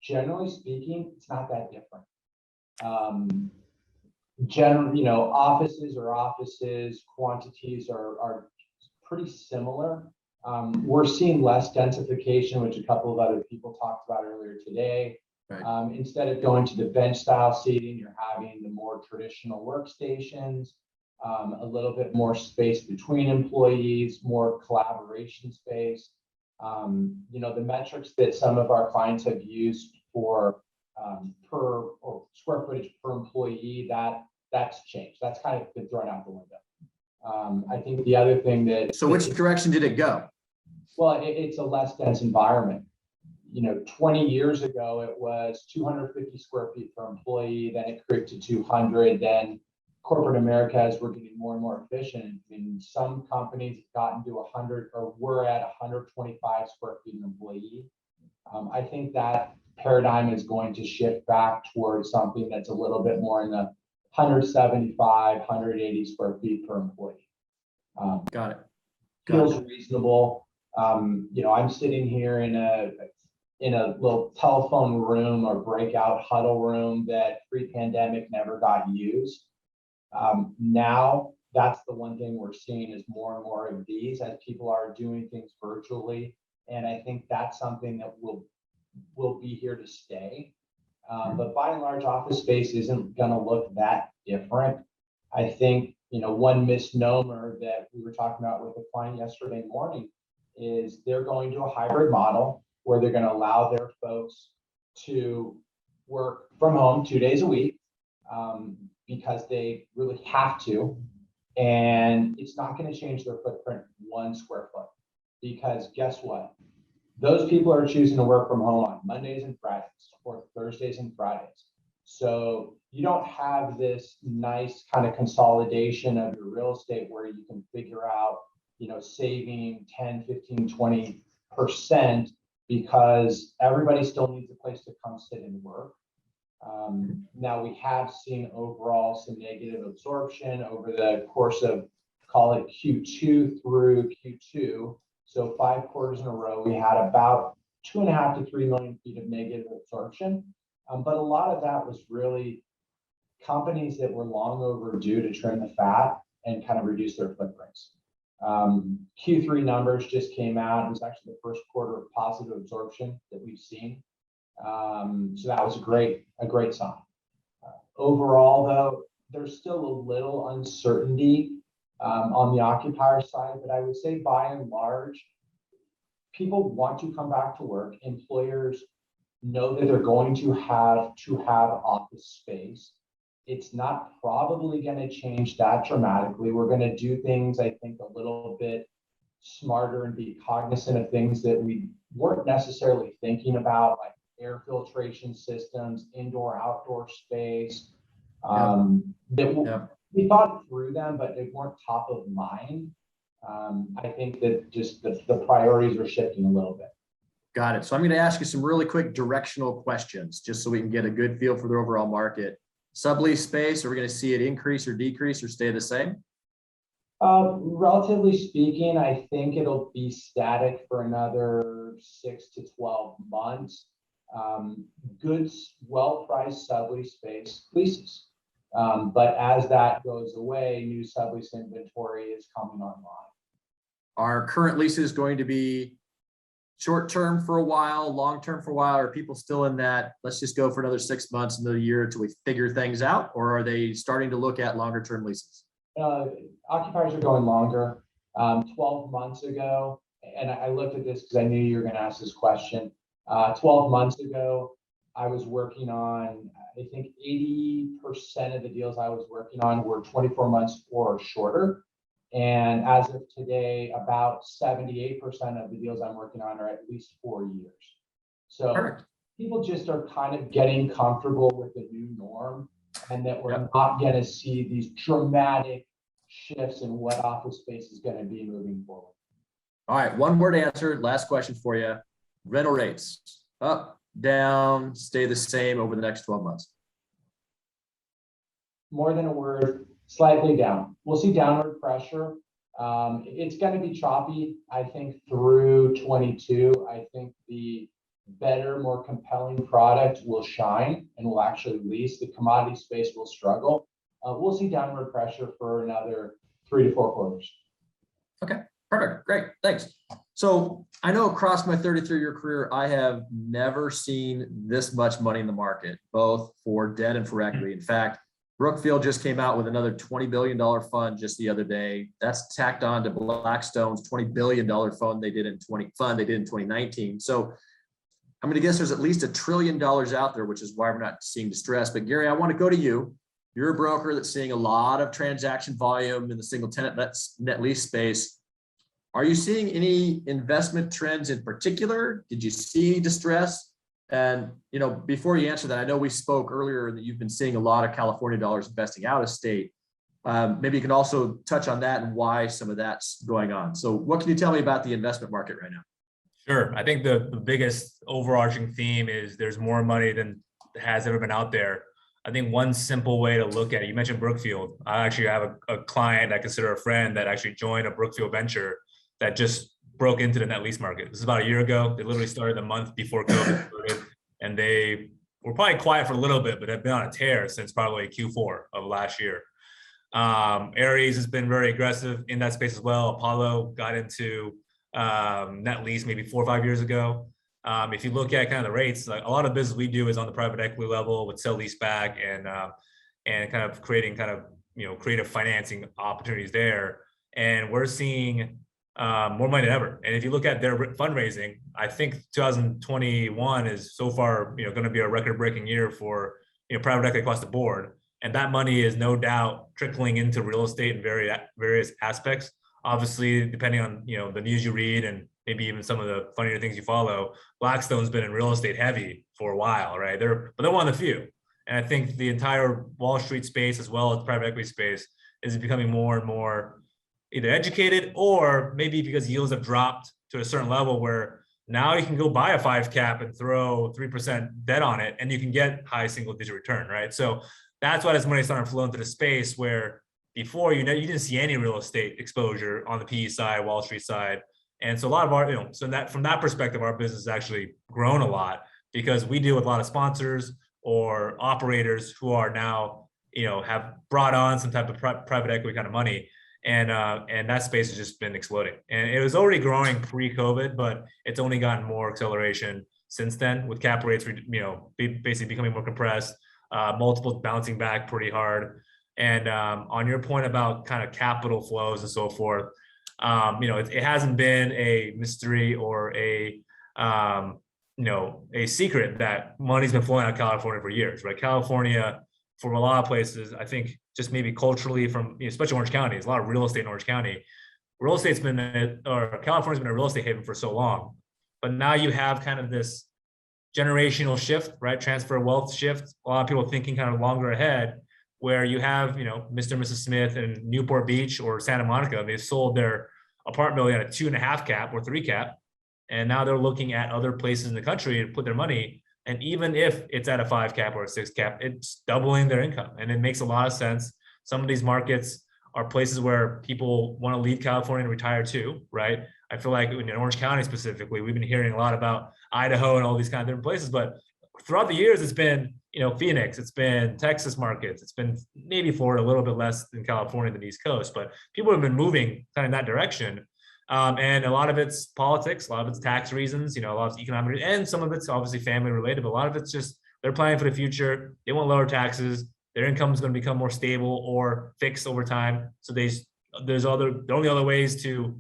H: Generally speaking, it's not that different. Offices are offices, quantities are pretty similar. We're seeing less densification, which a couple of other people talked about earlier today.
G: Right.
H: Instead of going to the bench style seating, you're having the more traditional workstations, a little bit more space between employees, more collaboration space. The metrics that some of our clients have used for per or square footage per employee, that's changed. That's kind of been thrown out the window. I think the other thing that—
G: So which direction did it go?
H: Well, it's a less dense environment. 20 years ago, it was 250 square feet per employee, then it crept to 200, then corporate America, as we're getting more and more efficient, and some companies have gotten to 100, or we're at 125 square feet an employee. I think that paradigm is going to shift back towards something that's a little bit more in the 175, 180 square feet per employee.
G: Got it.
H: Feels reasonable. I'm sitting here in a little telephone room or breakout huddle room that pre-pandemic never got used. Now that's the one thing we're seeing is more and more of these as people are doing things virtually. And I think that's something that will be here to stay. But by and large, office space isn't going to look that different. I think, one misnomer that we were talking about with a client yesterday morning is they're going to a hybrid model where they're going to allow their folks to work from home 2 days a week because they really have to. And it's not going to change their footprint 1 square foot, because guess what? Those people are choosing to work from home on Mondays and Fridays or Thursdays and Fridays. So you don't have this nice kind of consolidation of your real estate where you can figure out, saving 10, 15, 20% because everybody still needs a place to come sit and work. Now we have seen overall some negative absorption over the course of, call it Q2 through Q2. So 5 quarters in a row, we had about 2.5 to 3 million feet of negative absorption. But a lot of that was really companies that were long overdue to trim the fat and kind of reduce their footprints. Q3 numbers just came out. It was actually the first quarter of positive absorption that we've seen. So that was a great sign. Overall, though, there's still a little uncertainty on the occupier side, but I would say by and large, people want to come back to work. Employers know that they're going to have office space. It's not probably going to change that dramatically. We're going to do things, I think, a little bit smarter and be cognizant of things that we weren't necessarily thinking about, like air filtration systems, indoor, outdoor space. We thought through them, but they weren't top of mind. I think that just the priorities are shifting a little bit.
G: Got it. So I'm going to ask you some really quick directional questions, just so we can get a good feel for the overall market. Sublease space, are we going to see it increase or decrease or stay the same?
H: Relatively speaking, I think it'll be static for another 6 to 12 months. Good, well-priced sublease space leases. But as that goes away, new sublease inventory is coming online.
G: Are current leases going to be short-term for a while, long-term for a while? Are people still in that, let's just go for another 6 months, another year until we figure things out? Or are they starting to look at longer-term leases?
H: Occupiers are going longer. 12 months ago, and I looked at this because I knew you were going to ask this question. 12 months ago, I was working on, I think 80% of the deals I was working on were 24 months or shorter. And as of today, about 78% of the deals I'm working on are at least 4 years. So Perfect. People just are kind of getting comfortable with the new norm, and that we're not going to see these dramatic shifts in what office space is going to be moving forward.
G: All right, one word answer. Last question for you. Rental rates, up, down, stay the same over the next 12 months?
H: More than a word, slightly down. We'll see downward pressure. It's going to be choppy, I think, through 22. I think the better, more compelling product will shine and will actually lease. The commodity space will struggle. We'll see downward pressure for another 3 to 4 quarters.
G: Okay, perfect, great, thanks. So I know across my 33-year career, I have never seen this much money in the market, both for debt and for equity. In fact, Brookfield just came out with another $20 billion fund just the other day. That's tacked on to Blackstone's $20 billion fund they did in 2019. So I'm going to guess there's at least $1 trillion out there, which is why we're not seeing distress. But Gary, I want to go to you. You're a broker that's seeing a lot of transaction volume in the single tenant net lease space. Are you seeing any investment trends in particular? Did you see any distress? And, before you answer that, I know we spoke earlier that you've been seeing a lot of California dollars investing out of state. Maybe you can also touch on that and why some of that's going on. So what can you tell me about the investment market right now?
I: Sure. I think the biggest overarching theme is there's more money than has ever been out there. I think one simple way to look at it, you mentioned Brookfield. I actually have a client I consider a friend that actually joined a Brookfield venture that just broke into the net lease market. This is about a year ago. They literally started a month before COVID started, and they were probably quiet for a little bit, but have been on a tear since probably Q4 of last year. Ares has been very aggressive in that space as well. Apollo got into net lease maybe 4 or 5 years ago. If you look at kind of the rates, like a lot of business we do is on the private equity level with sell lease back and kind of creating creative financing opportunities there. And we're seeing more money than ever. And if you look at their fundraising, I think 2021 is so far, going to be a record-breaking year for, private equity across the board. And that money is no doubt trickling into real estate in various aspects. Obviously, depending on, the news you read and maybe even some of the funnier things you follow, Blackstone's been in real estate heavy for a while, right? But they're one of the few. And I think the entire Wall Street space, as well as private equity space, is becoming more and more either educated, or maybe because yields have dropped to a certain level where now you can go buy a 5 cap and throw 3% debt on it, and you can get high single-digit return, right? So that's why this money is starting to flow into the space where before, you didn't see any real estate exposure on the PE side, Wall Street side. And so a lot of our, so that from that perspective, our business has actually grown a lot because we deal with a lot of sponsors or operators who are now, have brought on some type of private equity kind of money. And that space has just been exploding. And it was already growing pre-COVID, but it's only gotten more acceleration since then, with cap rates, basically becoming more compressed, multiples bouncing back pretty hard. And on your point about kind of capital flows and so forth, it hasn't been a mystery or a secret that money's been flowing out of California for years, right? California, from a lot of places, I think just maybe culturally from, especially Orange County, there's a lot of real estate in Orange County. California's been a real estate haven for so long, but now you have kind of this generational shift, right? Transfer wealth shift. A lot of people thinking kind of longer ahead, where you have, Mr. and Mrs. Smith in Newport Beach or Santa Monica, they sold their apartment building at a 2.5 cap or 3 cap. And now they're looking at other places in the country to put their money. And even if it's at a 5 cap or a 6 cap, it's doubling their income. And it makes a lot of sense. Some of these markets are places where people want to leave California and retire to, right? I feel like in Orange County specifically, we've been hearing a lot about Idaho and all these kind of different places, but throughout the years, it's been, Phoenix, it's been Texas markets, it's been maybe Florida, a little bit less than California than the East Coast, but people have been moving kind of in that direction. And a lot of it's politics, a lot of it's tax reasons, a lot of it's economic, and some of it's obviously family related, but a lot of it's just they're planning for the future. They want lower taxes. Their income is going to become more stable or fixed over time. So the only other ways to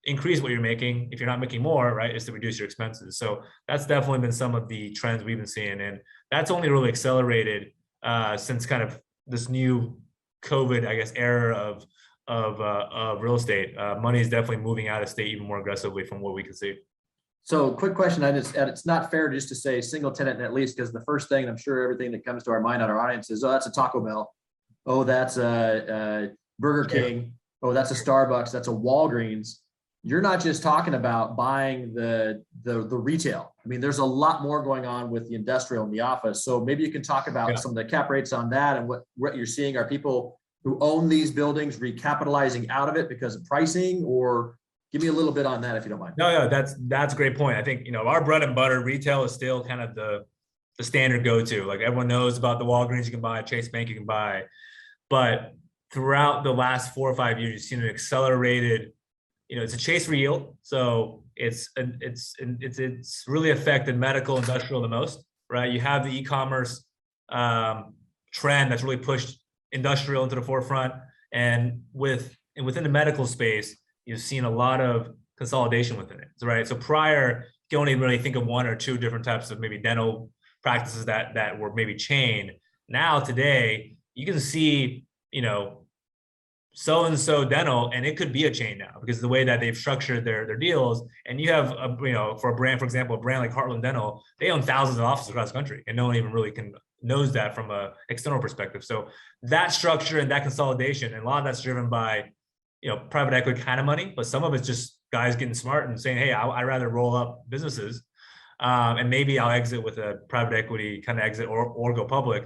I: increase what you're making, if you're not making more, right, is to reduce your expenses. So that's definitely been some of the trends we've been seeing. And that's only really accelerated since kind of this new COVID, I guess, era of real estate. Money is definitely moving out of state even more aggressively from what we can see.
G: So quick question, it's not fair just to say single tenant net lease, because the first thing, I'm sure everything that comes to our mind on our audience is, oh, that's a Taco Bell. Oh, that's a Burger King. Oh, that's a Starbucks. That's a Walgreens. You're not just talking about buying the retail. I mean, there's a lot more going on with the industrial and the office. So maybe you can talk about some of the cap rates on that and what you're seeing. Are people who own these buildings recapitalizing out of it because of pricing, or give me a little bit on that if you don't mind.
I: No, that's a great point. I think, our bread and butter retail is still kind of the standard go-to. Like everyone knows about the Walgreens you can buy, Chase Bank you can buy, but throughout the last 4 or 5 years, you've seen an accelerated, it's a chase for yield. So it's really affected medical, industrial the most, right? You have the e-commerce trend that's really pushed industrial into the forefront, and within the medical space, you've seen a lot of consolidation within it, right? So prior, you can only really think of 1 or 2 different types of maybe dental practices that were maybe chain. Now today, you can see, so-and-so dental, and it could be a chain now because of the way that they've structured their deals. And you have, for a brand, for example, a brand like Heartland Dental, they own thousands of offices across the country, and no one even really knows that from an external perspective. So that structure and that consolidation, and a lot of that's driven by, private equity kind of money, but some of it's just guys getting smart and saying, hey, I'd rather roll up businesses, and maybe I'll exit with a private equity kind of exit or go public.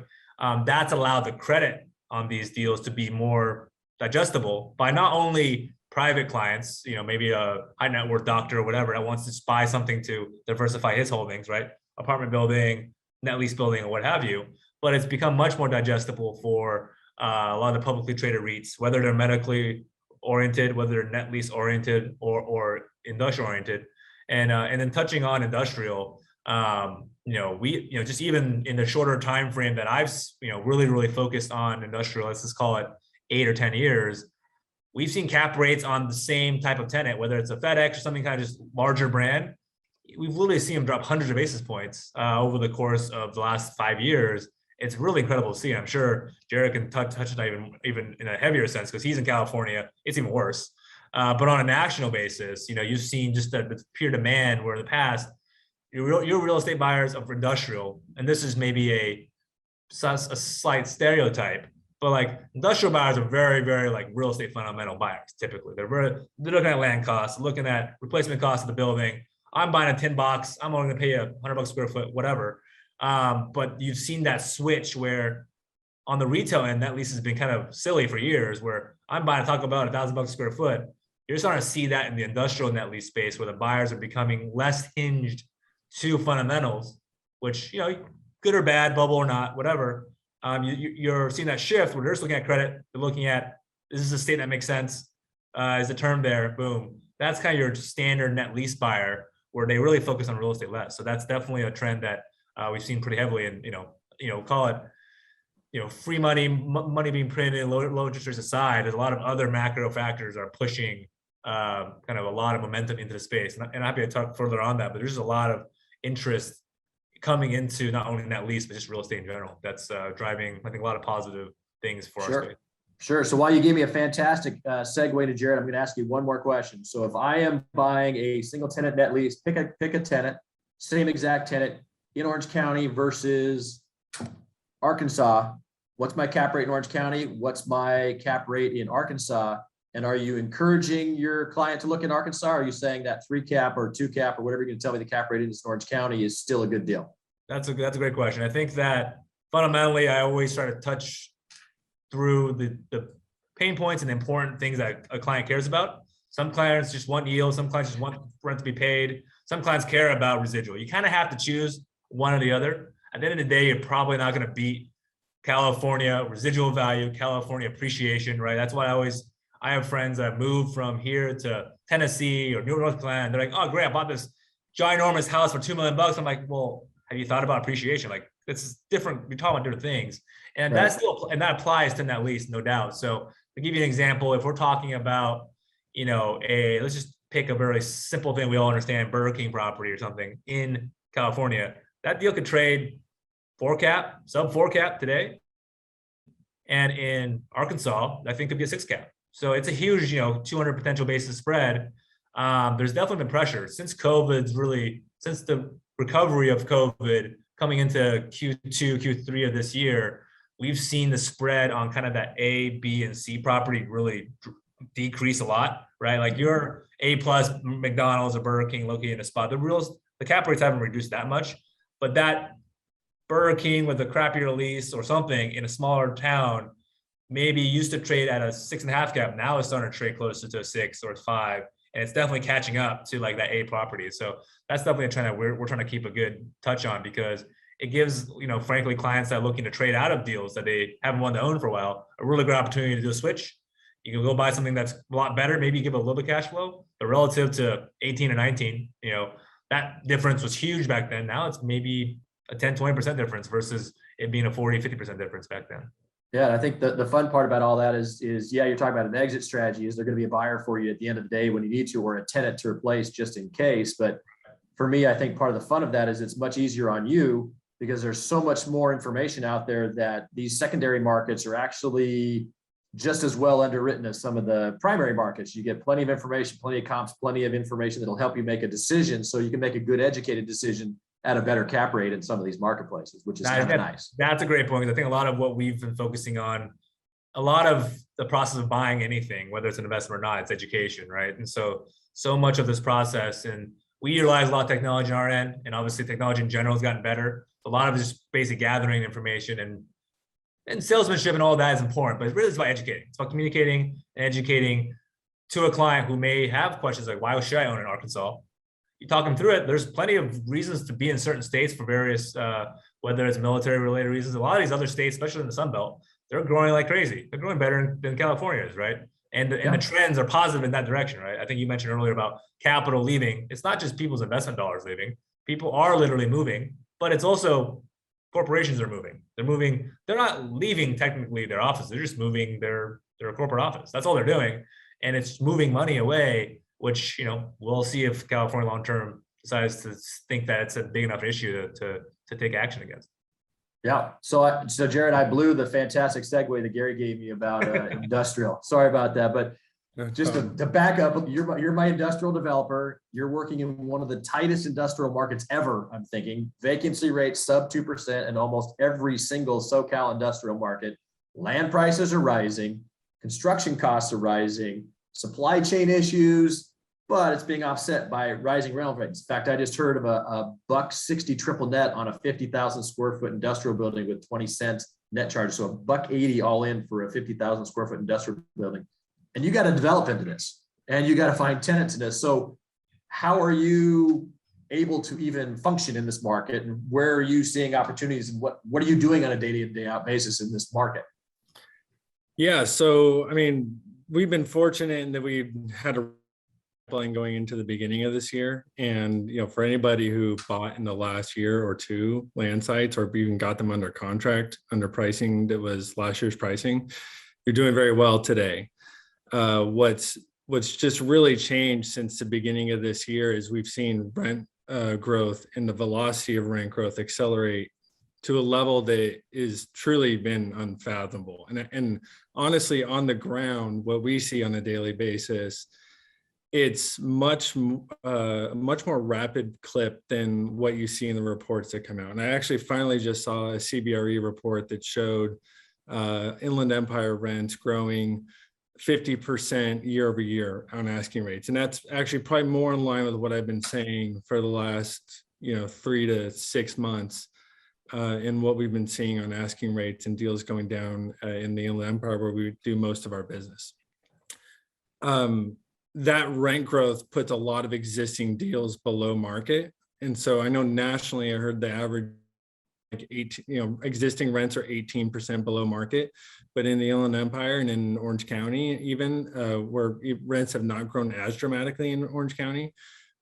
I: That's allowed the credit on these deals to be more digestible by not only private clients, maybe a high net worth doctor or whatever that wants to buy something to diversify his holdings, right? Apartment building, net lease building, or what have you. But it's become much more digestible for a lot of the publicly traded REITs, whether they're medically oriented, whether they're net lease oriented or industrial oriented. And then touching on industrial, just even in the shorter time frame that I've really focused on industrial, let's just call it 8 or 10 years, we've seen cap rates on the same type of tenant, whether it's a FedEx or something kind of just larger brand. We've literally seen them drop hundreds of basis points over the course of the last 5 years. It's really incredible to see. I'm sure Jared can touch on that even in a heavier sense because he's in California. It's even worse. But on a national basis, you've seen just the pure demand where in the past, your real estate buyers of industrial, and this is maybe a a slight stereotype, but like industrial buyers are very, very like real estate fundamental buyers. Typically, they're looking at land costs, looking at replacement costs of the building. I'm buying a tin box. I'm only going to pay you $100 square foot, whatever. But you've seen that switch where on the retail end, that lease has been kind of silly for years, where I'm buying a Taco Bell at $1,000 square foot. You're starting to see that in the industrial net lease space, where the buyers are becoming less hinged to fundamentals, which, good or bad, bubble or not, whatever. You're seeing that shift where they're just looking at credit. They're looking at, is this a state that makes sense? Is the term there? Boom. That's kind of your standard net lease buyer, where they really focus on real estate less. So that's definitely a trend that we've seen pretty heavily. And call it free money being printed, low interest rates aside, there's a lot of other macro factors are pushing kind of a lot of momentum into the space. And I'm happy to talk further on that, but there's just a lot of interest coming into not only net lease, but just real estate in general. That's driving, I think, a lot of positive things for our space.
G: Sure. So while you gave me a fantastic segue to Jared, I'm going to ask you one more question. So if I am buying a single tenant net lease, pick a tenant, same exact tenant in Orange County versus Arkansas, what's my cap rate in Orange County? What's my cap rate in Arkansas? And are you encouraging your client to look in Arkansas? Or are you saying that 3 cap or 2 cap or whatever you're going to tell me the cap rate is in Orange County is still a good deal?
I: That's a great question. I think that fundamentally, I always try to touch through the pain points and important things that a client cares about. Some clients just want yield. Some clients just want rent to be paid. Some clients care about residual. You kind of have to choose one or the other. At the end of the day, you're probably not going to beat California residual value, California appreciation, right? That's why I have friends that moved from here to Tennessee or New North Carolina. They're like, oh, great, I bought this ginormous house for $2 million. I'm like, well, have you thought about appreciation? Like, it's different. We're talking about different things. And
G: Right.
I: that applies to net lease, no doubt. So to give you an example, if we're talking about, let's just pick a very simple thing we all understand, Burger King property or something in California, that deal could trade 4 cap, sub 4 cap today. And in Arkansas, I think could be a 6 cap. So it's a huge, 200 potential basis spread. There's definitely been pressure since the recovery of COVID coming into Q2, Q3 of this year. We've seen the spread on kind of that A, B, and C property really decrease a lot, right? Like your A plus McDonald's or Burger King located in a spot, the cap rates haven't reduced that much, but that Burger King with a crappier lease or something in a smaller town maybe used to trade at a 6.5 cap. Now it's starting to trade closer to a 6 or a 5. And it's definitely catching up to like that A property. So that's definitely a trend that we're trying to keep a good touch on, because it gives, frankly, clients that are looking to trade out of deals that they haven't wanted to own for a while, a really good opportunity to do a switch. You can go buy something that's a lot better, maybe give a little bit of cash flow, but relative to 18 or 19, that difference was huge back then. Now it's maybe a 10, 20% difference versus it being a 40, 50% difference back then.
G: Yeah, I think the fun part about all that is you're talking about an exit strategy. Is there going to be a buyer for you at the end of the day when you need to, or a tenant to replace just in case? But for me, I think part of the fun of that is it's much easier on you, because there's so much more information out there that these secondary markets are actually just as well underwritten as some of the primary markets. You get plenty of information, plenty of comps, plenty of information that'll help you make a decision, so you can make a good educated decision at a better cap rate in some of these marketplaces, which is kind of nice.
I: That's a great point, because I think a lot of what we've been focusing on, a lot of the process of buying anything, whether it's an investment or not, it's education, right? And so much of this process, and we utilize a lot of technology on our end, and obviously technology in general has gotten better. A lot of it is just basic gathering information, and salesmanship and all that is important, but really it's about educating. It's about communicating and educating to a client who may have questions like, why should I own in Arkansas? You talk them through it. There's plenty of reasons to be in certain states for various, whether it's military related reasons. A lot of these other states, especially in the Sun Belt, they're growing like crazy. They're growing better than California is, right? And the trends are positive in that direction, right? I think you mentioned earlier about capital leaving. It's not just people's investment dollars leaving. People are literally moving, but it's also corporations are moving. They're moving. They're not leaving technically their office. They're just moving their corporate office. That's all they're doing. And it's moving money away, which, we'll see if California long-term decides to think that it's a big enough issue to take action against.
G: Yeah. So Jared, I blew the fantastic segue that Gary gave me about industrial. Sorry about that. But Just to back up, you're my industrial developer. You're working in one of the tightest industrial markets ever, I'm thinking. Vacancy rate sub 2% in almost every single SoCal industrial market. Land prices are rising, construction costs are rising, supply chain issues, but it's being offset by rising rental rates. In fact, I just heard of a $1.60 triple net on a 50,000 square foot industrial building with 20 cents net charge. So $1.80 all in for a 50,000 square foot industrial building. And you got to develop into this, and you got to find tenants in this. So how are you able to even function in this market, and where are you seeing opportunities, and what are you doing on a day in, day out basis in this market?
J: Yeah, so I mean, we've been fortunate in that we had a plan going into the beginning of this year, and for anybody who bought in the last year or two land sites, or even got them under contract under pricing that was last year's pricing, you're doing very well today. What's just really changed since the beginning of this year is we've seen rent growth and the velocity of rent growth accelerate to a level that is truly been unfathomable. And honestly, on the ground, what we see on a daily basis, it's much more rapid clip than what you see in the reports that come out. And I actually finally just saw a CBRE report that showed Inland Empire rents growing 50% year over year on asking rates. And that's actually probably more in line with what I've been saying for the last 3 to 6 months in what we've been seeing on asking rates and deals going down in the Inland Empire where we do most of our business. That rent growth puts a lot of existing deals below market. And so I know nationally, I heard the average like 18, existing rents are 18% below market, but in the Inland Empire and in Orange County, even where rents have not grown as dramatically in Orange County,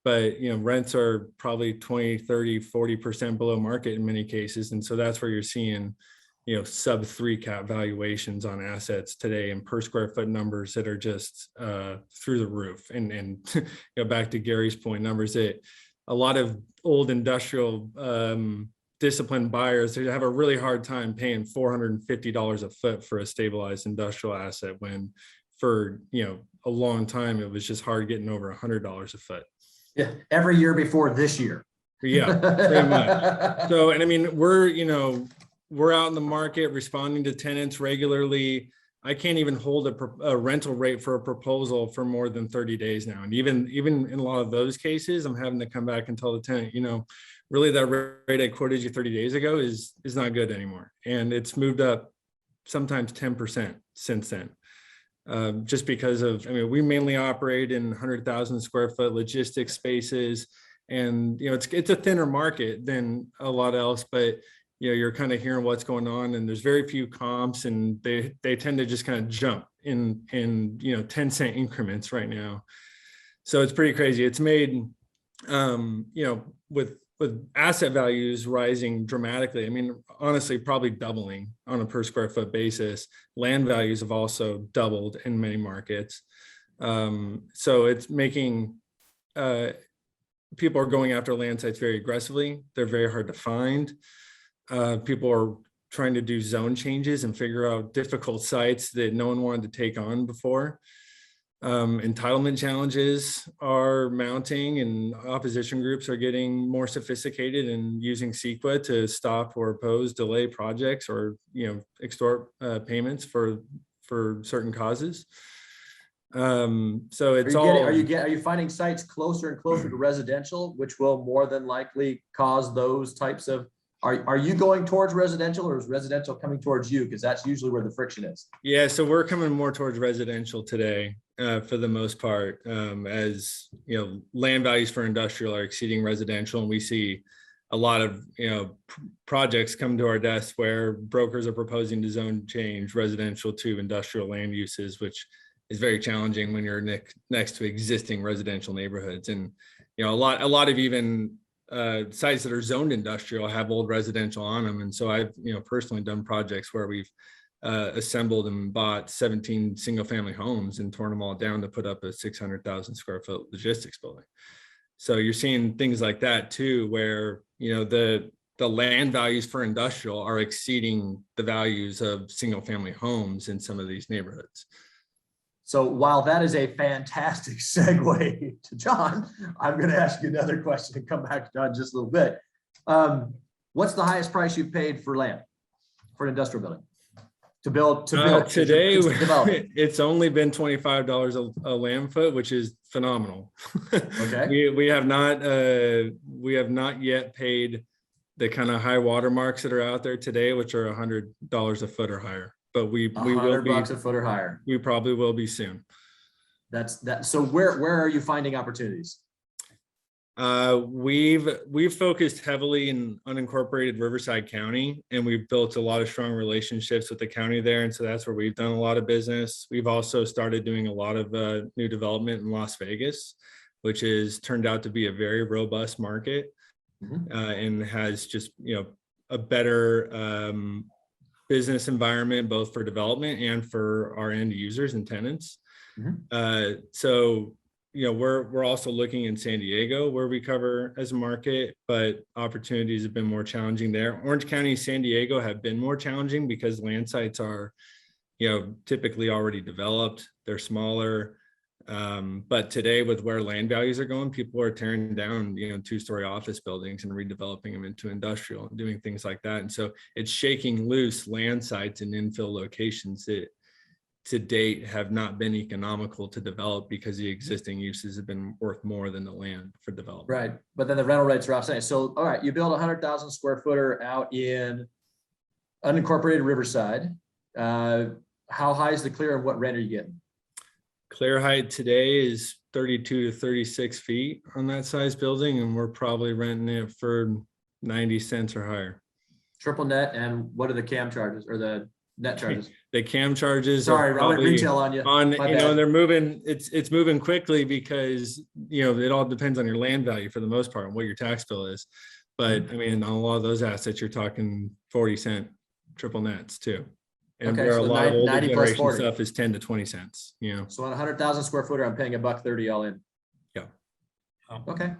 J: but rents are probably 20, 30, 40% below market in many cases. And so that's where you're seeing, sub 3 cap valuations on assets today and per square foot numbers that are just through the roof. And back to Gary's point, numbers that a lot of old industrial disciplined buyers, they have a really hard time paying $450 a foot for a stabilized industrial asset when for a long time it was just hard getting over $100 a foot.
G: Yeah, every year before this year.
J: Yeah, pretty much. So, and I mean, we're out in the market responding to tenants regularly. I can't even hold a rental rate for a proposal for more than 30 days now. And even in a lot of those cases, I'm having to come back and tell the tenant, really that rate I quoted you 30 days ago is not good anymore. And it's moved up sometimes 10% since then. Just because of, we mainly operate in 100,000 square foot logistics spaces. And, it's a thinner market than a lot else, but you're kind of hearing what's going on, and there's very few comps, and they tend to just kind of jump in 10-cent increments right now. So it's pretty crazy. It's made, with asset values rising dramatically, honestly, probably doubling on a per square foot basis. Land values have also doubled in many markets. So it's making, people are going after land sites very aggressively. They're very hard to find. People are trying to do zone changes and figure out difficult sites that no one wanted to take on before. Entitlement challenges are mounting, and opposition groups are getting more sophisticated and using CEQA to stop or oppose, delay projects, or extort payments for certain causes. So it's
G: are you finding sites closer and closer to residential, which will more than likely cause those types of? Are you going towards residential, or is residential coming towards you? Because that's usually where the friction is.
J: Yeah, so we're coming more towards residential today, for the most part, as land values for industrial are exceeding residential, and we see a lot of projects come to our desk where brokers are proposing to zone change residential to industrial land uses, which is very challenging when you're next to existing residential neighborhoods. And a lot of even sites that are zoned industrial have old residential on them. And so I've personally done projects where we've assembled and bought 17 single family homes and torn them all down to put up a 600,000 square foot logistics building. So you're seeing things like that too, where the land values for industrial are exceeding the values of single family homes in some of these neighborhoods.
G: So while that is a fantastic segue to John, I'm going to ask you another question and come back to John just a little bit. What's the highest price you've paid for land for an industrial building to build
J: today?
G: develop?
J: It's only been $25 a land foot, which is phenomenal.
G: Okay.
J: we have not yet paid the kind of high watermarks that are out there today, which are $100 a foot or higher. But we will be
G: $100 a foot or higher.
J: We probably will be soon.
G: That's that. So where are you finding opportunities?
J: We've focused heavily in unincorporated Riverside County, and we've built a lot of strong relationships with the county there. And so that's where we've done a lot of business. We've also started doing a lot of new development in Las Vegas, which has turned out to be a very robust market, and has just, a better business environment, both for development and for our end users and tenants. So, we're also looking in San Diego, where we cover as a market, but opportunities have been more challenging there. Orange County, San Diego have been more challenging because land sites are, typically already developed. They're smaller. But today, with where land values are going, people are tearing down, 2-story office buildings and redeveloping them into industrial and doing things like that. And so it's shaking loose land sites and infill locations that to date have not been economical to develop because the existing uses have been worth more than the land for development.
G: Right. But then the rental rates are offsetting. So, all right, you build 100,000 square footer out in unincorporated Riverside. How high is the clear and what rent are you getting?
J: Clear height today is 32 to 36 feet on that size building, and we're probably renting it for 90 cents or higher.
G: Triple net, and what are the CAM charges or the net charges?
J: The CAM charges.
G: Sorry, I went retail on you.
J: They're moving. It's moving quickly because it all depends on your land value for the most part and what your tax bill is. But I mean, on a lot of those assets, you're talking 40-cent triple nets too. And
G: Okay,
J: where
G: so
J: a lot of older
G: 90 plus
J: generation
G: 40.
J: stuff is 10 to 20 cents.
G: So on 100,000 square footer, I'm paying $1.30 all in.
J: Yeah.
G: Okay.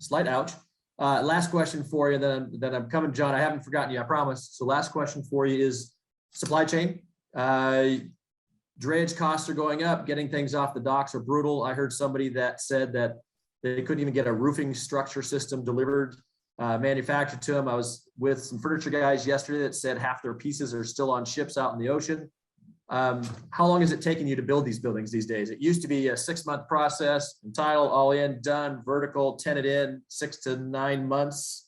G: Slight ouch. Last question for you, then I'm coming, John. I haven't forgotten you, I promise. So last question for you is supply chain. Drayage costs are going up. Getting things off the docks are brutal. I heard somebody that said that they couldn't even get a roofing structure system delivered, manufactured to them. I was with some furniture guys yesterday that said half their pieces are still on ships out in the ocean. How long is it taking you to build these buildings these days? It used to be a 6-month process, entitled, all in, done, vertical, tenant in, 6 to 9 months.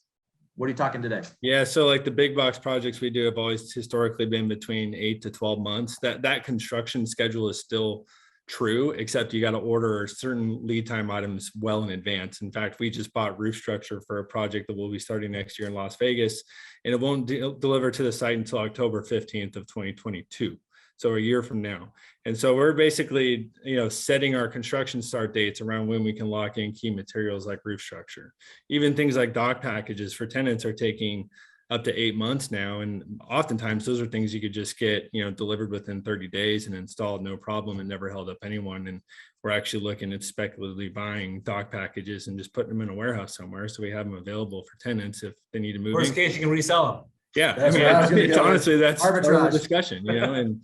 G: What are you talking today?
J: Yeah, so like the big box projects we do have always historically been between 8 to 12 months. That construction schedule is still true, except you got to order certain lead time items well in advance. In fact, we just bought roof structure for a project that we'll be starting next year in Las Vegas, and it won't deliver to the site until October 15th of 2022. So a year from now. And so we're basically, setting our construction start dates around when we can lock in key materials like roof structure. Even things like dock packages for tenants are taking up to 8 months now. And oftentimes those are things you could just get, delivered within 30 days and installed no problem and never held up anyone. And we're actually looking at speculatively buying dock packages and just putting them in a warehouse somewhere so we have them available for tenants if they need to move.
I: Worst case, you can resell them.
J: Yeah,
G: That's go
J: honestly, that's part of the
G: arbitrage
J: discussion, and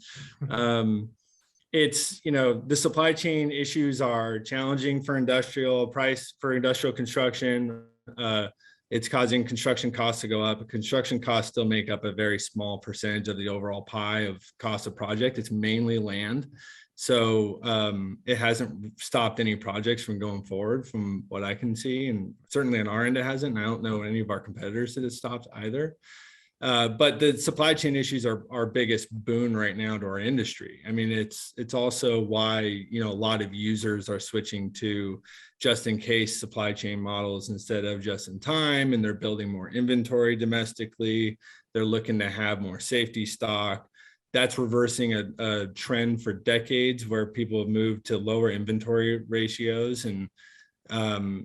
J: it's, the supply chain issues are challenging for industrial construction. It's causing construction costs to go up. Construction costs still make up a very small percentage of the overall pie of cost of project. It's mainly land. So it hasn't stopped any projects from going forward from what I can see. And certainly on our end, it hasn't. And I don't know any of our competitors that it stopped either. But the supply chain issues are our biggest boon right now to our industry. I mean, it's also why, a lot of users are switching to just in case supply chain models instead of just in time, and they're building more inventory domestically. They're looking to have more safety stock. That's reversing a trend for decades where people have moved to lower inventory ratios. And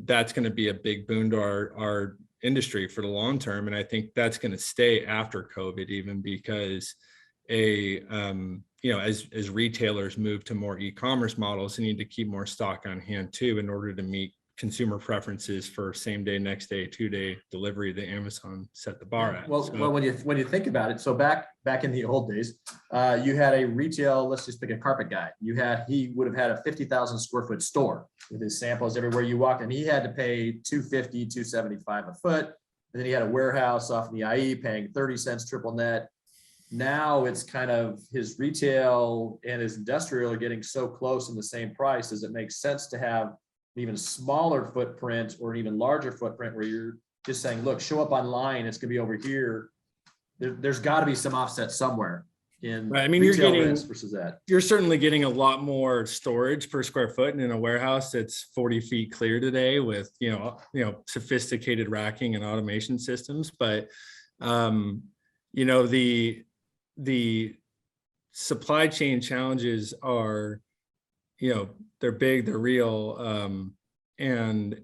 J: that's going to be a big boon to our industry for the long term. And I think that's going to stay after COVID, even because as retailers move to more e-commerce models, they need to keep more stock on hand too, in order to meet consumer preferences for same day, next day, 2-day delivery that Amazon set the bar at.
G: Well,
J: So-
G: when you think about it, so back in the old days, you had a retail, let's just pick a carpet guy. He would have had a 50,000 square foot store with his samples everywhere you walked, and he had to pay $250, $275 a foot. And then he had a warehouse off in the IE paying 30 cents triple net. Now it's kind of his retail and his industrial are getting so close in the same price. Does it make sense to have an even smaller footprint or an even larger footprint where you're just saying, look, show up online, it's gonna be over here. There's got to be some offset somewhere in
J: Right, I mean, you're
G: retail
J: getting-
G: risk versus that.
J: You're certainly getting a lot more storage per square foot, and in a warehouse that's 40 feet clear today with, sophisticated racking and automation systems. But, the supply chain challenges are, they're big, they're real. And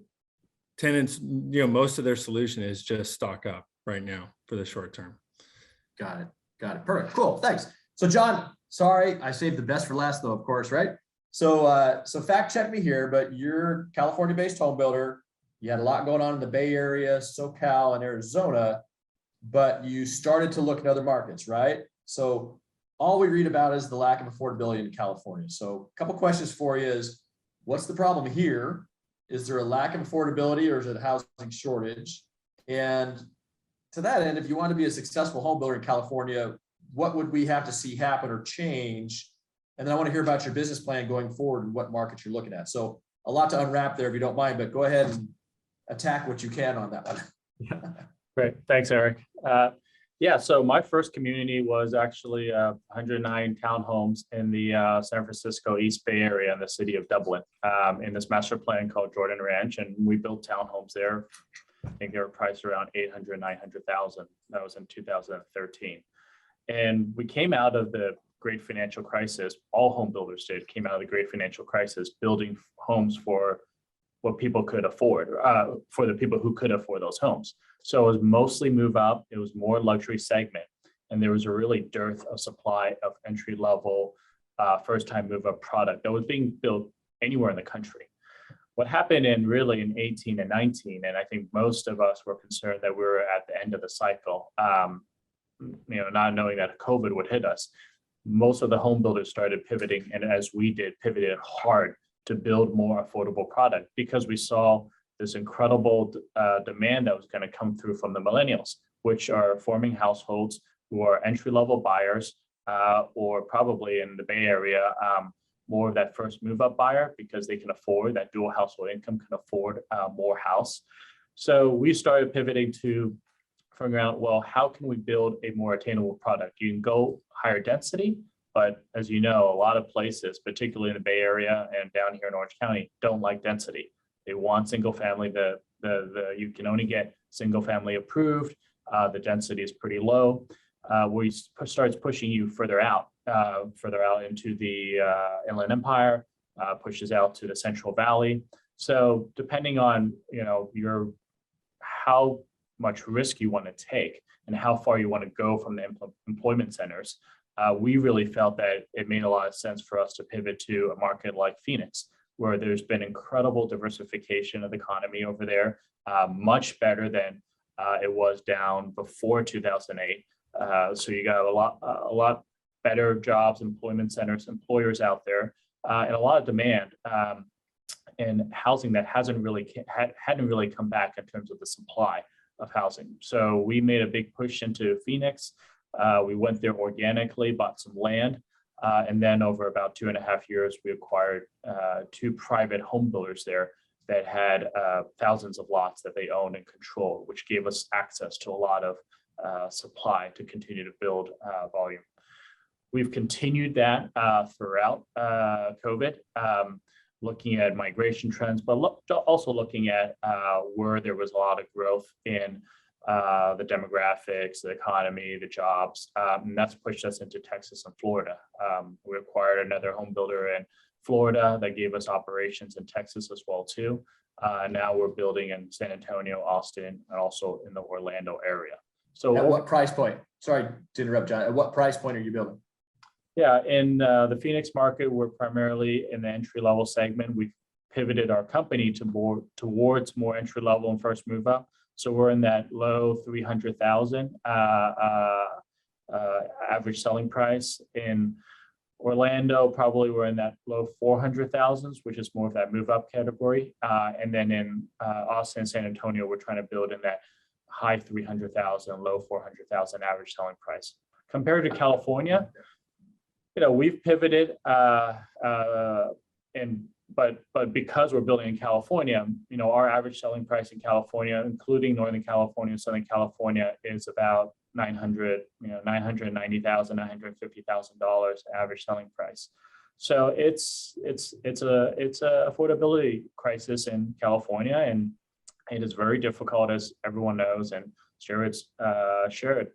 J: tenants, most of their solution is just stock up right now for the short term.
G: Got it. Perfect. Cool. Thanks. So John, sorry, I saved the best for last though, of course, right? So fact check me here, but you're California-based home builder. You had a lot going on in the Bay Area, SoCal, and Arizona, but you started to look at other markets, right? So all we read about is the lack of affordability in California. So a couple questions for you is, what's the problem here? Is there a lack of affordability or is it a housing shortage? And to that end, if you want to be a successful home builder in California, what would we have to see happen or change? And then I want to hear about your business plan going forward and what markets you're looking at. So a lot to unwrap there if you don't mind, but go ahead and attack what you can on that one.
K: Great. Thanks, Eric. So my first community was actually 109 townhomes in the San Francisco East Bay Area in the city of Dublin, in this master plan called Jordan Ranch. And we built townhomes there. I think they were priced around 800, 900,000. That was in 2013. And we came out of the great financial crisis. All home builders came out of the great financial crisis, building homes for what people could afford, for the people who could afford those homes. So it was mostly move up. It was more luxury segment. And there was a really dearth of supply of entry level, first time move up product that was being built anywhere in the country. What happened in 18 and 19, and I think most of us were concerned that we were at the end of the cycle, not knowing that COVID would hit us. Most of the home builders started pivoting, and as we did, pivoted hard to build more affordable product because we saw this incredible demand that was going to come through from the millennials, which are forming households who are entry-level buyers, or probably in the Bay Area, more of that first move-up buyer because they can afford that dual household income, can afford more house. So we started pivoting to figuring out, well, how can we build a more attainable product? You can go higher density, but as you know, a lot of places, particularly in the Bay Area and down here in Orange County, don't like density. They want single family. You can only get single family approved. The density is pretty low. We starts pushing you further out into the Inland Empire, pushes out to the Central Valley. So depending on how much risk you want to take and how far you want to go from the employment centers, we really felt that it made a lot of sense for us to pivot to a market like Phoenix, where there's been incredible diversification of the economy over there, much better than it was down before 2008. So you got a lot better jobs, employment centers, employers out there, and a lot of demand, and housing that hadn't really come back in terms of the supply of housing. So we made a big push into Phoenix. We went there organically, bought some land. And then over about 2.5 years, we acquired 2 private home builders there that had thousands of lots that they owned and controlled, which gave us access to a lot of supply to continue to build volume. We've continued that throughout COVID, looking at migration trends, but also looking at where there was a lot of growth in the demographics, the economy, the jobs, and that's pushed us into Texas and Florida. We acquired another home builder in Florida that gave us operations in Texas as well too. Now we're building in San Antonio, Austin, and also in the Orlando area. So
G: at what price point? Sorry to interrupt, John. At what price point are you building?
K: Yeah, in the Phoenix market, we're primarily in the entry-level segment. We've pivoted our company towards more entry level and first move up. So we're in that low 300,000 average selling price. In Orlando, probably we're in that low 400,000s, which is more of that move up category. And then in Austin and San Antonio, we're trying to build in that high 300,000, low 400,000 average selling price. Compared to California, we've pivoted, but because we're building in California, our average selling price in California, including Northern California and Southern California, is about $990,000, $950,000 average selling price. So it's a affordability crisis in California, and it is very difficult, as everyone knows, and Jared's shared,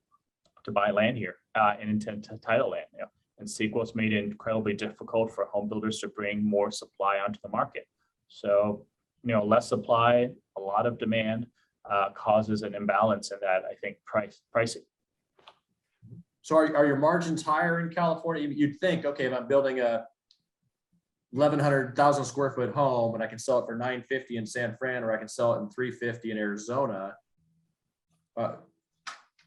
K: to buy land here and to title land. And CEQA's made it incredibly difficult for home builders to bring more supply onto the market. So, less supply, a lot of demand causes an imbalance in that, I think, pricing.
G: So are your margins higher in California? You'd think, okay, if I'm building a 1,100,000 square foot home and I can sell it for $950 in San Fran, or I can sell it in $350 in Arizona,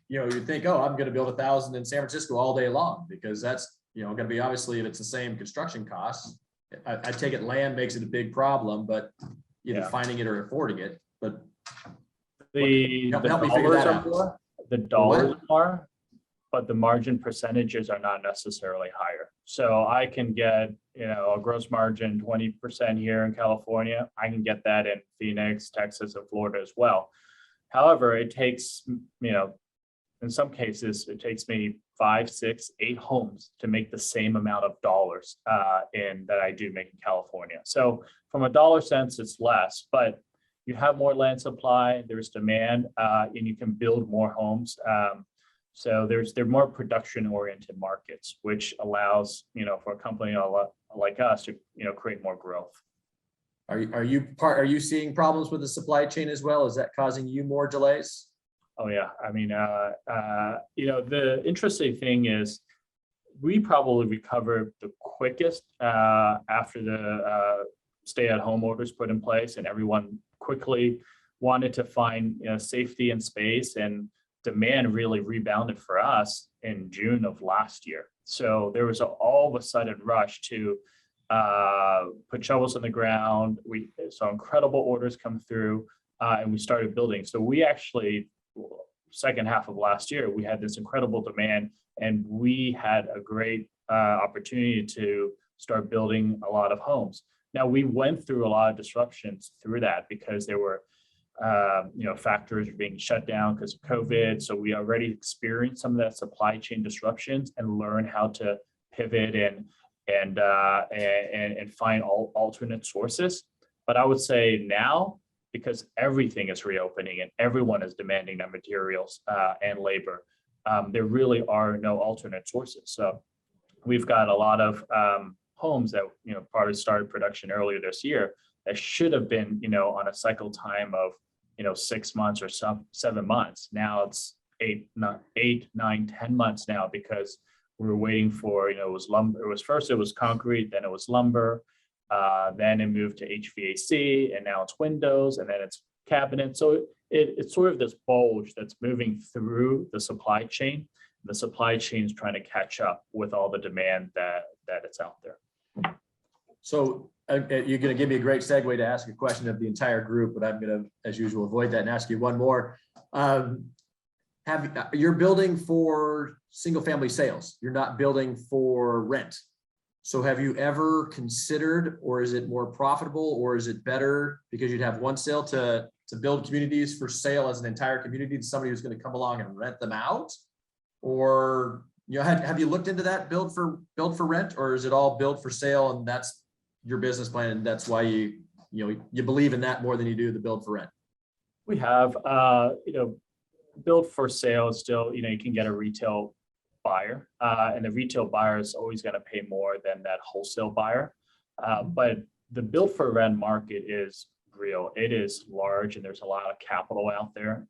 G: you'd think, oh, I'm going to build 1,000 in San Francisco all day long, because that's going to be, obviously, if it's the same construction costs. I take it land makes it a big problem, but either finding it or affording it. But
K: the dollars are, but the margin percentages are not necessarily higher. So I can get, a gross margin 20% here in California. I can get that in Phoenix, Texas, and Florida as well. However, it takes, in some cases, it takes me 5, 6, 8 homes to make the same amount of dollars that I do make in California. So from a dollar sense, it's less, but you have more land supply, there's demand, and you can build more homes. So they're more production-oriented markets, which allows, for a company like us to, create more growth.
G: Are you seeing problems with the supply chain as well? Is that causing you more delays?
K: Oh yeah, I mean, the interesting thing is we probably recovered the quickest after the stay-at-home orders put in place, and everyone quickly wanted to find safety and space, and demand really rebounded for us in June of last year. So there was all of a sudden rush to put shovels in the ground. We saw incredible orders come through, and we started building. So we actually, second half of last year, we had this incredible demand, and we had a great opportunity to start building a lot of homes. Now, we went through a lot of disruptions through that, because there were factories were being shut down because of COVID. So we already experienced some of that supply chain disruptions and learned how to pivot and find alternate sources. But I would say now, because everything is reopening and everyone is demanding their materials and labor, there really are no alternate sources. So we've got a lot of homes that probably started production earlier this year that should have been on a cycle time of 6 months or 7 months. Now it's 8, 9, 10 months now, because we were waiting for it was lumber. It was concrete, then it was lumber, then it moved to HVAC, and now it's windows, and then it's cabinets. So it's sort of this bulge that's moving through the supply chain. The supply chain is trying to catch up with all the demand that it's out there.
G: So you're going to give me a great segue to ask a question of the entire group, but I'm going to, as usual, avoid that and ask you one more. You're building for single family sales. You're not building for rent. So have you ever considered, or is it more profitable, or is it better because you'd have one sale to build communities for sale as an entire community to somebody who's going to come along and rent them out? Or have you looked into that build for rent, or is it all build for sale and that's your business plan, and that's why you believe in that more than you do the build for rent?
K: We have build for sale is still, you can get a retail buyer, and the retail buyer is always going to pay more than that wholesale buyer. But the build for rent market is real. It is large, and there's a lot of capital out there.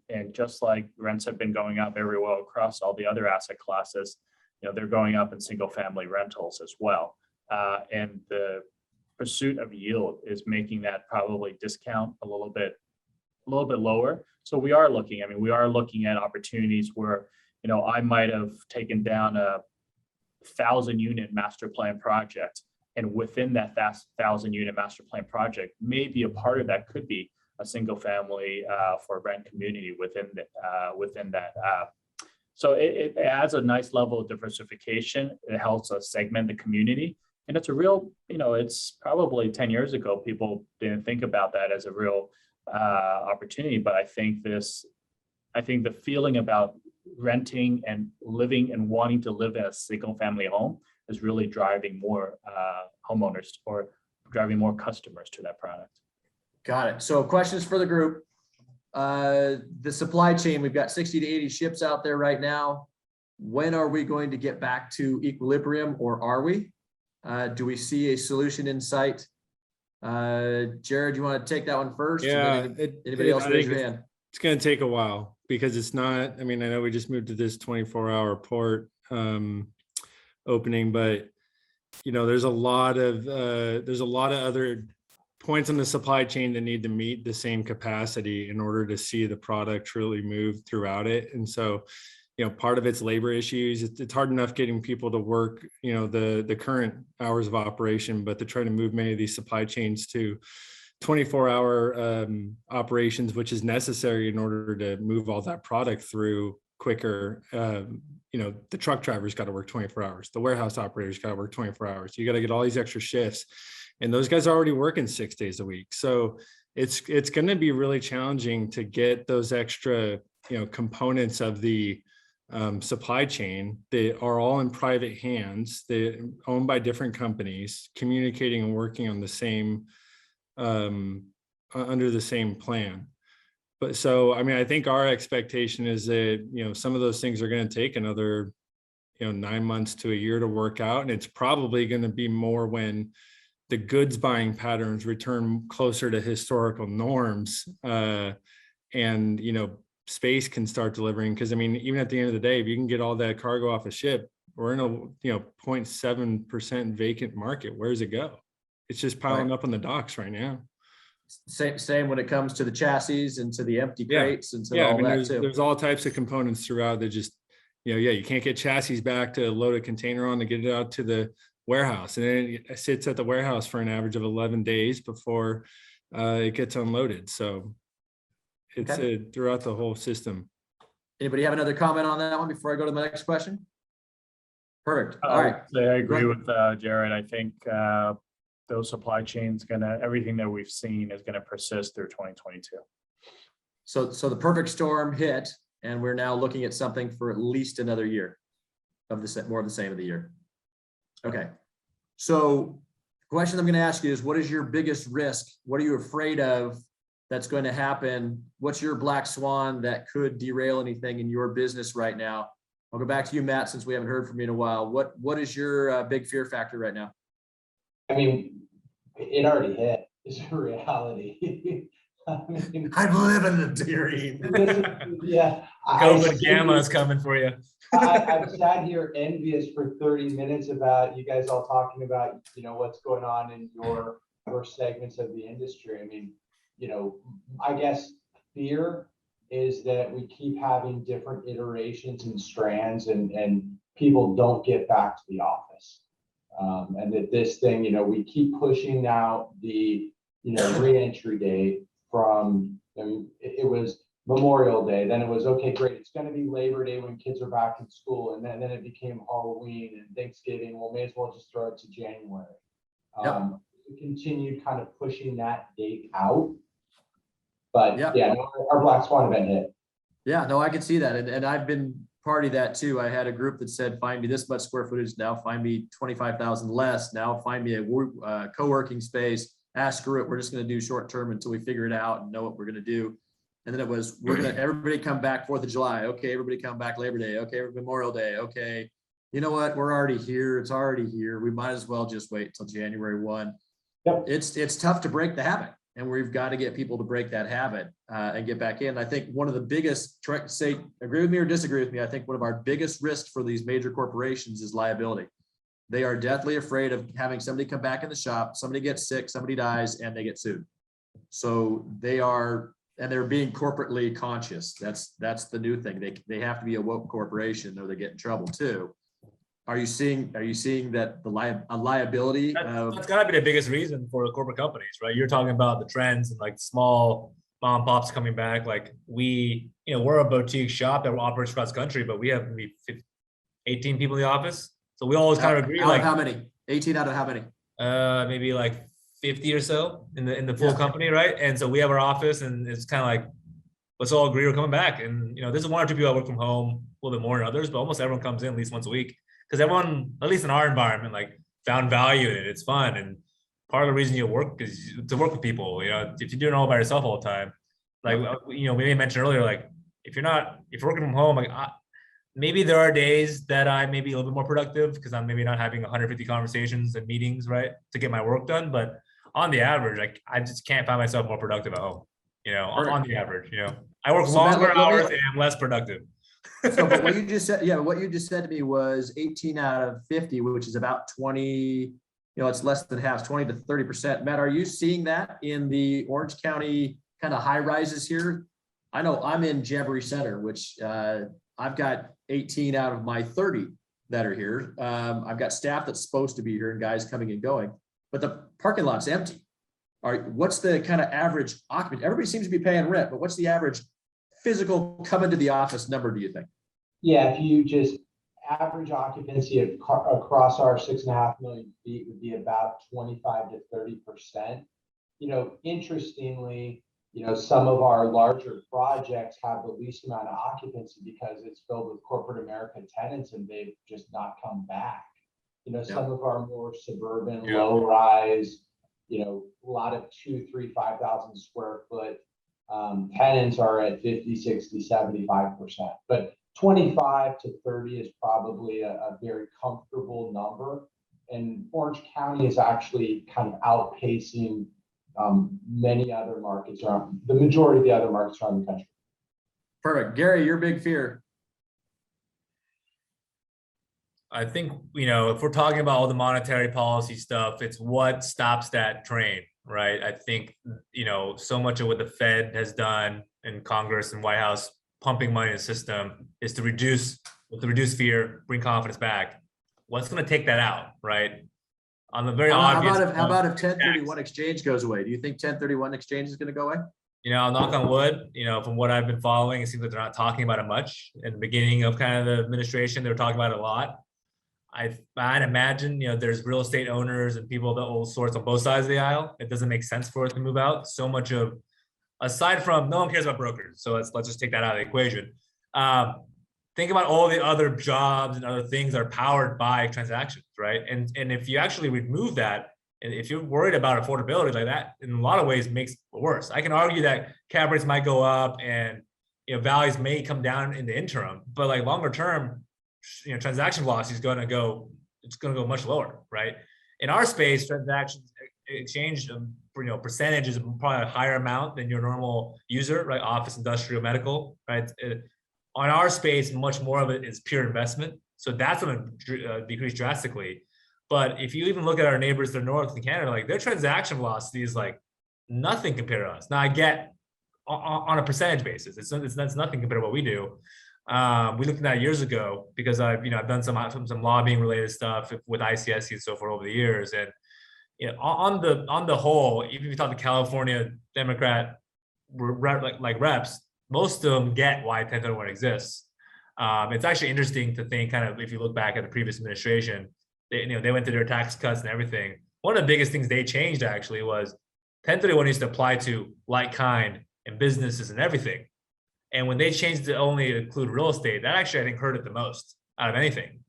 K: And just like rents have been going up everywhere across all the other asset classes, they're going up in single family rentals as well. And the pursuit of yield is making that probably discount a little bit lower. So we are looking, I mean, we are looking at opportunities where, you know, I might have taken down a 1,000-unit master plan project. And within that 1,000-unit master plan project, maybe a part of that could be a single family for rent community within that. So it adds a nice level of diversification. It helps us segment the community. And it's a real, you know, it's probably 10 years ago, people didn't think about that as a real opportunity. But I think the feeling about renting and living and wanting to live in a single family home is really driving more homeowners or driving more customers to that product.
G: Got it. So questions for the group. The supply chain, we've got 60 to 80 ships out there right now. When are we going to get back to equilibrium, or are we? Do we see a solution in sight? Jared, you want to take that one first?
J: Yeah.
G: Anybody else raise your hand?
J: It's going to take a while because it's not, I mean, I know we just moved to this 24-hour port opening, but you know, there's a lot of other points on the supply chain that need to meet the same capacity in order to see the product truly move throughout it. And so, you know, part of it's labor issues. It's hard enough getting people to work, you know, the current hours of operation, but to try to move many of these supply chains to 24-hour operations, which is necessary in order to move all that product through quicker. You know, the truck drivers got to work 24 hours. The warehouse operators got to work 24 hours. You got to get all these extra shifts. And those guys are already working 6 days a week. So it's going to be really challenging to get those extra, you know, components of the supply chain. They are all in private hands. They're owned by different companies, communicating and working on the same, under the same plan. But so, I mean, I think our expectation is that, you know, some of those things are going to take another, you know, 9 months to a year to work out. And it's probably going to be more when the goods buying patterns return closer to historical norms, and, you know, space can start delivering. Because I mean, even at the end of the day, if you can get all that cargo off a ship, we're in a, you know, 0.7% vacant market. Where does it go? It's just piling up on the docks right now.
G: Same when it comes to the chassis and to the empty crates and to all
J: I mean,
G: that too.
J: There's all types of components throughout that just, you know, you can't get chassis back to load a container on to get it out to the warehouse, and then it sits at the warehouse for an average of 11 days before it gets unloaded. So it's throughout the whole system.
G: Anybody have another comment on that one before I go to my next question? Perfect. All right.
K: I agree with Jared. I think those supply chains everything that we've seen is gonna persist through 2022.
G: So the perfect storm hit, and we're now looking at something for at least another year of the more of the same of the year. Okay. So the question I'm going to ask you is, what is your biggest risk? What are you afraid of that's going to happen? What's your black swan that could derail anything in your business right now? I'll go back to you, Matt, since we haven't heard from you in a while. What is your big fear factor right now?
H: I mean, it already hit. It's a reality. I mean,
G: I'm living the dream.
H: Yeah.
I: COVID gamma is coming for you.
H: I've sat here envious for 30 minutes about you guys all talking about, you know, what's going on in your segments of the industry. I mean, you know, I guess fear is that we keep having different iterations and strands, and people don't get back to the office. And that this thing, you know, we keep pushing out the, you know, re-entry date from, I mean, it was Memorial Day, then it was, okay, great, it's going to be Labor Day when kids are back in school, and then it became Halloween and Thanksgiving. Well, may as well just throw it to January. We continued kind of pushing that date out, but yeah, no, our black swan event hit.
G: Yeah, no, I can see that, and I've been part of that too. I had a group that said, find me this much square footage, now find me 25,000 less, now find me a co-working space. Screw it, we're just going to do short term until we figure it out and know what we're going to do. And then it was, everybody come back 4th of July. Okay, everybody come back Labor Day. Okay, Memorial Day. Okay, you know what? We're already here. It's already here. We might as well just wait until January 1.
H: Yep.
G: It's tough to break the habit, and we've got to get people to break that habit and get back in. I think one of the biggest, agree with me or disagree with me, I think one of our biggest risks for these major corporations is liability. They are deathly afraid of having somebody come back in the shop, somebody gets sick, somebody dies, and they get sued. So they are, and they're being corporately conscious. That's the new thing. They have to be a woke corporation, or they get in trouble too. Are you seeing that a liability?
I: That's gotta be the biggest reason for the corporate companies, right? You're talking about the trends and like small mom and pops coming back. Like we're a boutique shop that operates across the country, but we have maybe 18 people in the office. So we always kind of agree.
G: Like how many? 18 out of how many?
I: Maybe like 50 or so in the full company, right? And so we have our office, and it's kind of like, let's all agree we're coming back. And there's one or two people that work from home a little bit more than others, but almost everyone comes in at least once a week, because everyone, at least in our environment, like found value in it. It's fun, and part of the reason you work is to work with people. If you're doing it all by yourself all the time, like we mentioned earlier, like if you're working from home, like maybe there are days that I may be a little bit more productive because I'm maybe not having 150 conversations and meetings, right, to get my work done. But on the average, like I just can't find myself more productive at home. On the average, I work longer hours and I'm less productive.
G: So, but what you just said, what you just said to me was 18 out of 50, which is about 20. It's less than half, 20 to 30%. Matt, are you seeing that in the Orange County kind of high rises here? I know I'm in Jamboree Center, which I've got 18 out of my 30 that are here. I've got staff that's supposed to be here and guys coming and going, but the parking lot's empty. All right, what's the kind of average occupancy? Everybody seems to be paying rent, but what's the average physical come into the office number, do you think?
H: Yeah, if you just average occupancy across our 6.5 million feet would be about 25 to 30%. Interestingly, some of our larger projects have the least amount of occupancy because it's filled with corporate American tenants and they've just not come back. Some of our more suburban, low rise, a lot of 2, 3, 5,000 square foot tenants are at 50, 60, 75%. But 25 to 30 is probably a very comfortable number. And Orange County is actually kind of outpacing many other markets around, the majority of the other markets around the country.
G: Perfect. Gary, your big fear.
I: I think, if we're talking about all the monetary policy stuff, it's what stops that train, right? I think, so much of what the Fed has done in Congress and White House pumping money in the system is to reduce fear, bring confidence back. What's going to take that out, right? On the very obvious.
G: How about if 1031 exchange goes away? Do you think 1031 exchange is going to go away?
I: Knock on wood, from what I've been following, it seems like they're not talking about it much. In the beginning of kind of the administration, they were talking about it a lot. I'd imagine, there's real estate owners and people of all sorts on both sides of the aisle. It doesn't make sense for it to move out. So much of, aside from, no one cares about brokers. So let's just take that out of the equation. Think about all the other jobs and other things that are powered by transactions, right? And if you actually remove that, and if you're worried about affordability, like that, in a lot of ways makes it worse. I can argue that cap rates might go up and values may come down in the interim, but like longer term, transaction velocity is going to go much lower, right? In our space, transactions exchange, percentage is probably a higher amount than your normal user, right? Office, industrial, medical, right? On our space, much more of it is pure investment. So that's going to decrease drastically. But if you even look at our neighbors to the north in Canada, like their transaction velocity is like nothing compared to us. Now I get on a percentage basis, that's nothing compared to what we do. We looked at that years ago because I've done some lobbying related stuff with ICSC and so forth over the years. And on the whole, even if you talk to California Democrat reps, most of them get why 1031 exists. It's actually interesting to think, kind of, if you look back at the previous administration, they went through their tax cuts and everything. One of the biggest things they changed actually was 1031 used to apply to like kind and businesses and everything. And when they changed to only include real estate, that actually, I think, hurt it the most out of anything.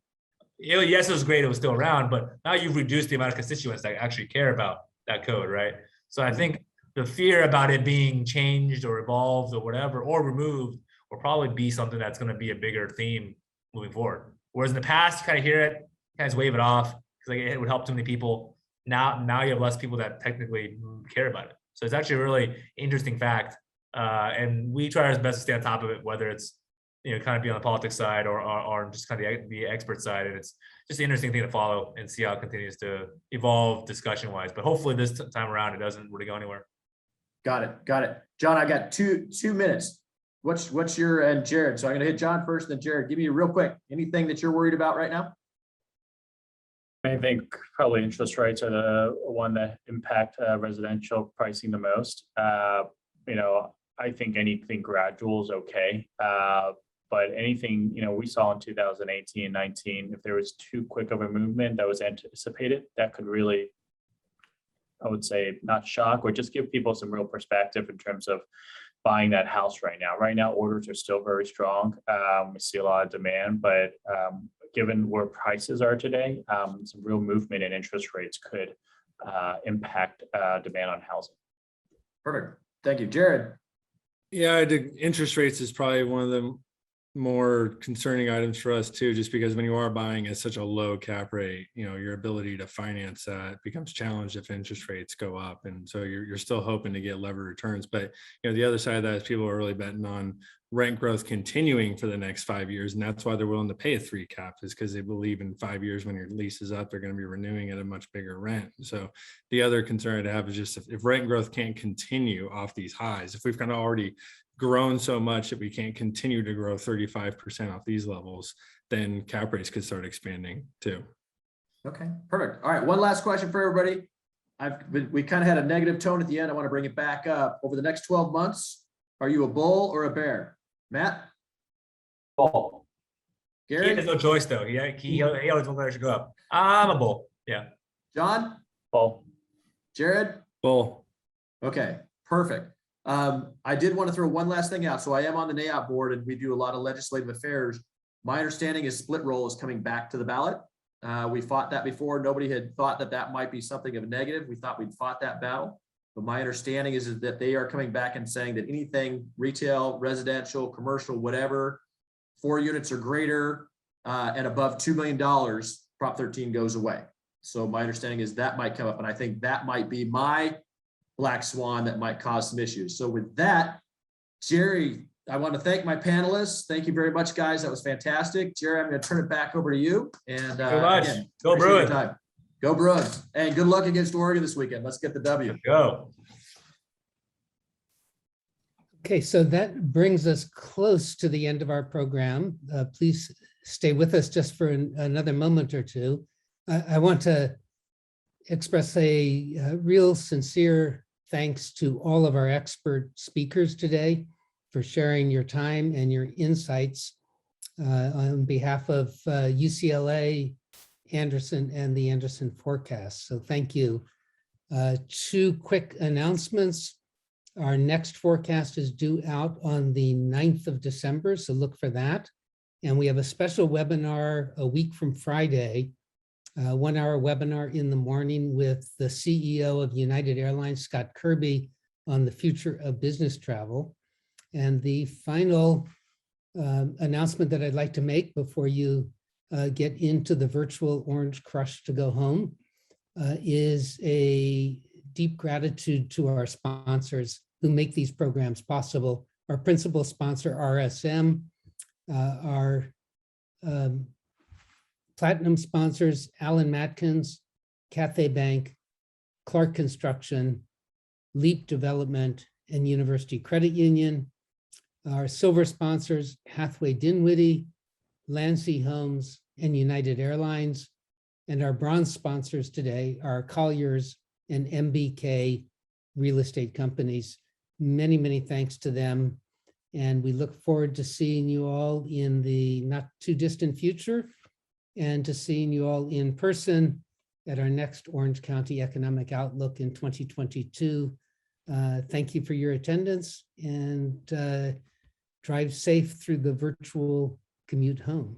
I: Yes, it was great, it was still around, but now you've reduced the amount of constituents that actually care about that code, right? So I think the fear about it being changed or evolved or whatever, or removed, will probably be something that's going to be a bigger theme moving forward. Whereas in the past, you kind of hear it, kind of wave it off, because it would help too many people. Now you have less people that technically care about it. So it's actually a really interesting fact. And we try our best to stay on top of it, whether it's kind of be on the politics side or just kind of the expert side. And it's just an interesting thing to follow and see how it continues to evolve discussion wise. But hopefully this time around, it doesn't really go anywhere.
G: Got it. John, I got two minutes. What's your, and Jared, so I'm gonna hit John first, then Jared, give me real quick, anything that you're worried about right now?
K: I think probably interest rates are the one that impact residential pricing the most. I think anything gradual is okay. But anything, we saw in 2018, 19, if there was too quick of a movement that was anticipated, that could really, I would say, not shock, or just give people some real perspective in terms of buying that house right now. Right now, orders are still very strong. We see a lot of demand, but given where prices are today, some real movement in interest rates could impact demand on housing.
G: Perfect. Thank you. Jared.
J: Yeah, I think interest rates is probably one of the more concerning items for us too, just because when you are buying at such a low cap rate, your ability to finance that becomes challenged if interest rates go up. And so you're still hoping to get levered returns. But the other side of that is people are really betting on rent growth continuing for the next 5 years. And that's why they're willing to pay a 3 cap, is because they believe in 5 years when your lease is up, they're going to be renewing at a much bigger rent. So the other concern I'd have is just if rent growth can't continue off these highs, if we've kind of already grown so much that we can't continue to grow 35% off these levels, then cap rates could start expanding too.
G: Okay, perfect. All right, one last question for everybody. We kind of had a negative tone at the end. I want to bring it back up. Over the next 12 months, are you a bull or a bear? Matt?
H: Bull.
G: Gary?
I: He has no choice though. He always wants to go up. I'm a bull. Yeah.
G: John?
K: Bull.
G: Jared?
J: Bull.
G: Okay, perfect. I did want to throw one last thing out. So I am on the NAIOP board and we do a lot of legislative affairs. My understanding is split roll is coming back to the ballot. We fought that before. Nobody had thought that might be something of a negative. We thought we'd fought that battle. But my understanding is that they are coming back and saying that anything retail, residential, commercial, whatever, 4 units or greater and above $2 million, Prop 13 goes away. So my understanding is that might come up. And I think that might be my black swan that might cause some issues. So with that, Jerry, I want to thank my panelists. Thank you very much, guys. That was fantastic. Jerry, I'm going to turn it back over to you. And again,
I: go Bruins.
G: Go Bruins. And good luck against Oregon this weekend. Let's get the W.
I: Go.
A: Okay, so that brings us close to the end of our program. Please stay with us just for another moment or two. I want to express a real sincere thanks to all of our expert speakers today for sharing your time and your insights on behalf of UCLA Anderson and the Anderson Forecast. So thank you. 2 quick announcements. Our next forecast is due out on the 9th of December, so look for that. And we have a special webinar a week from Friday, 1-hour webinar in the morning with the CEO of United Airlines, Scott Kirby, on the future of business travel. And the final announcement that I'd like to make before you get into the virtual Orange Crush to go home is a deep gratitude to our sponsors who make these programs possible. Our principal sponsor, RSM, our platinum sponsors, Alan Matkins, Cathay Bank, Clark Construction, Leap Development, and University Credit Union. Our silver sponsors, Hathaway Dinwiddie, Landsea Homes, and United Airlines. And our bronze sponsors today are Colliers and MBK real estate companies. Many, many thanks to them. And we look forward to seeing you all in the not too distant future and to seeing you all in person at our next Orange County Economic Outlook in 2022. Thank you for your attendance and drive safe through the virtual commute home.